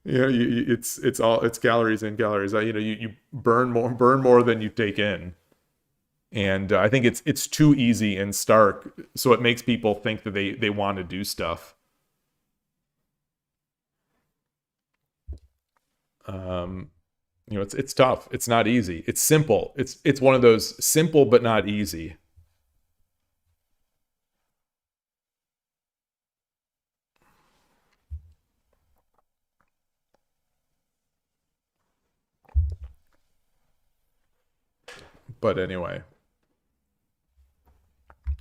You know, it's calories in, calories out. You know, you burn more than you take in. And I think it's too easy and stark, so it makes people think that they want to do stuff. You know, it's tough. It's not easy. It's simple. It's one of those simple but not easy. But anyway.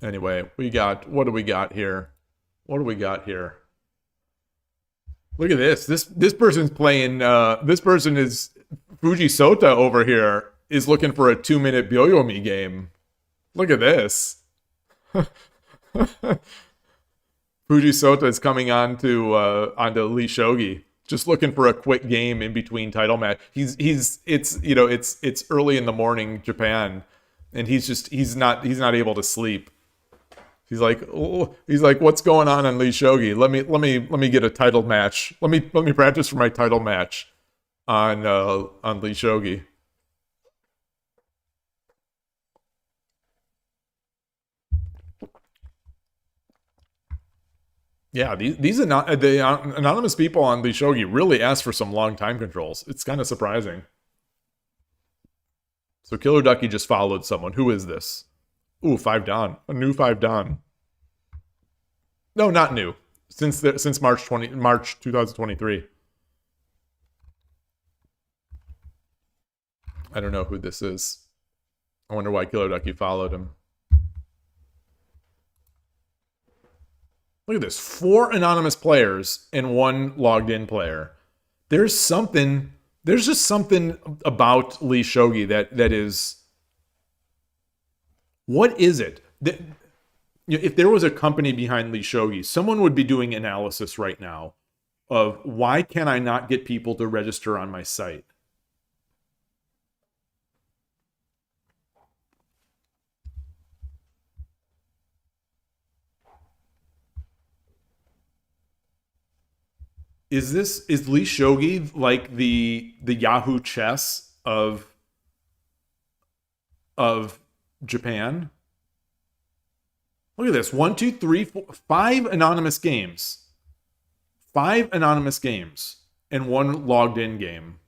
Anyway, what do we got here? What do we got here? Look at this. This person's playing this person is Fuji Sota over here is looking for a 2-minute Byoyomi game. Look at this. Fuji Sota is coming onto lishogi, just looking for a quick game in between title match. It's early in the morning Japan, and he's not able to sleep. He's like, what's going on lishogi? Let me get a title match. Let me practice for my title match on lishogi. Yeah, the anonymous people on lishogi really asked for some long time controls. It's kind of surprising. So Killer Ducky just followed someone. Who is this? Ooh, 5Dan. A new 5Dan. No, not new. Since March 2023. I don't know who this is. I wonder why Killer Ducky followed him. Look at this. 4 anonymous players and 1 logged in player. There's just something about lishogi that is... What is it? If there was a company behind lishogi, someone would be doing analysis right now of why can I not get people to register on my site? Is lishogi like the Yahoo chess of Japan? Look at this. 1, 2, 3, 4, 5 anonymous games. 5 anonymous games and 1 logged in game.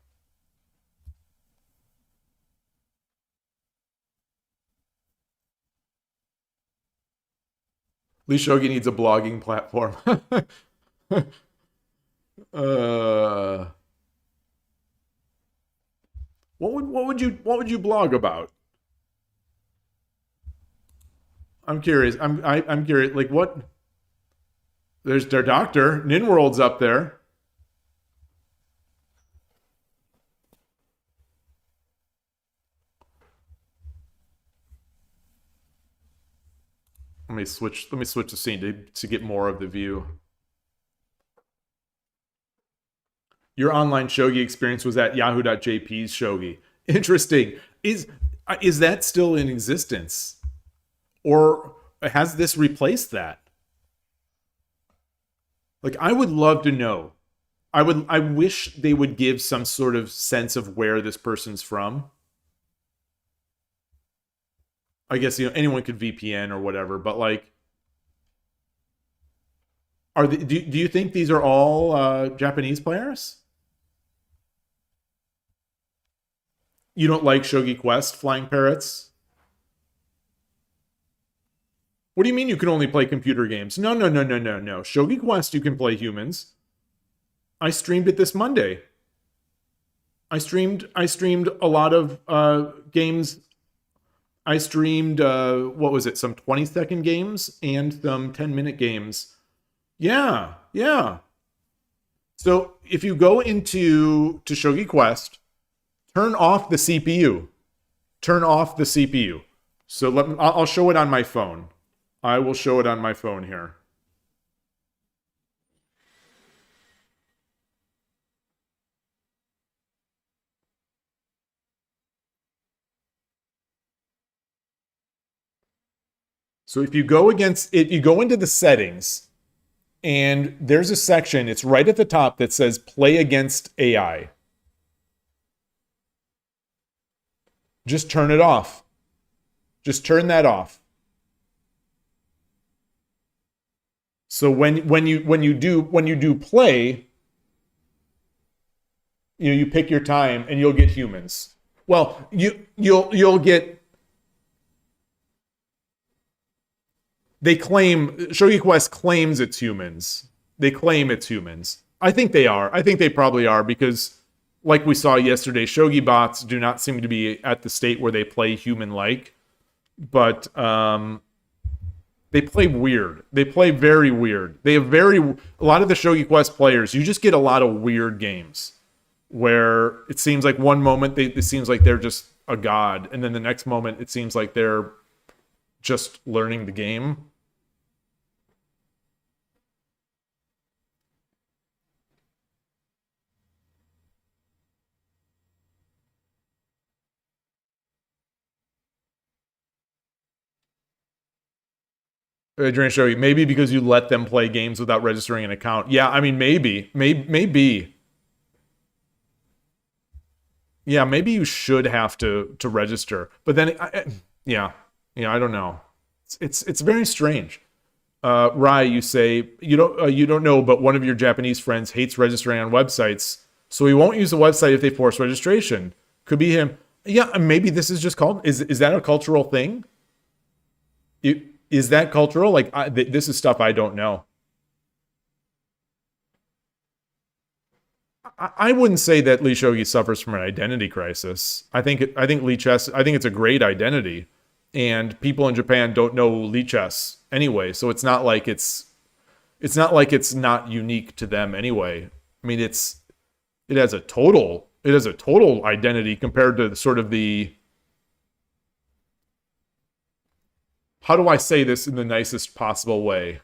lishogi needs a blogging platform. What would you blog about? I'm curious. I'm curious. Like what? There's their doctor. NinWorld's up there. Let me switch the scene to get more of the view. Your online shogi experience was at yahoo.jp's shogi. Interesting. Is that still in existence? Or has this replaced that? Like, I would love to know. I wish they would give some sort of sense of where this person's from. I guess, anyone could VPN or whatever, but like, do you think these are all Japanese players? You don't like Shogi Quest, Flying Parrots? What do you mean you can only play computer games? No. Shogi Quest, you can play humans. I streamed it this Monday. I streamed a lot of games. I streamed, what was it, some 20-second games and some 10-minute games. Yeah. So if you go to Shogi Quest, turn off the CPU. Turn off the CPU. So I'll show it on my phone. I will show it on my phone here. So if you go into the settings And there's a section, it's right at the top, that says play against AI. Just turn it off. Just turn that off. So when you do play, you pick your time and you'll get humans. Well, you'll get. They claim, Shogi Quest claims it's humans. They claim it's humans. I think they are. I think they probably are because, like we saw yesterday, Shogi bots do not seem to be at the state where they play human-like. But they play weird. They play very weird. They have a lot of the Shogi Quest players, you just get a lot of weird games where it seems like one moment it seems like they're just a god, and then the next moment it seems like they're just learning the game. Shogi, maybe because you let them play games without registering an account. Yeah, I mean, maybe. Yeah, maybe you should have to register. But then, yeah, I don't know. It's very strange. Rai, you say you don't know, but one of your Japanese friends hates registering on websites, so he won't use the website if they force registration. Could be him. Yeah, maybe this is just called. Is that a cultural thing? Is that cultural? Like, this is stuff I don't know. I wouldn't say that lishogi suffers from an identity crisis. I think lichess. I think it's a great identity, and people in Japan don't know lichess anyway. So it's not like it's not unique to them anyway. I mean, it has a total identity compared to sort of the. How do I say this in the nicest possible way?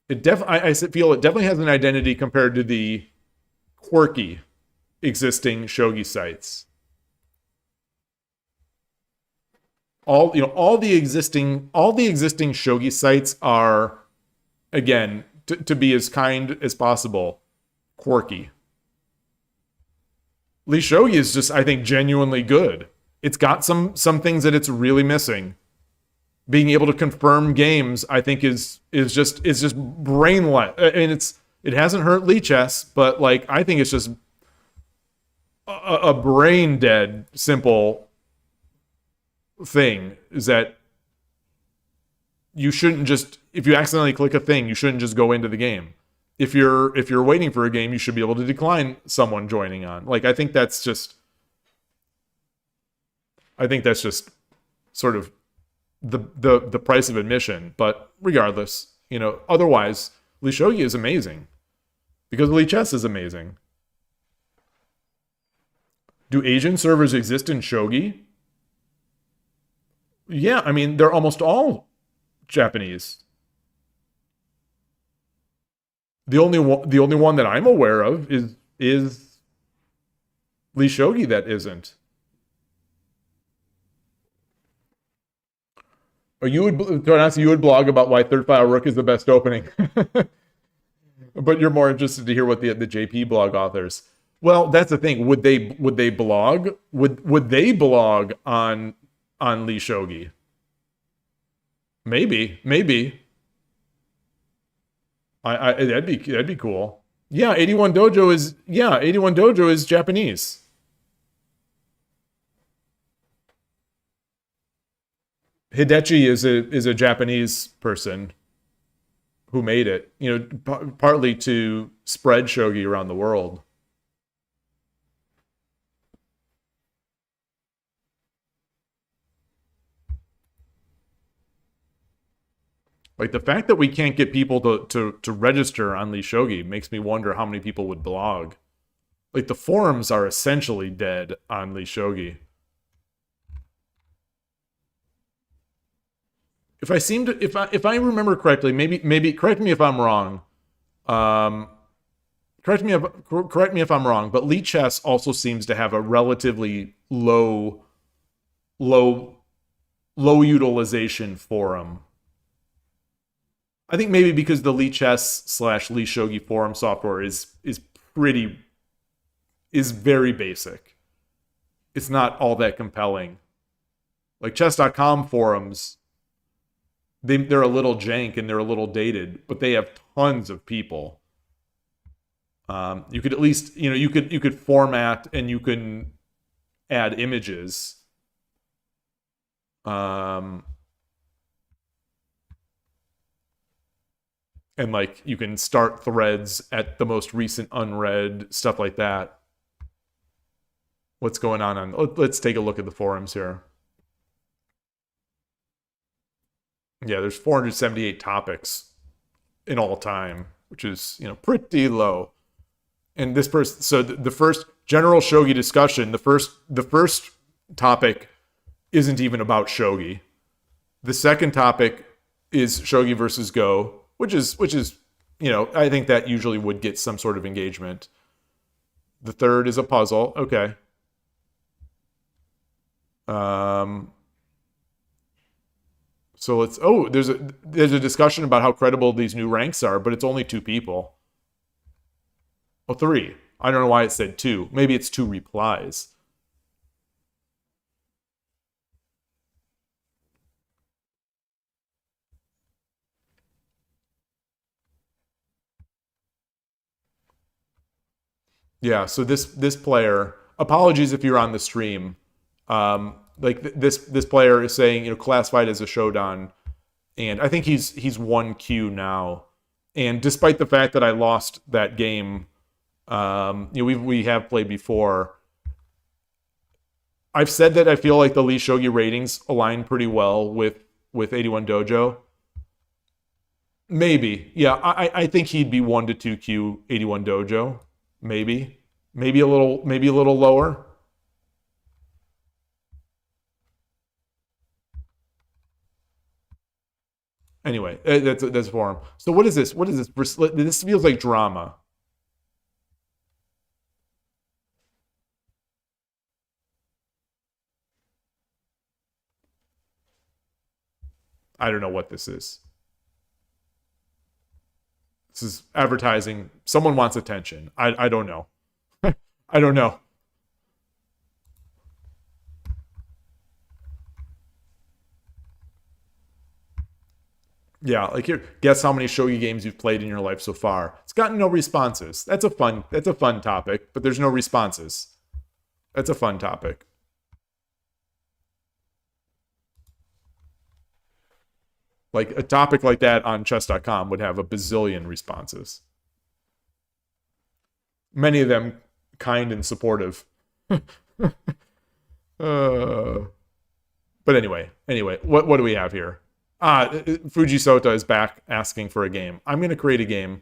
I feel it definitely has an identity compared to the quirky existing shogi sites. All the existing shogi sites are, again, to be as kind as possible, quirky. Lishogi is just, I think, genuinely good. It's got some things that it's really missing. Being able to confirm games, I think, is just brainless. I mean, it hasn't hurt lichess, but like I think it's just a brain dead simple thing. Is that you shouldn't just, if you accidentally click a thing, you shouldn't just go into the game. If you're waiting for a game, you should be able to decline someone joining on. Like I think that's just sort of the price of admission. But regardless, otherwise, lishogi is amazing because lichess is amazing. Do Asian servers exist in shogi? Yeah, I mean they're almost all Japanese. The only one that I'm aware of is lishogi that isn't. Or you would blog about why Third File Rook is the best opening. But you're more interested to hear what the JP blog authors. Well, that's the thing. Would they blog? Would they blog on lishogi? Maybe. That'd be cool. Yeah, 81 Dojo is Japanese. Hidechi is a Japanese person who made it, partly to spread shogi around the world. Like the fact that we can't get people to register on lishogi makes me wonder how many people would blog. Like the forums are essentially dead on lishogi. If I remember correctly, maybe correct me if I'm wrong. Correct me if I'm wrong, but lichess also seems to have a relatively low utilization forum. I think maybe because the lichess/lishogi forum software is very basic. It's not all that compelling. Like chess.com forums, they're a little jank and they're a little dated, but they have tons of people. You could at least, you could format and you can add images. And like you can start threads at the most recent unread, stuff like that. What's going on? Let's take a look at the forums here. Yeah, there's 478 topics in all time, which is, pretty low. And this person, so the first general shogi discussion, the first topic isn't even about shogi. The second topic is shogi versus go, which is, I think that usually would get some sort of engagement. The third is a puzzle. Okay. So there's a discussion about how credible these new ranks are, but it's only 2 people. Oh, 3. I don't know why it said 2. Maybe it's 2 replies. Yeah, so this player, apologies if you're on the stream. This player is saying, classified as a Shodan, and I think he's 1Q now. And despite the fact that I lost that game, we have played before. I've said that I feel like the lishogi ratings align pretty well with 81 Dojo. Maybe, yeah. I think he'd be 1 to 2Q 81 Dojo. Maybe a little lower. Anyway, that's for him. So what is this? What is this? This feels like drama. I don't know what this is. This is advertising. Someone wants attention. I don't know. I don't know. Yeah, like here, guess how many shogi games you've played in your life so far. It's gotten no responses. That's a fun topic, but there's no responses. That's a fun topic. Like a topic like that on chess.com would have a bazillion responses. Many of them kind and supportive. But anyway, what do we have here? Fuji Sota is back asking for a game. I'm going to create a game.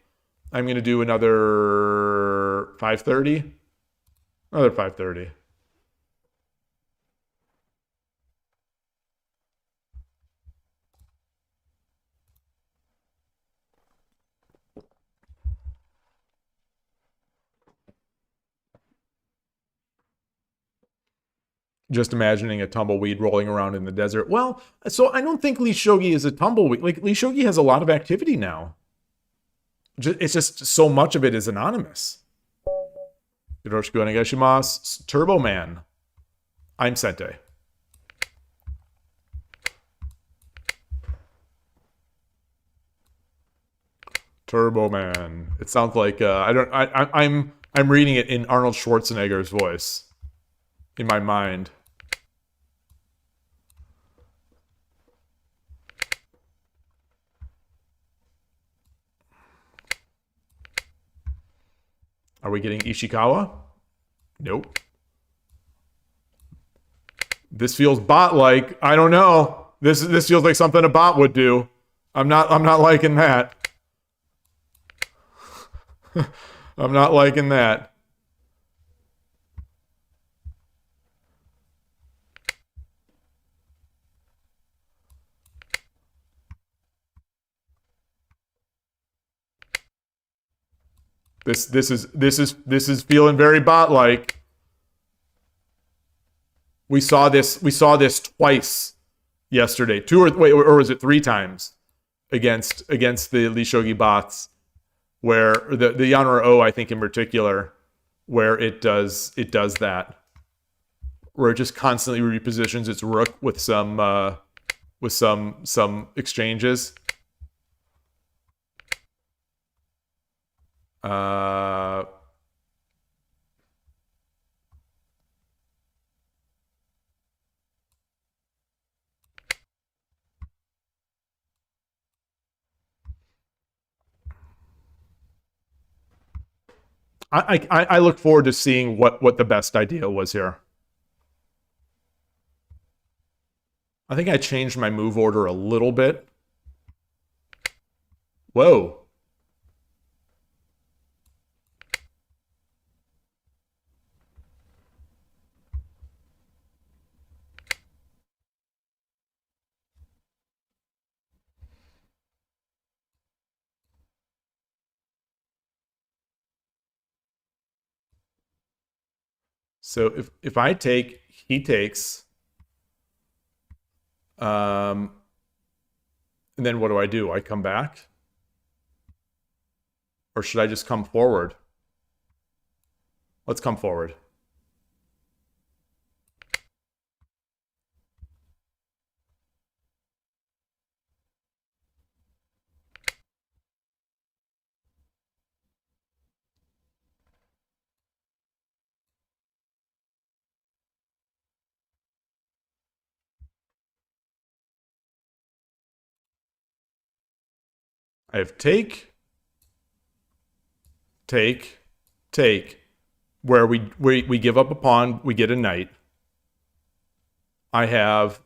I'm going to do another 5:30. Another 5:30. Just imagining a tumbleweed rolling around in the desert. Well, so I don't think lishogi is a tumbleweed. Like, lishogi has a lot of activity now. It's just so much of it is anonymous. Yoroshiku onegaishimasu. Turbo Man. I'm Sente. Turbo Man. It sounds like I'm reading it in Arnold Schwarzenegger's voice in my mind. Are we getting Ishikawa? Nope. This feels bot-like. I don't know. This feels like something a bot would do. I'm not liking that. I'm not liking that. This is feeling very bot-like. We saw this twice yesterday. Or was it 3 times? against the lishogi bots, where the Yanra O, I think in particular, where it does that, where it just constantly repositions its rook with some exchanges. I look forward to seeing what the best idea was here. I think I changed my move order a little bit. Whoa. So if I take, he takes, and then what do? I come back? Or should I just come forward? Let's come forward. I have take, where we give up a pawn, we get a knight. I have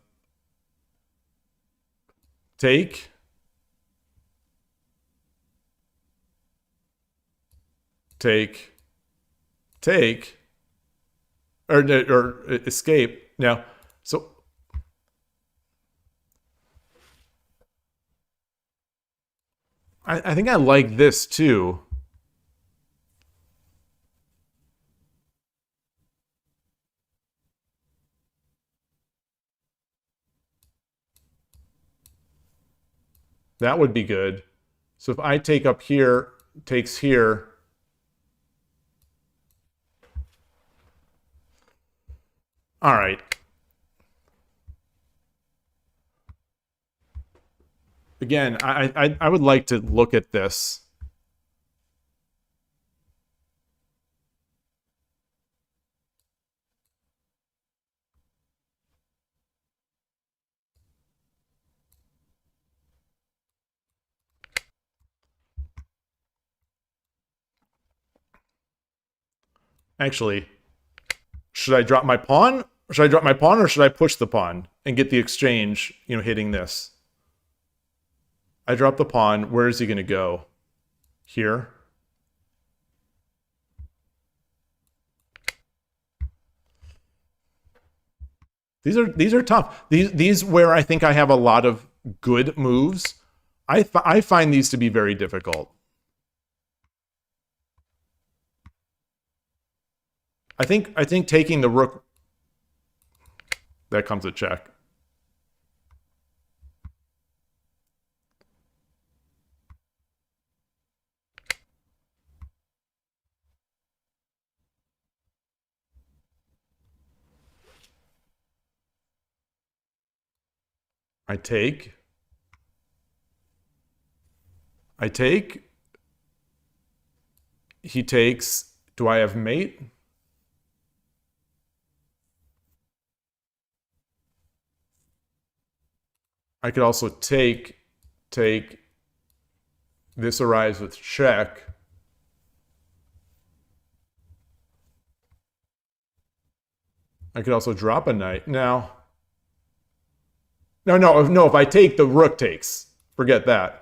take, or escape. Now, so I think I like this too. That would be good. So if I take up here, takes here. All right. Again, I would like to look at this. Actually, should I drop my pawn? Should I drop my pawn or should I push the pawn and get the exchange, hitting this? I drop the pawn. Where is he going to go? Here. These are tough. These where I think I have a lot of good moves. I find these to be very difficult. I think taking the rook, that comes a check. I take. He takes. Do I have mate? I could also take. This arrives with check. I could also drop a knight. Now. No, if I take, the rook takes. Forget that.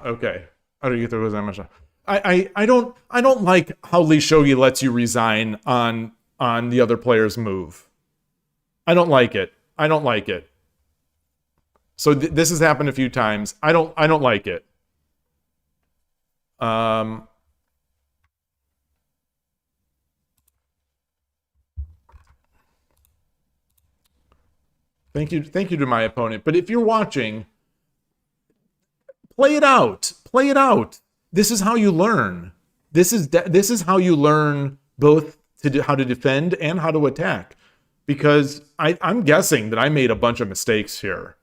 Okay. ありがとうございました。I don't like how lishogi lets you resign on the other player's move. I don't like it. I don't like it. So this has happened a few times. I don't like it. Thank you to my opponent. But if you're watching, play it out. Play it out. This is how you learn. This is how you learn both how to defend and how to attack. Because I'm guessing that I made a bunch of mistakes here.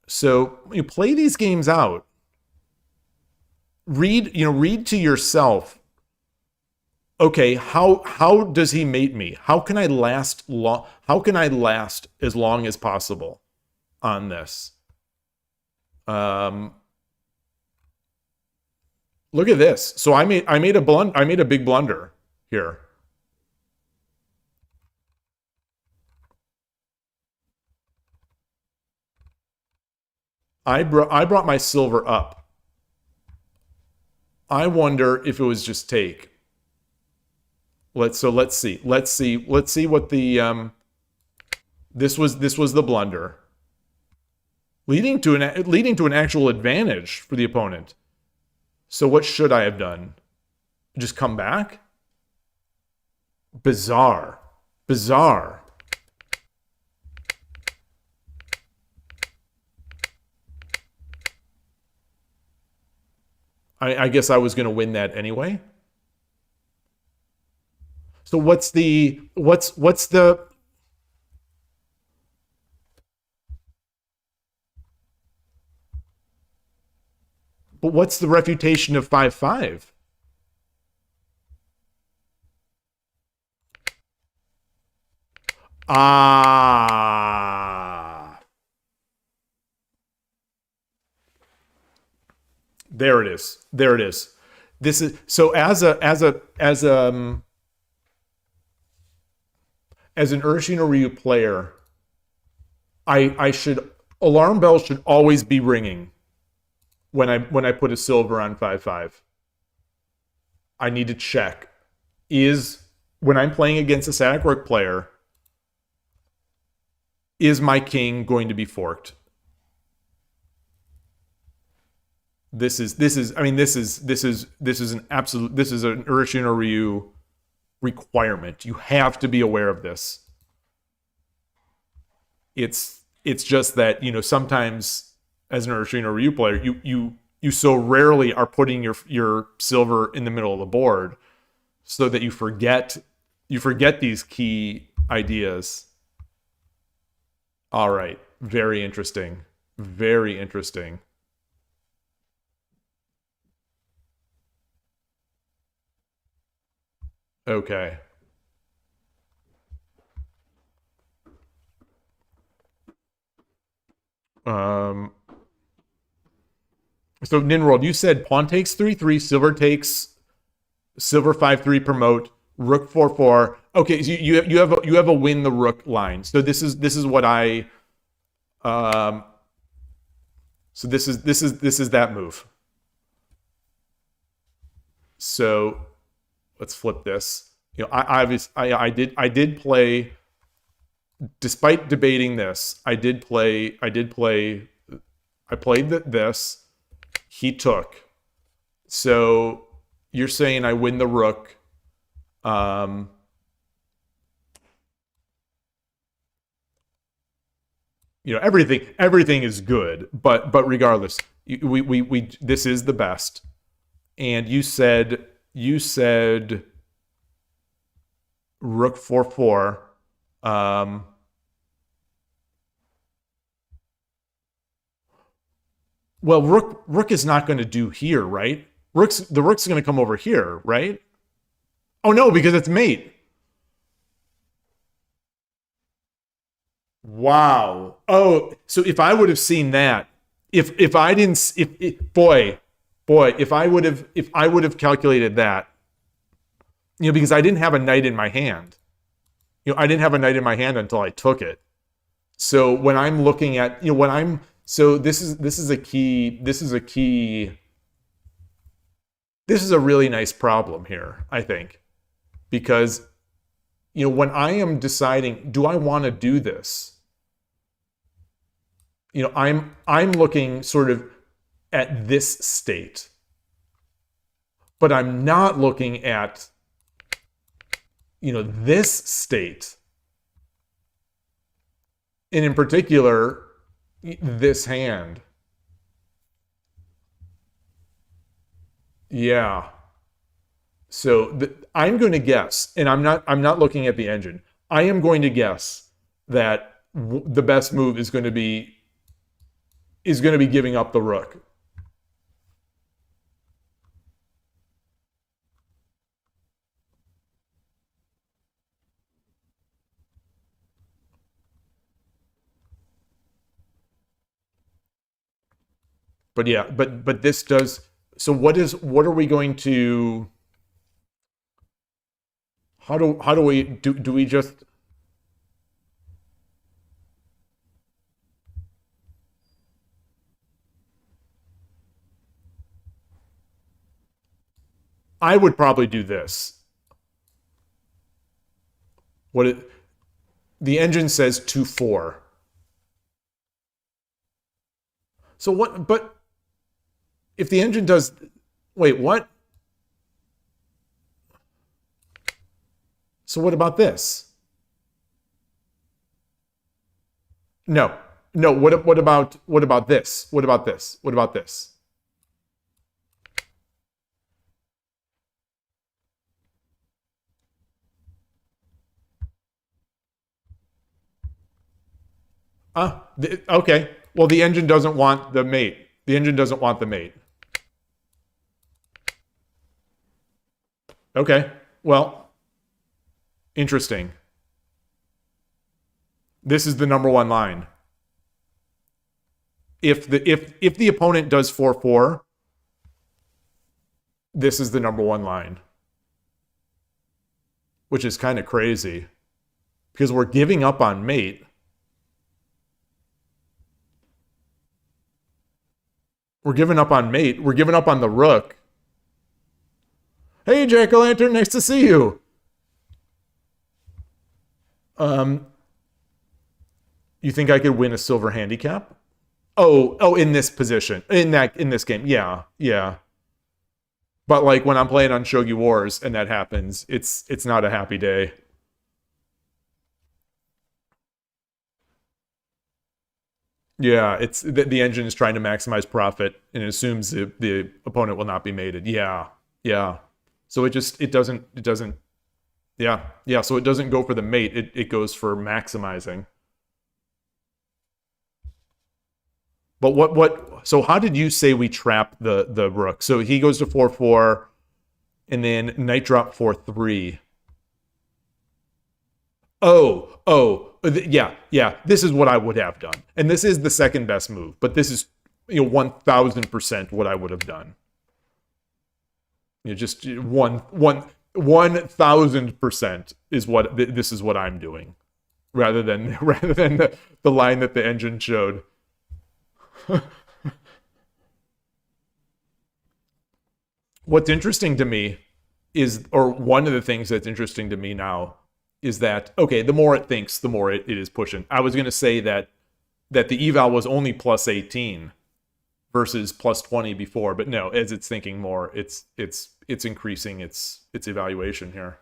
So you play these games out. Read to yourself. Okay, how does he mate me? How can I last as long as possible on this? Look at this. So I made a big blunder here. I brought my silver up. I wonder if it was just take. Let's see what the this was the blunder, leading to an actual advantage for the opponent. So what should I have done? Just come back? Bizarre. I guess I was going to win that anyway. So what's the refutation of 5-5? There it is. This is so as an Urshin Ryu player, alarm bells should always be ringing when I put a silver on 5-5. I need to check. When I'm playing against a static rook player, is my king going to be forked? This is an Urshin Ryu requirement. You have to be aware of this. It's just that, sometimes as an Urshin Ryu player, you so rarely are putting your silver in the middle of the board, so that you forget these key ideas. All right, very interesting. Very interesting. Okay. So NinWorld, you said pawn takes 3-3, silver 5-3 promote, rook 4-4. Okay, so you have a win the rook line. So this is what I so this is that move. So let's flip this. I did play, despite debating this, I played this. He took. So you're saying I win the rook. Everything is good, but regardless, we this is the best. And you said rook 4-4. Well, rook is not going to do here, right? The rook's going to come over here, right? Oh no, because it's mate. Wow. Oh, so if I would have seen that, if I would have calculated that, because I didn't have a knight in my hand. I didn't have a knight in my hand until I took it. So when I'm looking at, so this is a key this is a really nice problem here, I think, because, you know, when I am deciding, do I want to do this? You know, I'm looking sort of at this state, but I'm not looking at, you know, this state. And in particular, this hand. Yeah. So I'm going to guess, and I'm not looking at the engine. I am going to guess that the best move is going to be giving up the rook. But yeah, but this does. So what are we going to? How do we do we just? I would probably do this. The engine says 2-4. So what? But if the engine does, wait, what? So what about this? No, no. What about this? What about this? What about this? Okay. Well, the engine doesn't want the mate. The engine doesn't want the mate. Okay. Well, interesting. This is the number one line. If the opponent does 4-4, this is the number one line. Which is kind of crazy. Because we're giving up on mate. We're giving up on mate. We're giving up on the rook. Hey, Jack-o'-lantern, nice to see you. You think I could win a silver handicap? Oh, in this position. In this game. Yeah, yeah. But like when I'm playing on Shogi Wars and that happens, it's not a happy day. Yeah, it's the engine is trying to maximize profit and it assumes the opponent will not be mated. Yeah, yeah. So it doesn't yeah. So it doesn't go for the mate. It goes for maximizing. But so how did you say we trap the rook? So he goes to 4-4 and then knight drop 4-3. Yeah. This is what I would have done. And this is the second best move, but this is 1000% what I would have done. Just 1000% is what this is what I'm doing, rather than the line that the engine showed. What's interesting to me is, or one of the things that's interesting to me now is that, okay, the more it thinks, the more it is pushing. I was going to say that the eval was only plus 18 versus plus 20 before, but no, as it's thinking more, it's increasing its evaluation here.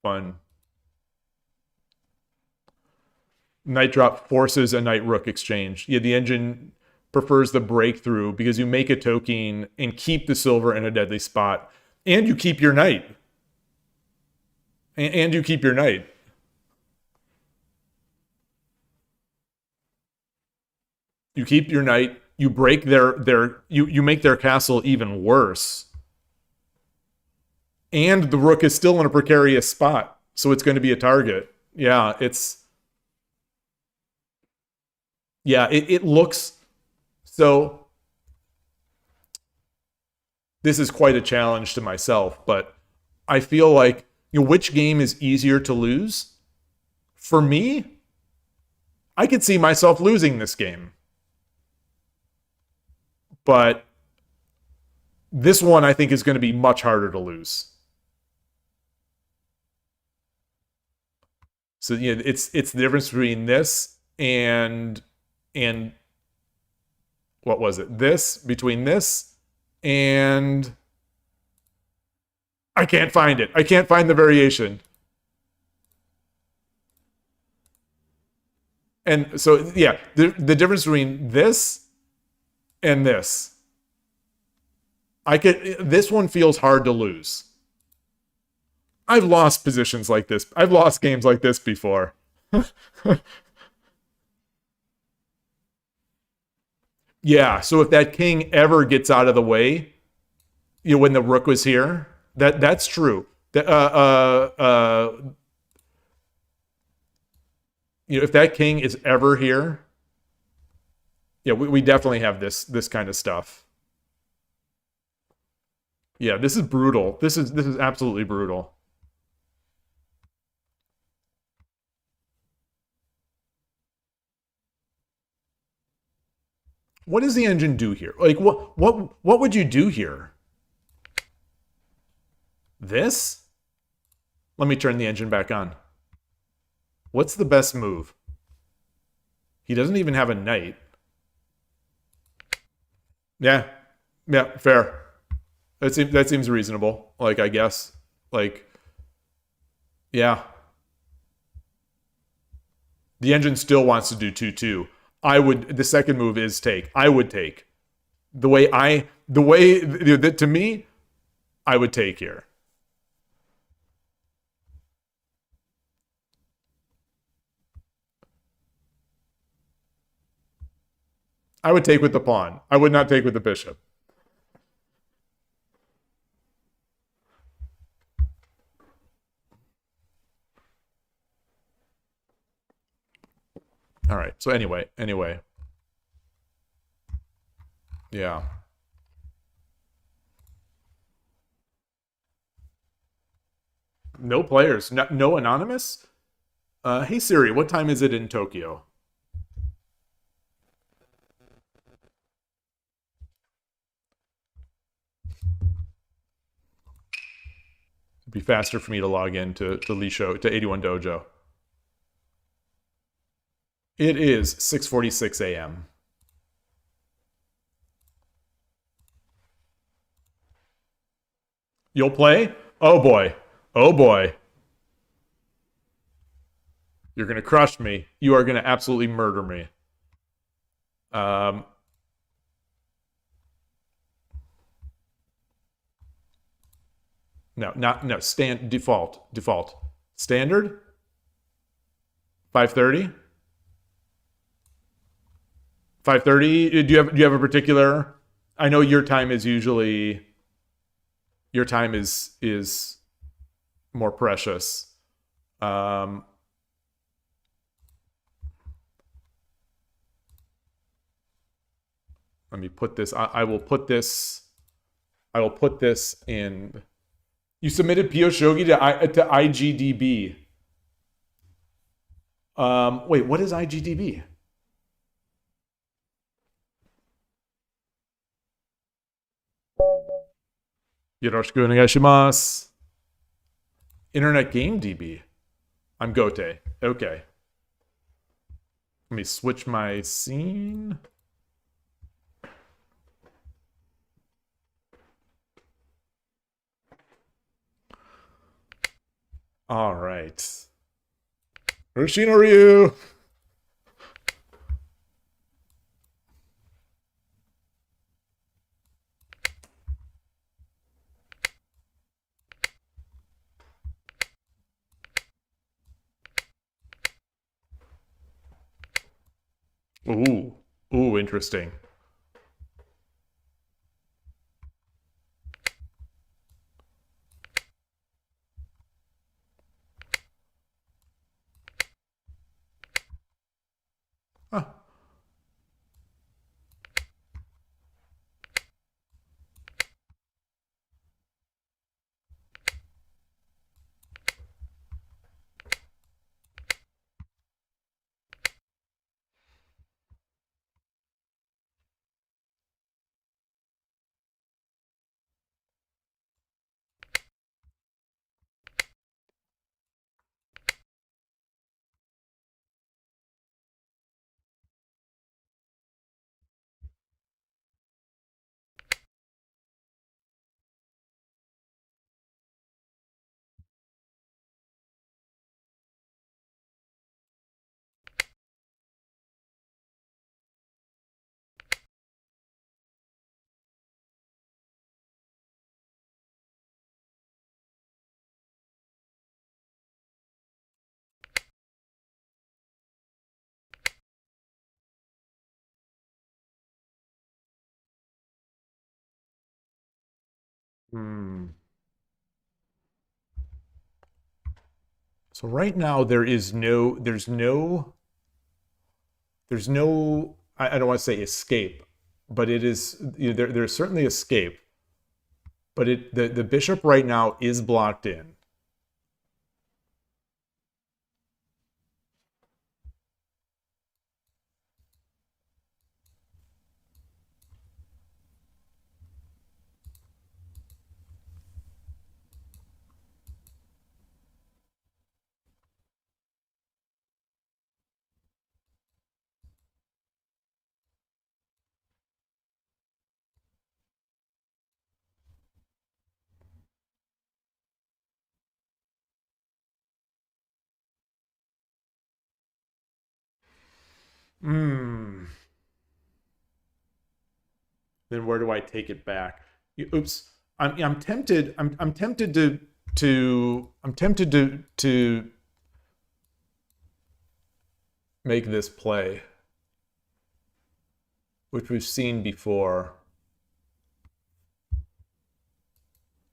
Fun. Knight drop forces a knight rook exchange. Yeah, the engine prefers the breakthrough because you make a token and keep the silver in a deadly spot, and you keep your knight. And you keep your knight. You keep your knight. You break you make their castle even worse. And the rook is still in a precarious spot, so it's going to be a target. Yeah, it looks so. This is quite a challenge to myself, but I feel like, which game is easier to lose? For me, I could see myself losing this game. But this one I think is going to be much harder to lose. So yeah, it's the difference between this and what was it? This, between this and I can't find it. I can't find the variation. And so yeah, the difference between this and this. This one feels hard to lose. I've lost positions like this. I've lost games like this before. Yeah, so if that king ever gets out of the way, when the rook was here, that's true. If that king is ever here, yeah, we definitely have this kind of stuff. Yeah, this is brutal. This is absolutely brutal. What does the engine do here? Like, what would you do here? This? Let me turn the engine back on. What's the best move? He doesn't even have a knight. Yeah, fair. That seems reasonable. Like, I guess. Like, yeah. The engine still wants to do 2-2. The second move is take. I would take. To me, I would take here. I would take with the pawn. I would not take with the bishop. All right. So anyway. Yeah. No players. No anonymous? Hey Siri, what time is it in Tokyo? It'd be faster for me to log in to Lisho, to 81 Dojo. It is 6:46 a.m. You'll play? Oh boy. Oh boy. You're going to crush me. You are going to absolutely murder me. No, default. Standard? 5:30? 5:30? Do you have a particular? I know your time is usually more precious. Let me put this. I will put this in. You submitted Shogi to IGDB. Wait, what is IGDB? Yoroshiku onegaishimasu. Internet Game DB. I'm Gote. Okay. Let me switch my scene. All right. Ushino Ryu. Ooh, interesting. Huh. Hmm. So right now there's no, I don't want to say escape, but it is, there's certainly escape, but the bishop right now is blocked in. Hmm. Then where do I take it back? Oops. I'm tempted. I'm tempted to make this play, which we've seen before.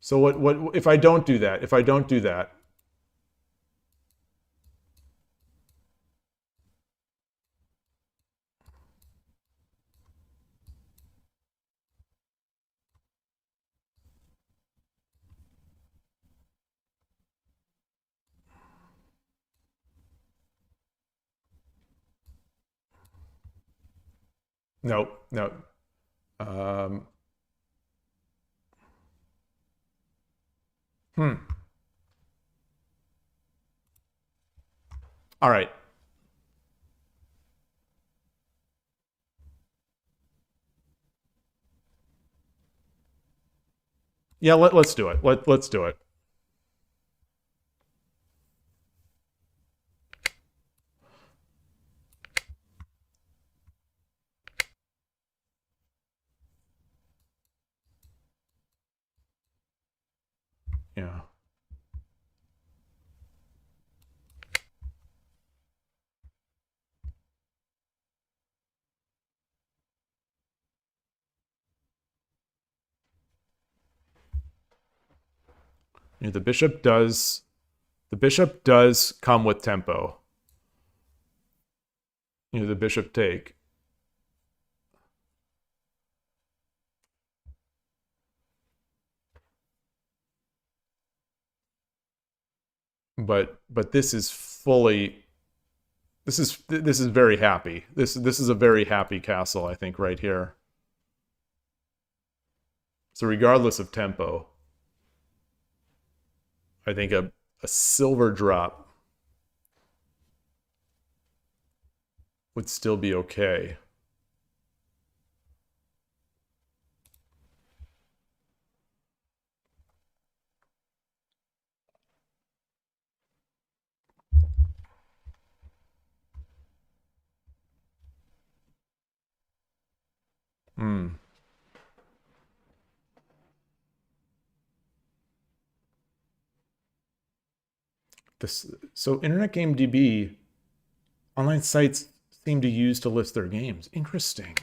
So what if I don't do that? If I don't do that? No, no. Um, hmm. All right. Yeah, let's do it. Let's do it. Yeah. The bishop does come with tempo. The bishop take. But this is fully this is very happy. This is a very happy castle, I think, right here. So regardless of tempo, I think a silver drop would still be okay. Hmm. So Internet Game DB, online sites seem to use to list their games. Interesting.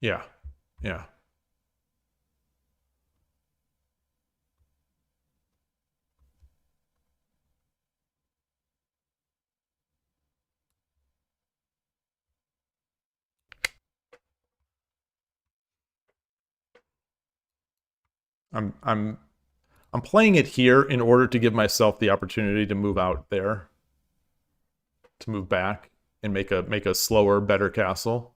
Yeah. Yeah. I'm I'm I'm playing it here in order to give myself the opportunity to move out there, to move back and make a slower, better castle.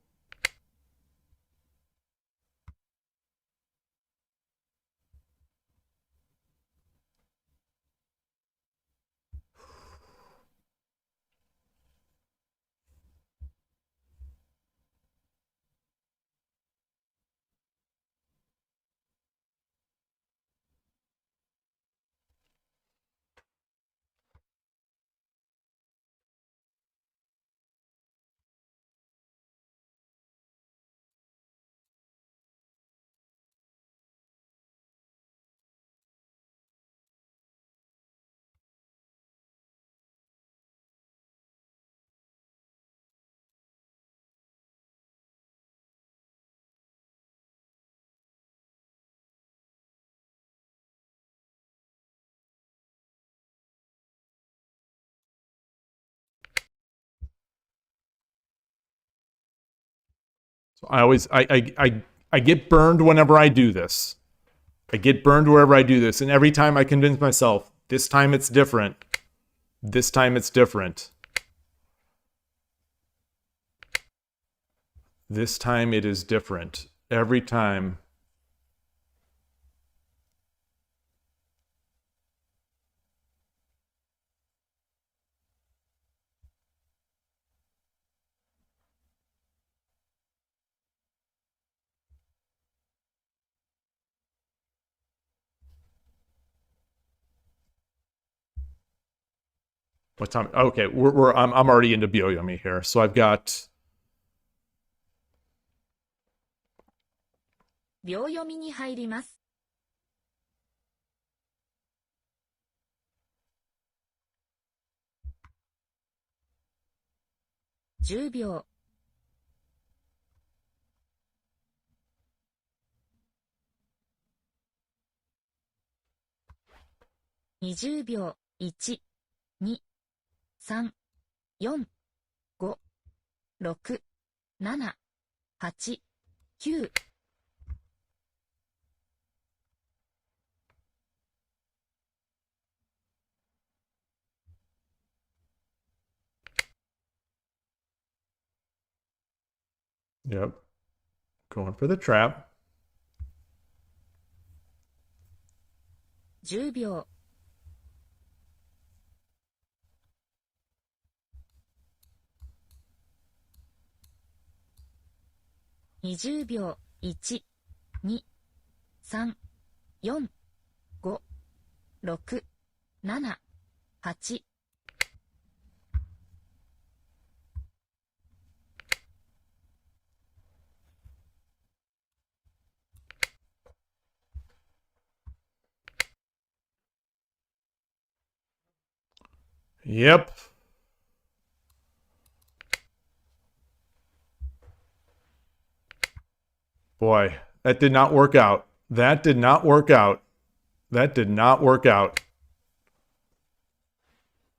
So I get burned whenever I do this. I get burned wherever I do this, and every time I convince myself, this time it's different. This time it's different. This time it is different. Every time. What time? Okay, I'm already into Byoyomi here. So I've got 秒読みに入ります。10秒。20秒。1、2、3、4、5、6、7、8、9。Yep. Going for the trap. 10秒。20秒。1、2、3、4、5、6、7、8。Yep. Boy, that did not work out. That did not work out. That did not work out.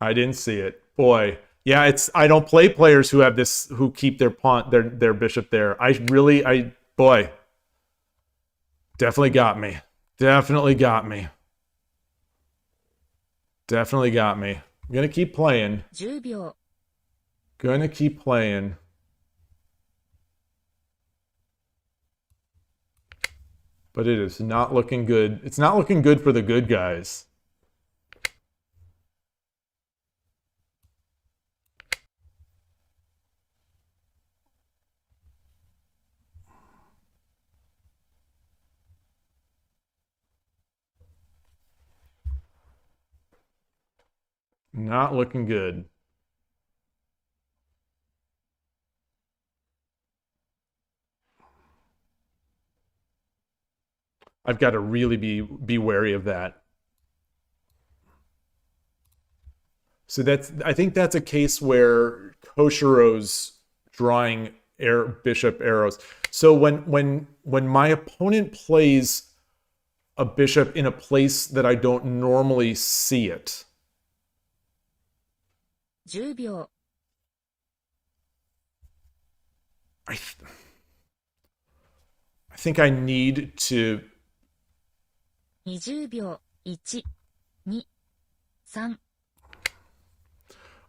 I didn't see it. Boy. Yeah, I don't play players who have this, who keep their pawn, their bishop there. Boy. Definitely got me. Definitely got me. Definitely got me. I'm gonna keep playing. 10秒。 Gonna keep playing. But it is not looking good. It's not looking good for the good guys. Not looking good. I've got to really be wary of that. So I think that's a case where Koshiro's drawing bishop arrows. So when my opponent plays a bishop in a place that I don't normally see it. 10秒。 I think I need to 20秒。1、2、3。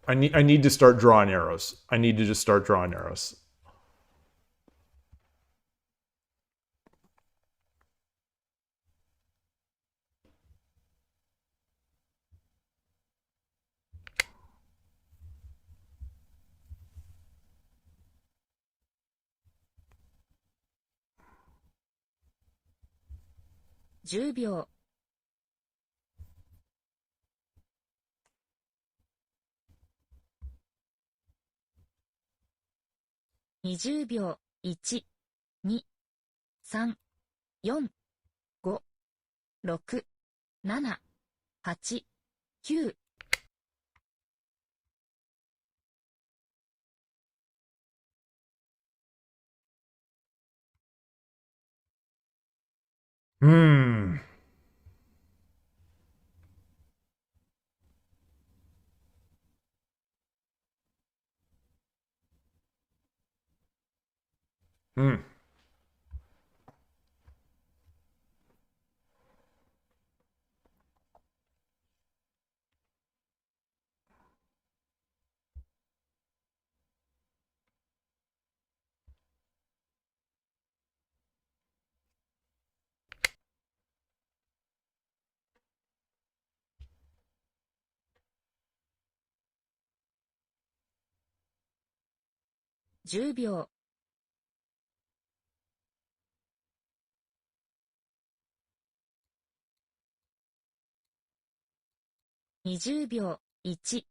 I need to start drawing arrows. I need to just start drawing arrows. $10秒。 20秒。1、2、3、4、5、6、7、8、9。Hmm.10秒。20秒。1、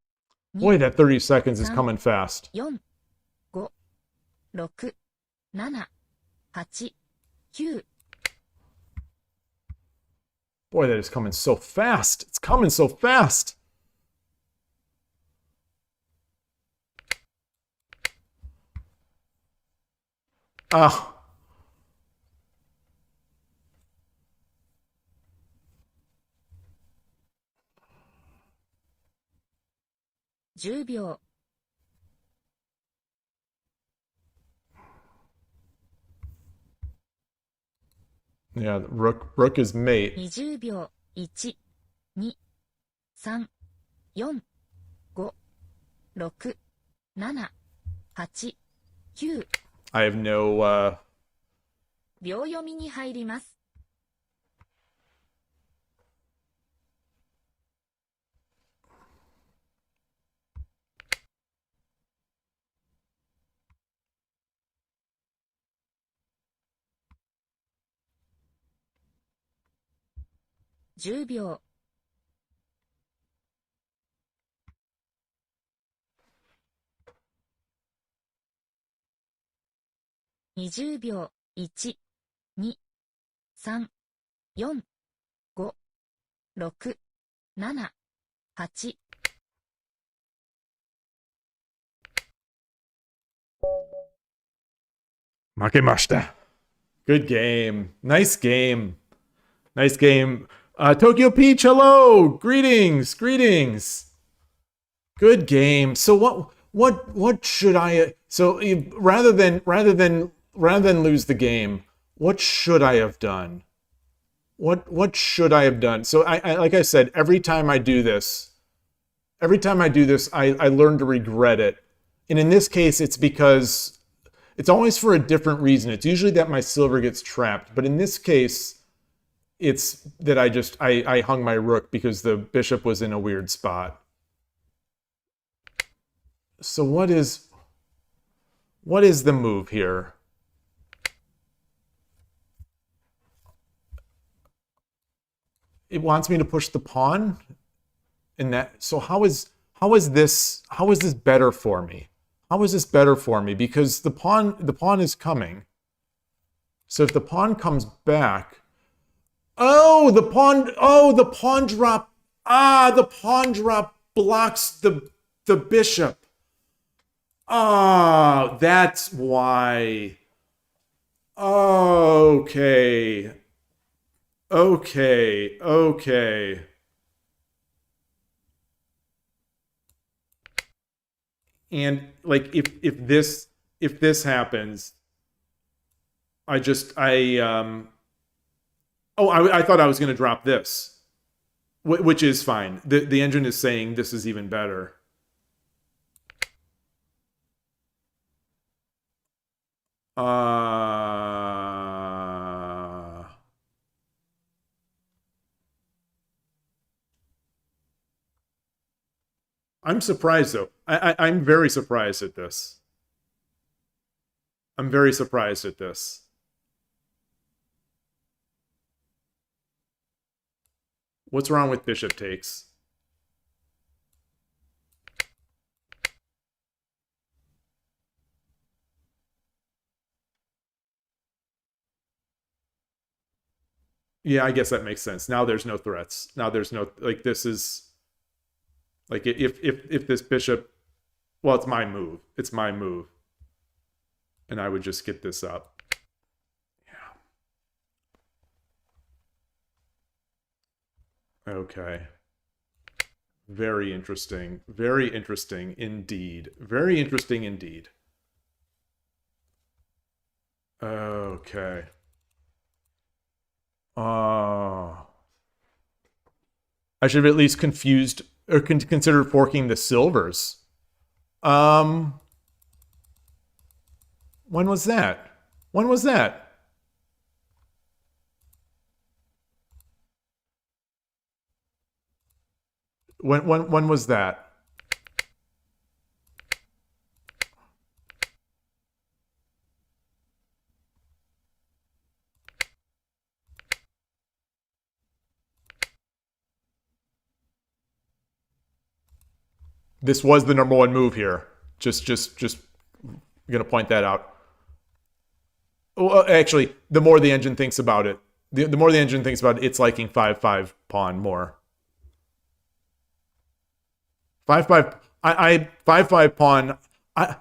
Boy, 2、that 30 seconds is 3、coming fast. 4、5、6、7、8、9。Boy, that is coming so fast. It's coming so fast. Ah.10秒。Yeah, rook is mate. 20秒。1、2、3、4、5、6、7、8、9。I have no, 秒読みに入ります。10秒。20秒。1、2、3、4、5、6、7、8。Makemashita. Good game. Nice game. Nice game. Tokyo Peach, hello. Greetings. Greetings. Good game. So what should I rather than lose the game, what should I have done? What should I have done? So I like I said, every time I do this, I learn to regret it. And in this case, it's because it's always for a different reason. It's usually that my silver gets trapped. But in this case, it's that I hung my rook because the bishop was in a weird spot. So what is the move here? It wants me to push the pawn, and that. So how is this better for me? How is this better for me? Because the pawn is coming. So if the pawn comes back, the pawn drop. The pawn drop blocks the bishop. Oh, that's why. Okay. Okay. And like if this happens, I thought I was going to drop this, which is fine. The engine is saying this is even better. I'm surprised though. I'm very surprised at this. I'm very surprised at this. What's wrong with bishop takes? Yeah, I guess that makes sense. Now there's no threats. Now there's no, like, this is like if this bishop, well, it's my move. It's my move. And I would just get this up. Yeah. Okay. Very interesting. Very interesting indeed. Very interesting indeed. Okay. I should have at least confused or considered forking the silvers. When was that? When was that? When was that? This was the number one move here. Just gonna point that out. Well, actually, the more the engine thinks about it, the more the engine thinks about it, it's liking 5/5 pawn more. 5/5. I 5/5 pawn.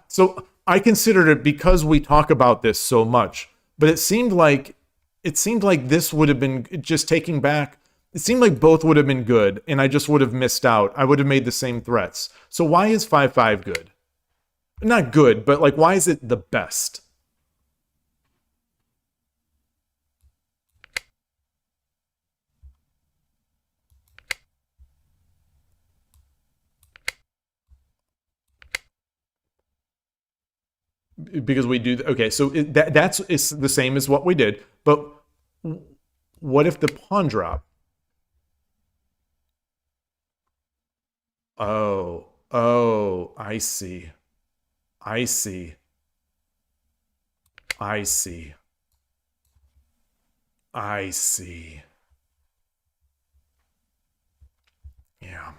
So I considered it because we talk about this so much, but it seemed like this would have been just taking back. It seemed like both would have been good, and I just would have missed out. I would have made the same threats. So why is 5/5 good? Not good, but like, why is it the best? Because we do okay. So that's it's the same as what we did. But what if the pawn drop? Oh, I see. I see. I see. I see. Yeah.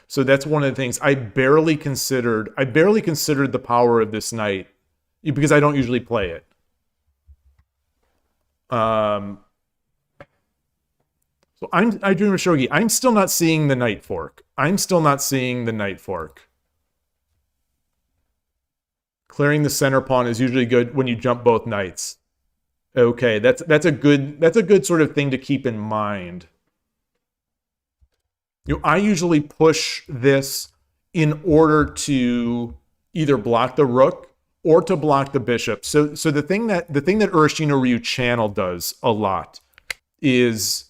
So that's one of the things I barely considered. I barely considered the power of this knight because I don't usually play it. So I dream of shogi. I'm still not seeing the knight fork. I'm still not seeing the knight fork. Clearing the center pawn is usually good when you jump both knights. Okay, that's a good sort of thing to keep in mind. You know, I usually push this in order to either block the rook or to block the bishop. So the thing that Urashino Ryu channel does a lot is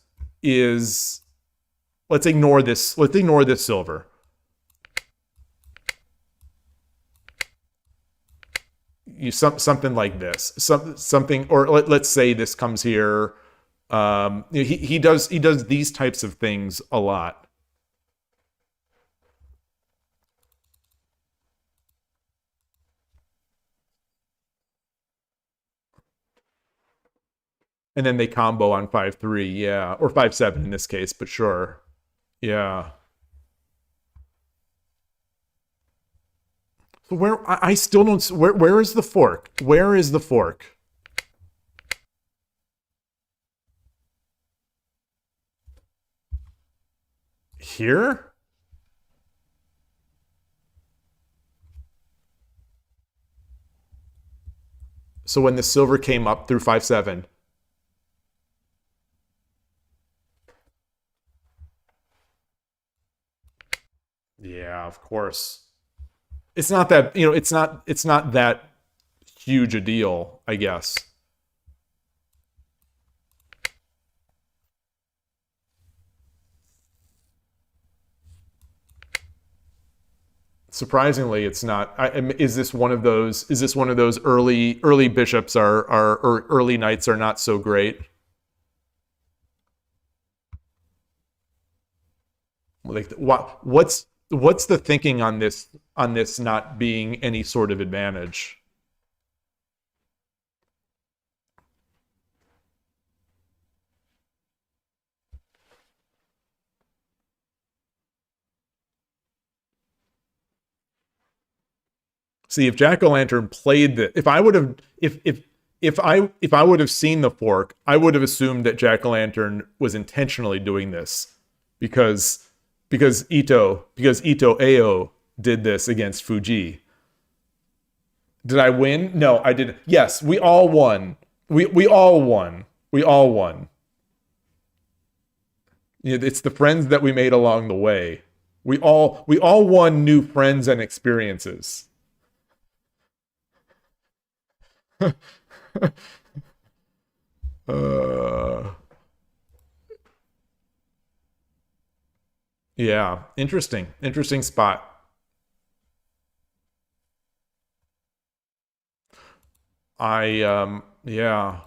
let's ignore this silver. Something like this. Something, or let's say this comes here. He does these types of things a lot. And then they combo on 5/3, yeah. Or 5/7 in this case, but sure. Yeah. So I still don't... Where is the fork? Where is the fork? Here? So when the silver came up through 5/7... Yeah, of course. It's not that, it's not that huge a deal, I guess. Surprisingly, it's not. Is this one of those early bishops or early knights are not so great? Like, what's the thinking on this not being any sort of advantage? See, if Jack-o'-lantern played the, if I would have seen the fork, I would have assumed that Jack-o'-lantern was intentionally doing this because Ito Ao did this against Fuji. Did I win? No, I didn't. Yes, we all won. We all won. We all won. It's the friends that we made along the way. We all won new friends and experiences. Uh, yeah, interesting spot. Yeah.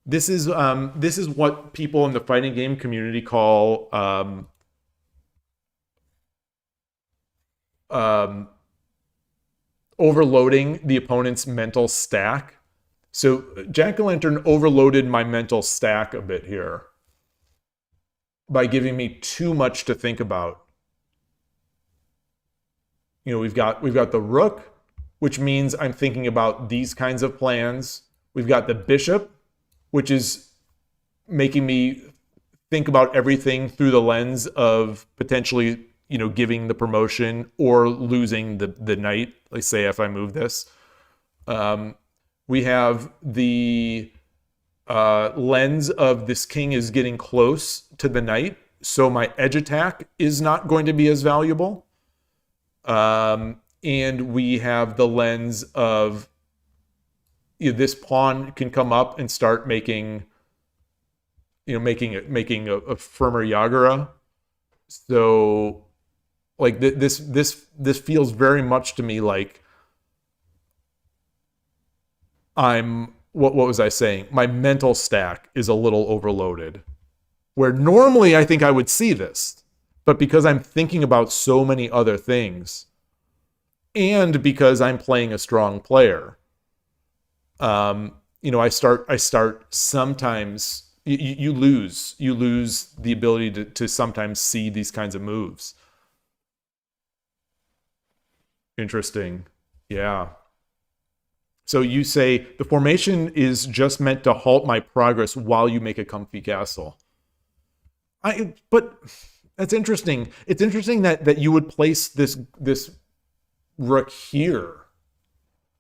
This is what people in the fighting game community call um overloading the opponent's mental stack. So Jack-o'-lantern overloaded my mental stack a bit here by giving me too much to think about. You know, we've got the rook, which means I'm thinking about these kinds of plans. We've got the bishop, which is making me think about everything through the lens of potentially, you know, giving the promotion or losing the knight. Like say if I move this. We have the lens of this king is getting close to the knight, so my edge attack is not going to be as valuable. And we have the lens of, you know, this pawn can come up and start making, you know, making a firmer Yagura. So like this feels very much to me like what was I saying? My mental stack is a little overloaded. Where normally I think I would see this, but because I'm thinking about so many other things, and because I'm playing a strong player, you know, I start sometimes you lose the ability to sometimes see these kinds of moves. Interesting. Yeah. So you say the formation is just meant to halt my progress while you make a comfy castle. But that's interesting. It's interesting that you would place this rook here.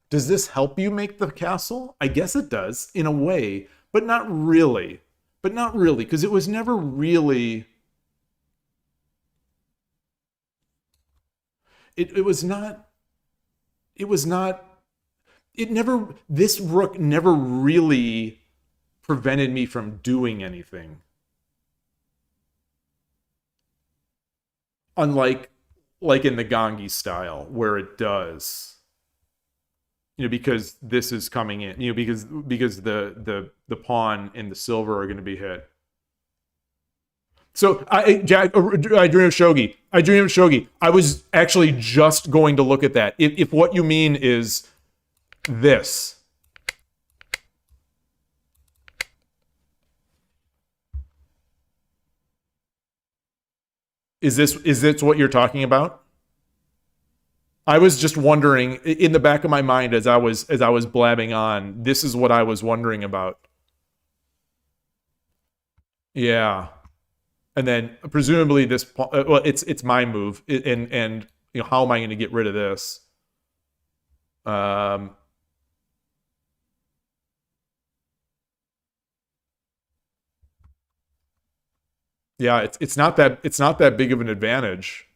Does this help you make the castle? I guess it does in a way, but not really. But not really, because it was never really. It was not. It was not. It never. This rook never really prevented me from doing anything. Unlike like in the Gangi style, where it does. You know, because this is coming in, you know, because the pawn and the silver are going to be hit. So I dream of Shogi. I was actually just going to look at that. If what you mean is this. Is this what you're talking about? I was just wondering in the back of my mind as I was blabbing on. This is what I was wondering about. Yeah, and then presumably this. Well, it's my move, and you know, how am I going to get rid of this? Yeah, it's not that big of an advantage.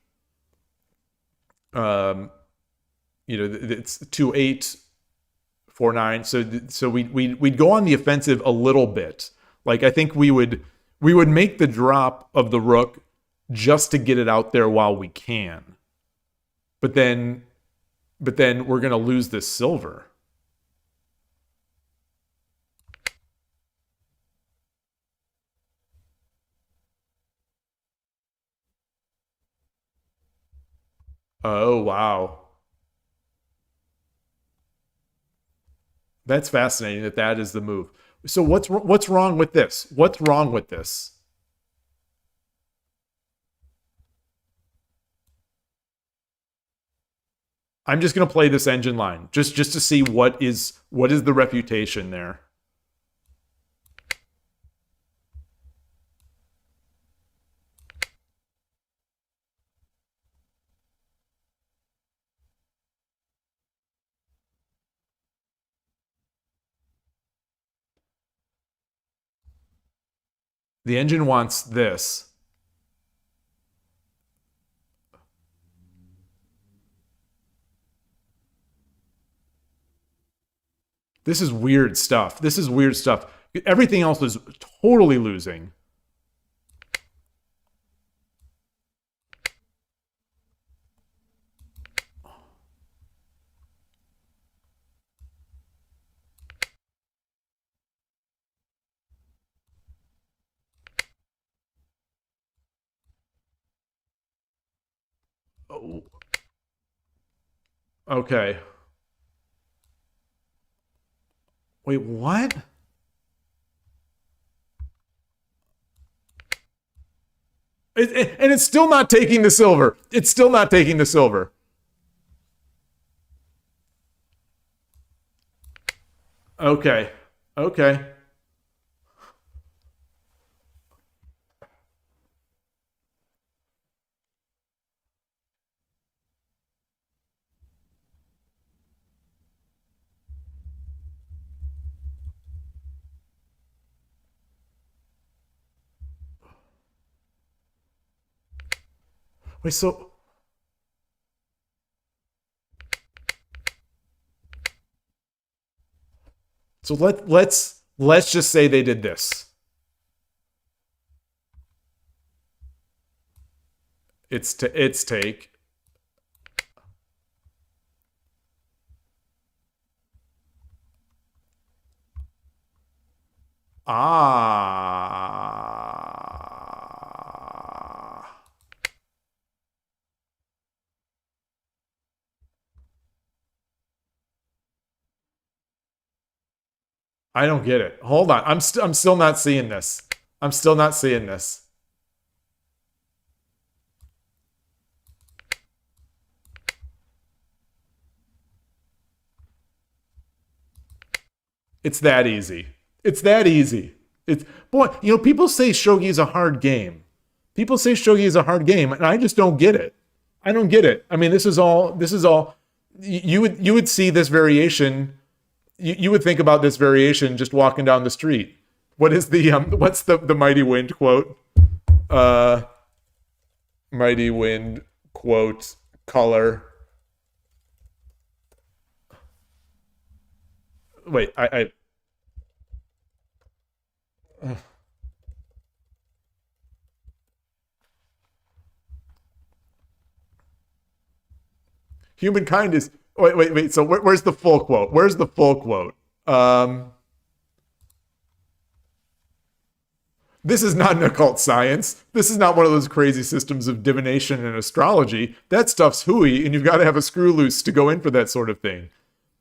You know, it's 2-8, 4-9. So we'd go on the offensive a little bit. Like I think we would make the drop of the rook just to get it out there while we can. But then we're gonna lose this silver. Oh wow. That's fascinating that is the move. So what's wrong with this? What's wrong with this? I'm just going to play this engine line just to see what is the reputation there. The engine wants this. This is weird stuff. Everything else is totally losing. Oh. Okay. Wait, what? And it's still not taking the silver. It's still not taking the silver. Okay. Okay. Wait, so let's just say they did this. It's take. Ah. I don't get it. Hold on. I'm still not seeing this. I'm still not seeing this. It's that easy. It's that easy. It's boy, you know, people say shogi is a hard game. People say shogi is a hard game, and I just don't get it. I don't get it. I mean, this is all you would see this variation. You would think about this variation just walking down the street. What is the what's the Mighty Wind quote? Mighty Wind quote color. Wait, humankind is wait. So where's the full quote? Where's the full quote? This is not an occult science. This is not one of those crazy systems of divination and astrology. That stuff's hooey, and you've got to have a screw loose to go in for that sort of thing.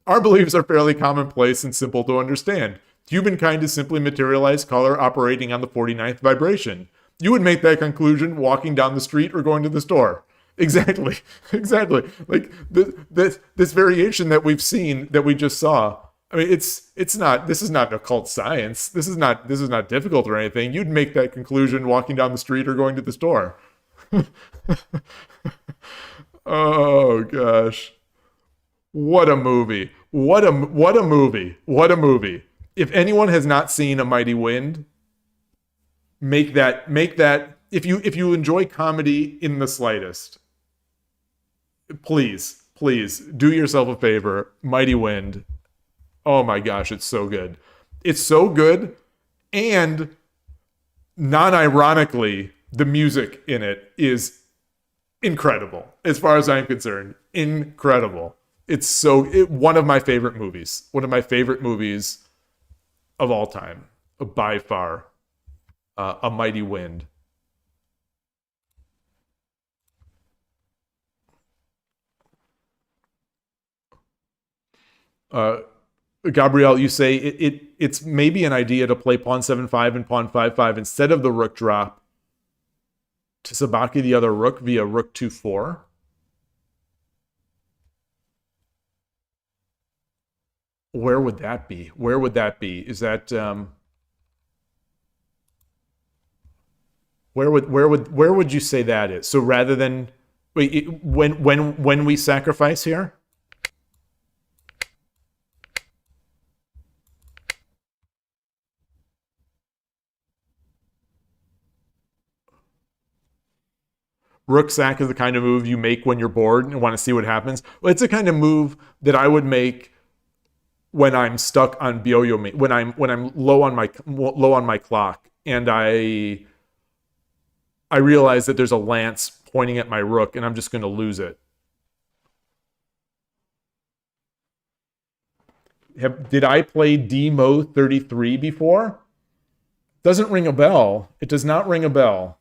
Our beliefs are fairly commonplace and simple to understand. Humankind is simply materialized color operating on the 49th vibration. You would make that conclusion walking down the street or going to the store. Exactly. Exactly. Like this variation that we've seen, that we just saw. I mean, it's not, this is not occult science. This is not difficult or anything. You'd make that conclusion walking down the street or going to the store. Oh gosh. What a movie. What a movie. What a movie. If anyone has not seen A Mighty Wind, make that if you enjoy comedy in the slightest, please do yourself a favor. Mighty Wind. Oh my gosh, it's so good. It's so good, and non-ironically, the music in it is incredible as far as I'm concerned. Incredible. It's one of my favorite movies. One of my favorite movies of all time, by far. A Mighty Wind. Gabrielle, you say it's maybe an idea to play pawn 7-5 and pawn 5-5 instead of the rook drop to sabaki the other rook via rook 2-4. Where would that be? Where would that be? Is that where would you say that is? So rather than wait, when we sacrifice here? Rook sack is the kind of move you make when you're bored and want to see what happens. Well, it's a kind of move that I would make when I'm stuck on Byoyomi, when I'm low on my clock, and I realize that there's a lance pointing at my rook, and I'm just going to lose it. Did I play Demo 33 before? Doesn't ring a bell. It does not ring a bell.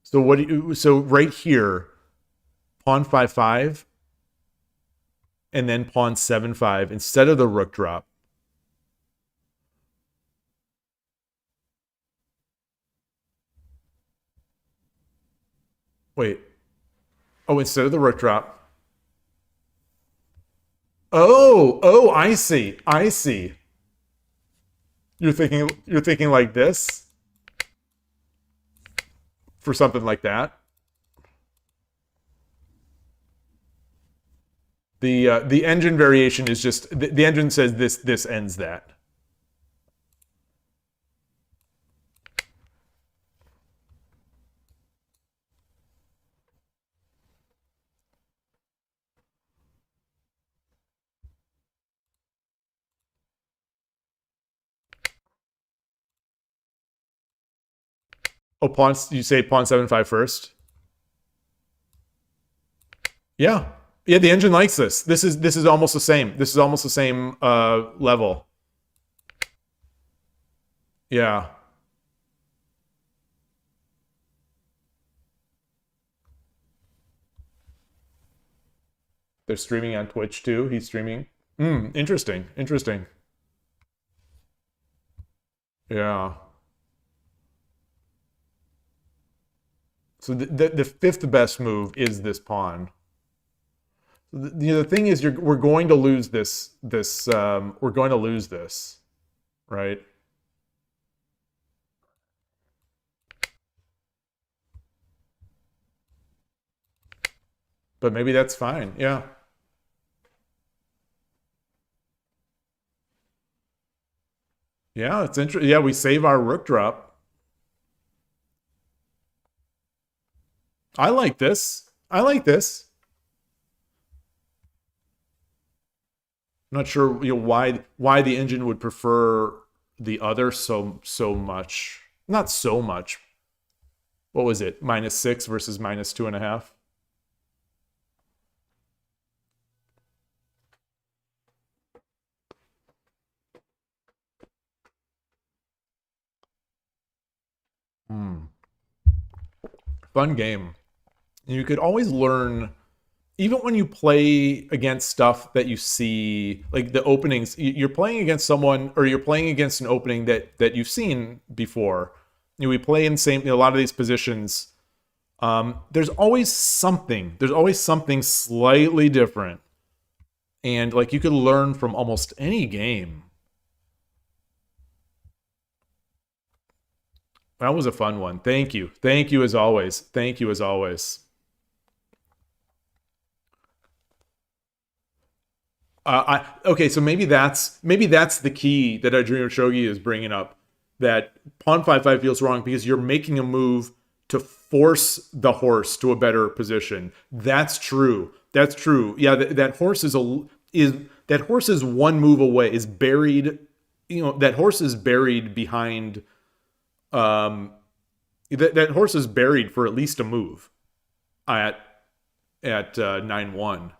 So right here, pawn 5/5, and then pawn 7/5 instead of the rook drop. Wait. Oh, instead of the rook drop. Oh, I see. I see. You're thinking like this? For something like that. The engine variation is just the engine says this ends that. Oh, you say pawn 7/5 first? Yeah. Yeah, the engine likes this. This is almost the same. This is almost the same level. Yeah. They're streaming on Twitch too. He's streaming. Interesting. Interesting. Yeah. So the fifth best move is this pawn. The thing is, we're going to lose this. We're going to lose this, right? But maybe that's fine. Yeah. Yeah, it's interesting. Yeah, we save our rook drop. I like this. I like this. I'm not sure why the engine would prefer the other so much. Not so much. What was it? -6 versus -2.5. Fun game. You could always learn, even when you play against stuff that you see, like the openings, you're playing against someone, or you're playing against an opening that you've seen before. We play in a lot of these positions. There's always something. There's always something slightly different. And like you could learn from almost any game. That was a fun one. Thank you. Thank you as always. Thank you as always. Okay, so maybe that's the key that DrShogi is bringing up. That pawn 5/5 feels wrong because you're making a move to force the horse to a better position. That's true. That's true. Yeah, that horse is one move away. Is buried. That horse is buried behind. That horse is buried for at least a move at 9-1.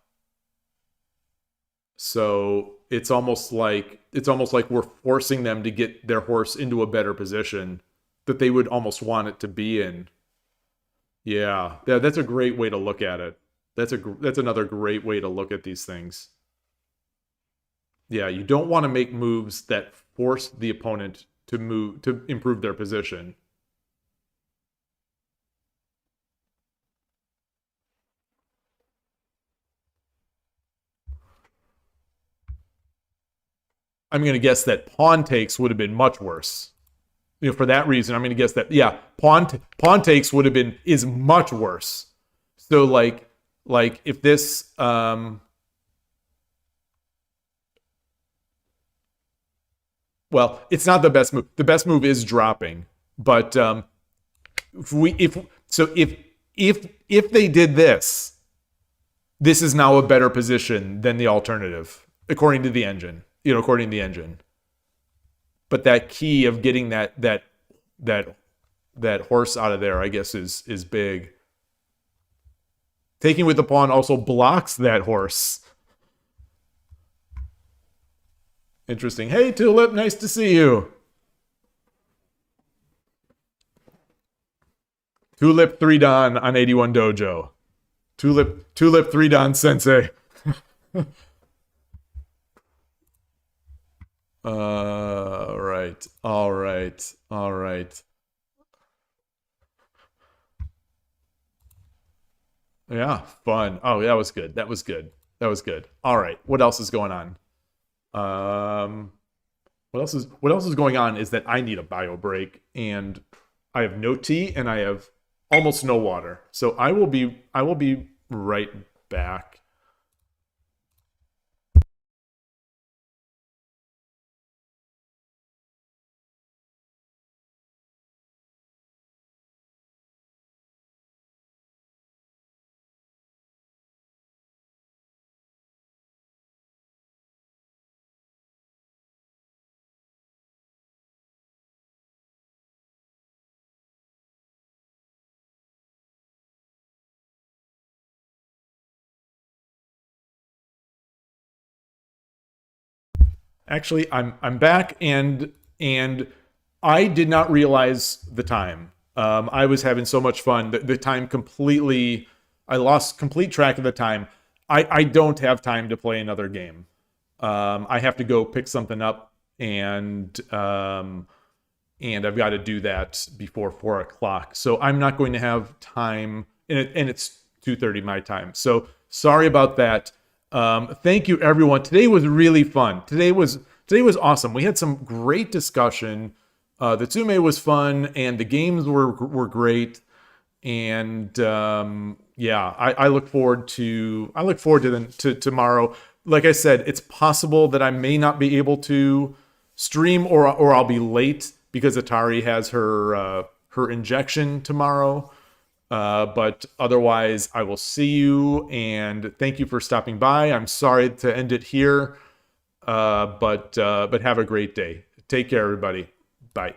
So it's almost like we're forcing them to get their horse into a better position that they would almost want it to be in. Yeah, that's a great way to look at it. That's another great way to look at these things. Yeah, you don't want to make moves that force the opponent to improve their position. I'm going to guess that pawn takes would have been much worse. For that reason, I'm going to guess that, yeah, pawn takes is much worse. So like if this well, it's not the best move. The best move is dropping, but if if they did this, this is now a better position than the alternative, according to the engine. According to the engine. But that key of getting that horse out of there, I guess, is big. Taking with the pawn also blocks that horse. Interesting. Hey, Tulip, nice to see you. Tulip 3-Dan on 81 Dojo. Tulip 3-Dan Sensei. All right. Yeah, fun. Oh, that was good. All right, what else is going on? What else is going on is that I need a bio break, and I have no tea and I have almost no water. So I will be right back. Actually, I'm back, and I did not realize the time. I was having so much fun. The time completely, I lost complete track of the time. I don't have time to play another game. I have to go pick something up, and I've got to do that before 4 o'clock. So I'm not going to have time, and it's 2:30 my time. So sorry about that. Thank you, everyone. Today was really fun. Today was awesome. We had some great discussion. The Tsume was fun, and the games were great. And yeah, I look forward to tomorrow. Like I said, it's possible that I may not be able to stream, or I'll be late because Atari has her injection tomorrow. But otherwise, I will see you, and thank you for stopping by. I'm sorry to end it here, but have a great day. Take care, everybody. Bye.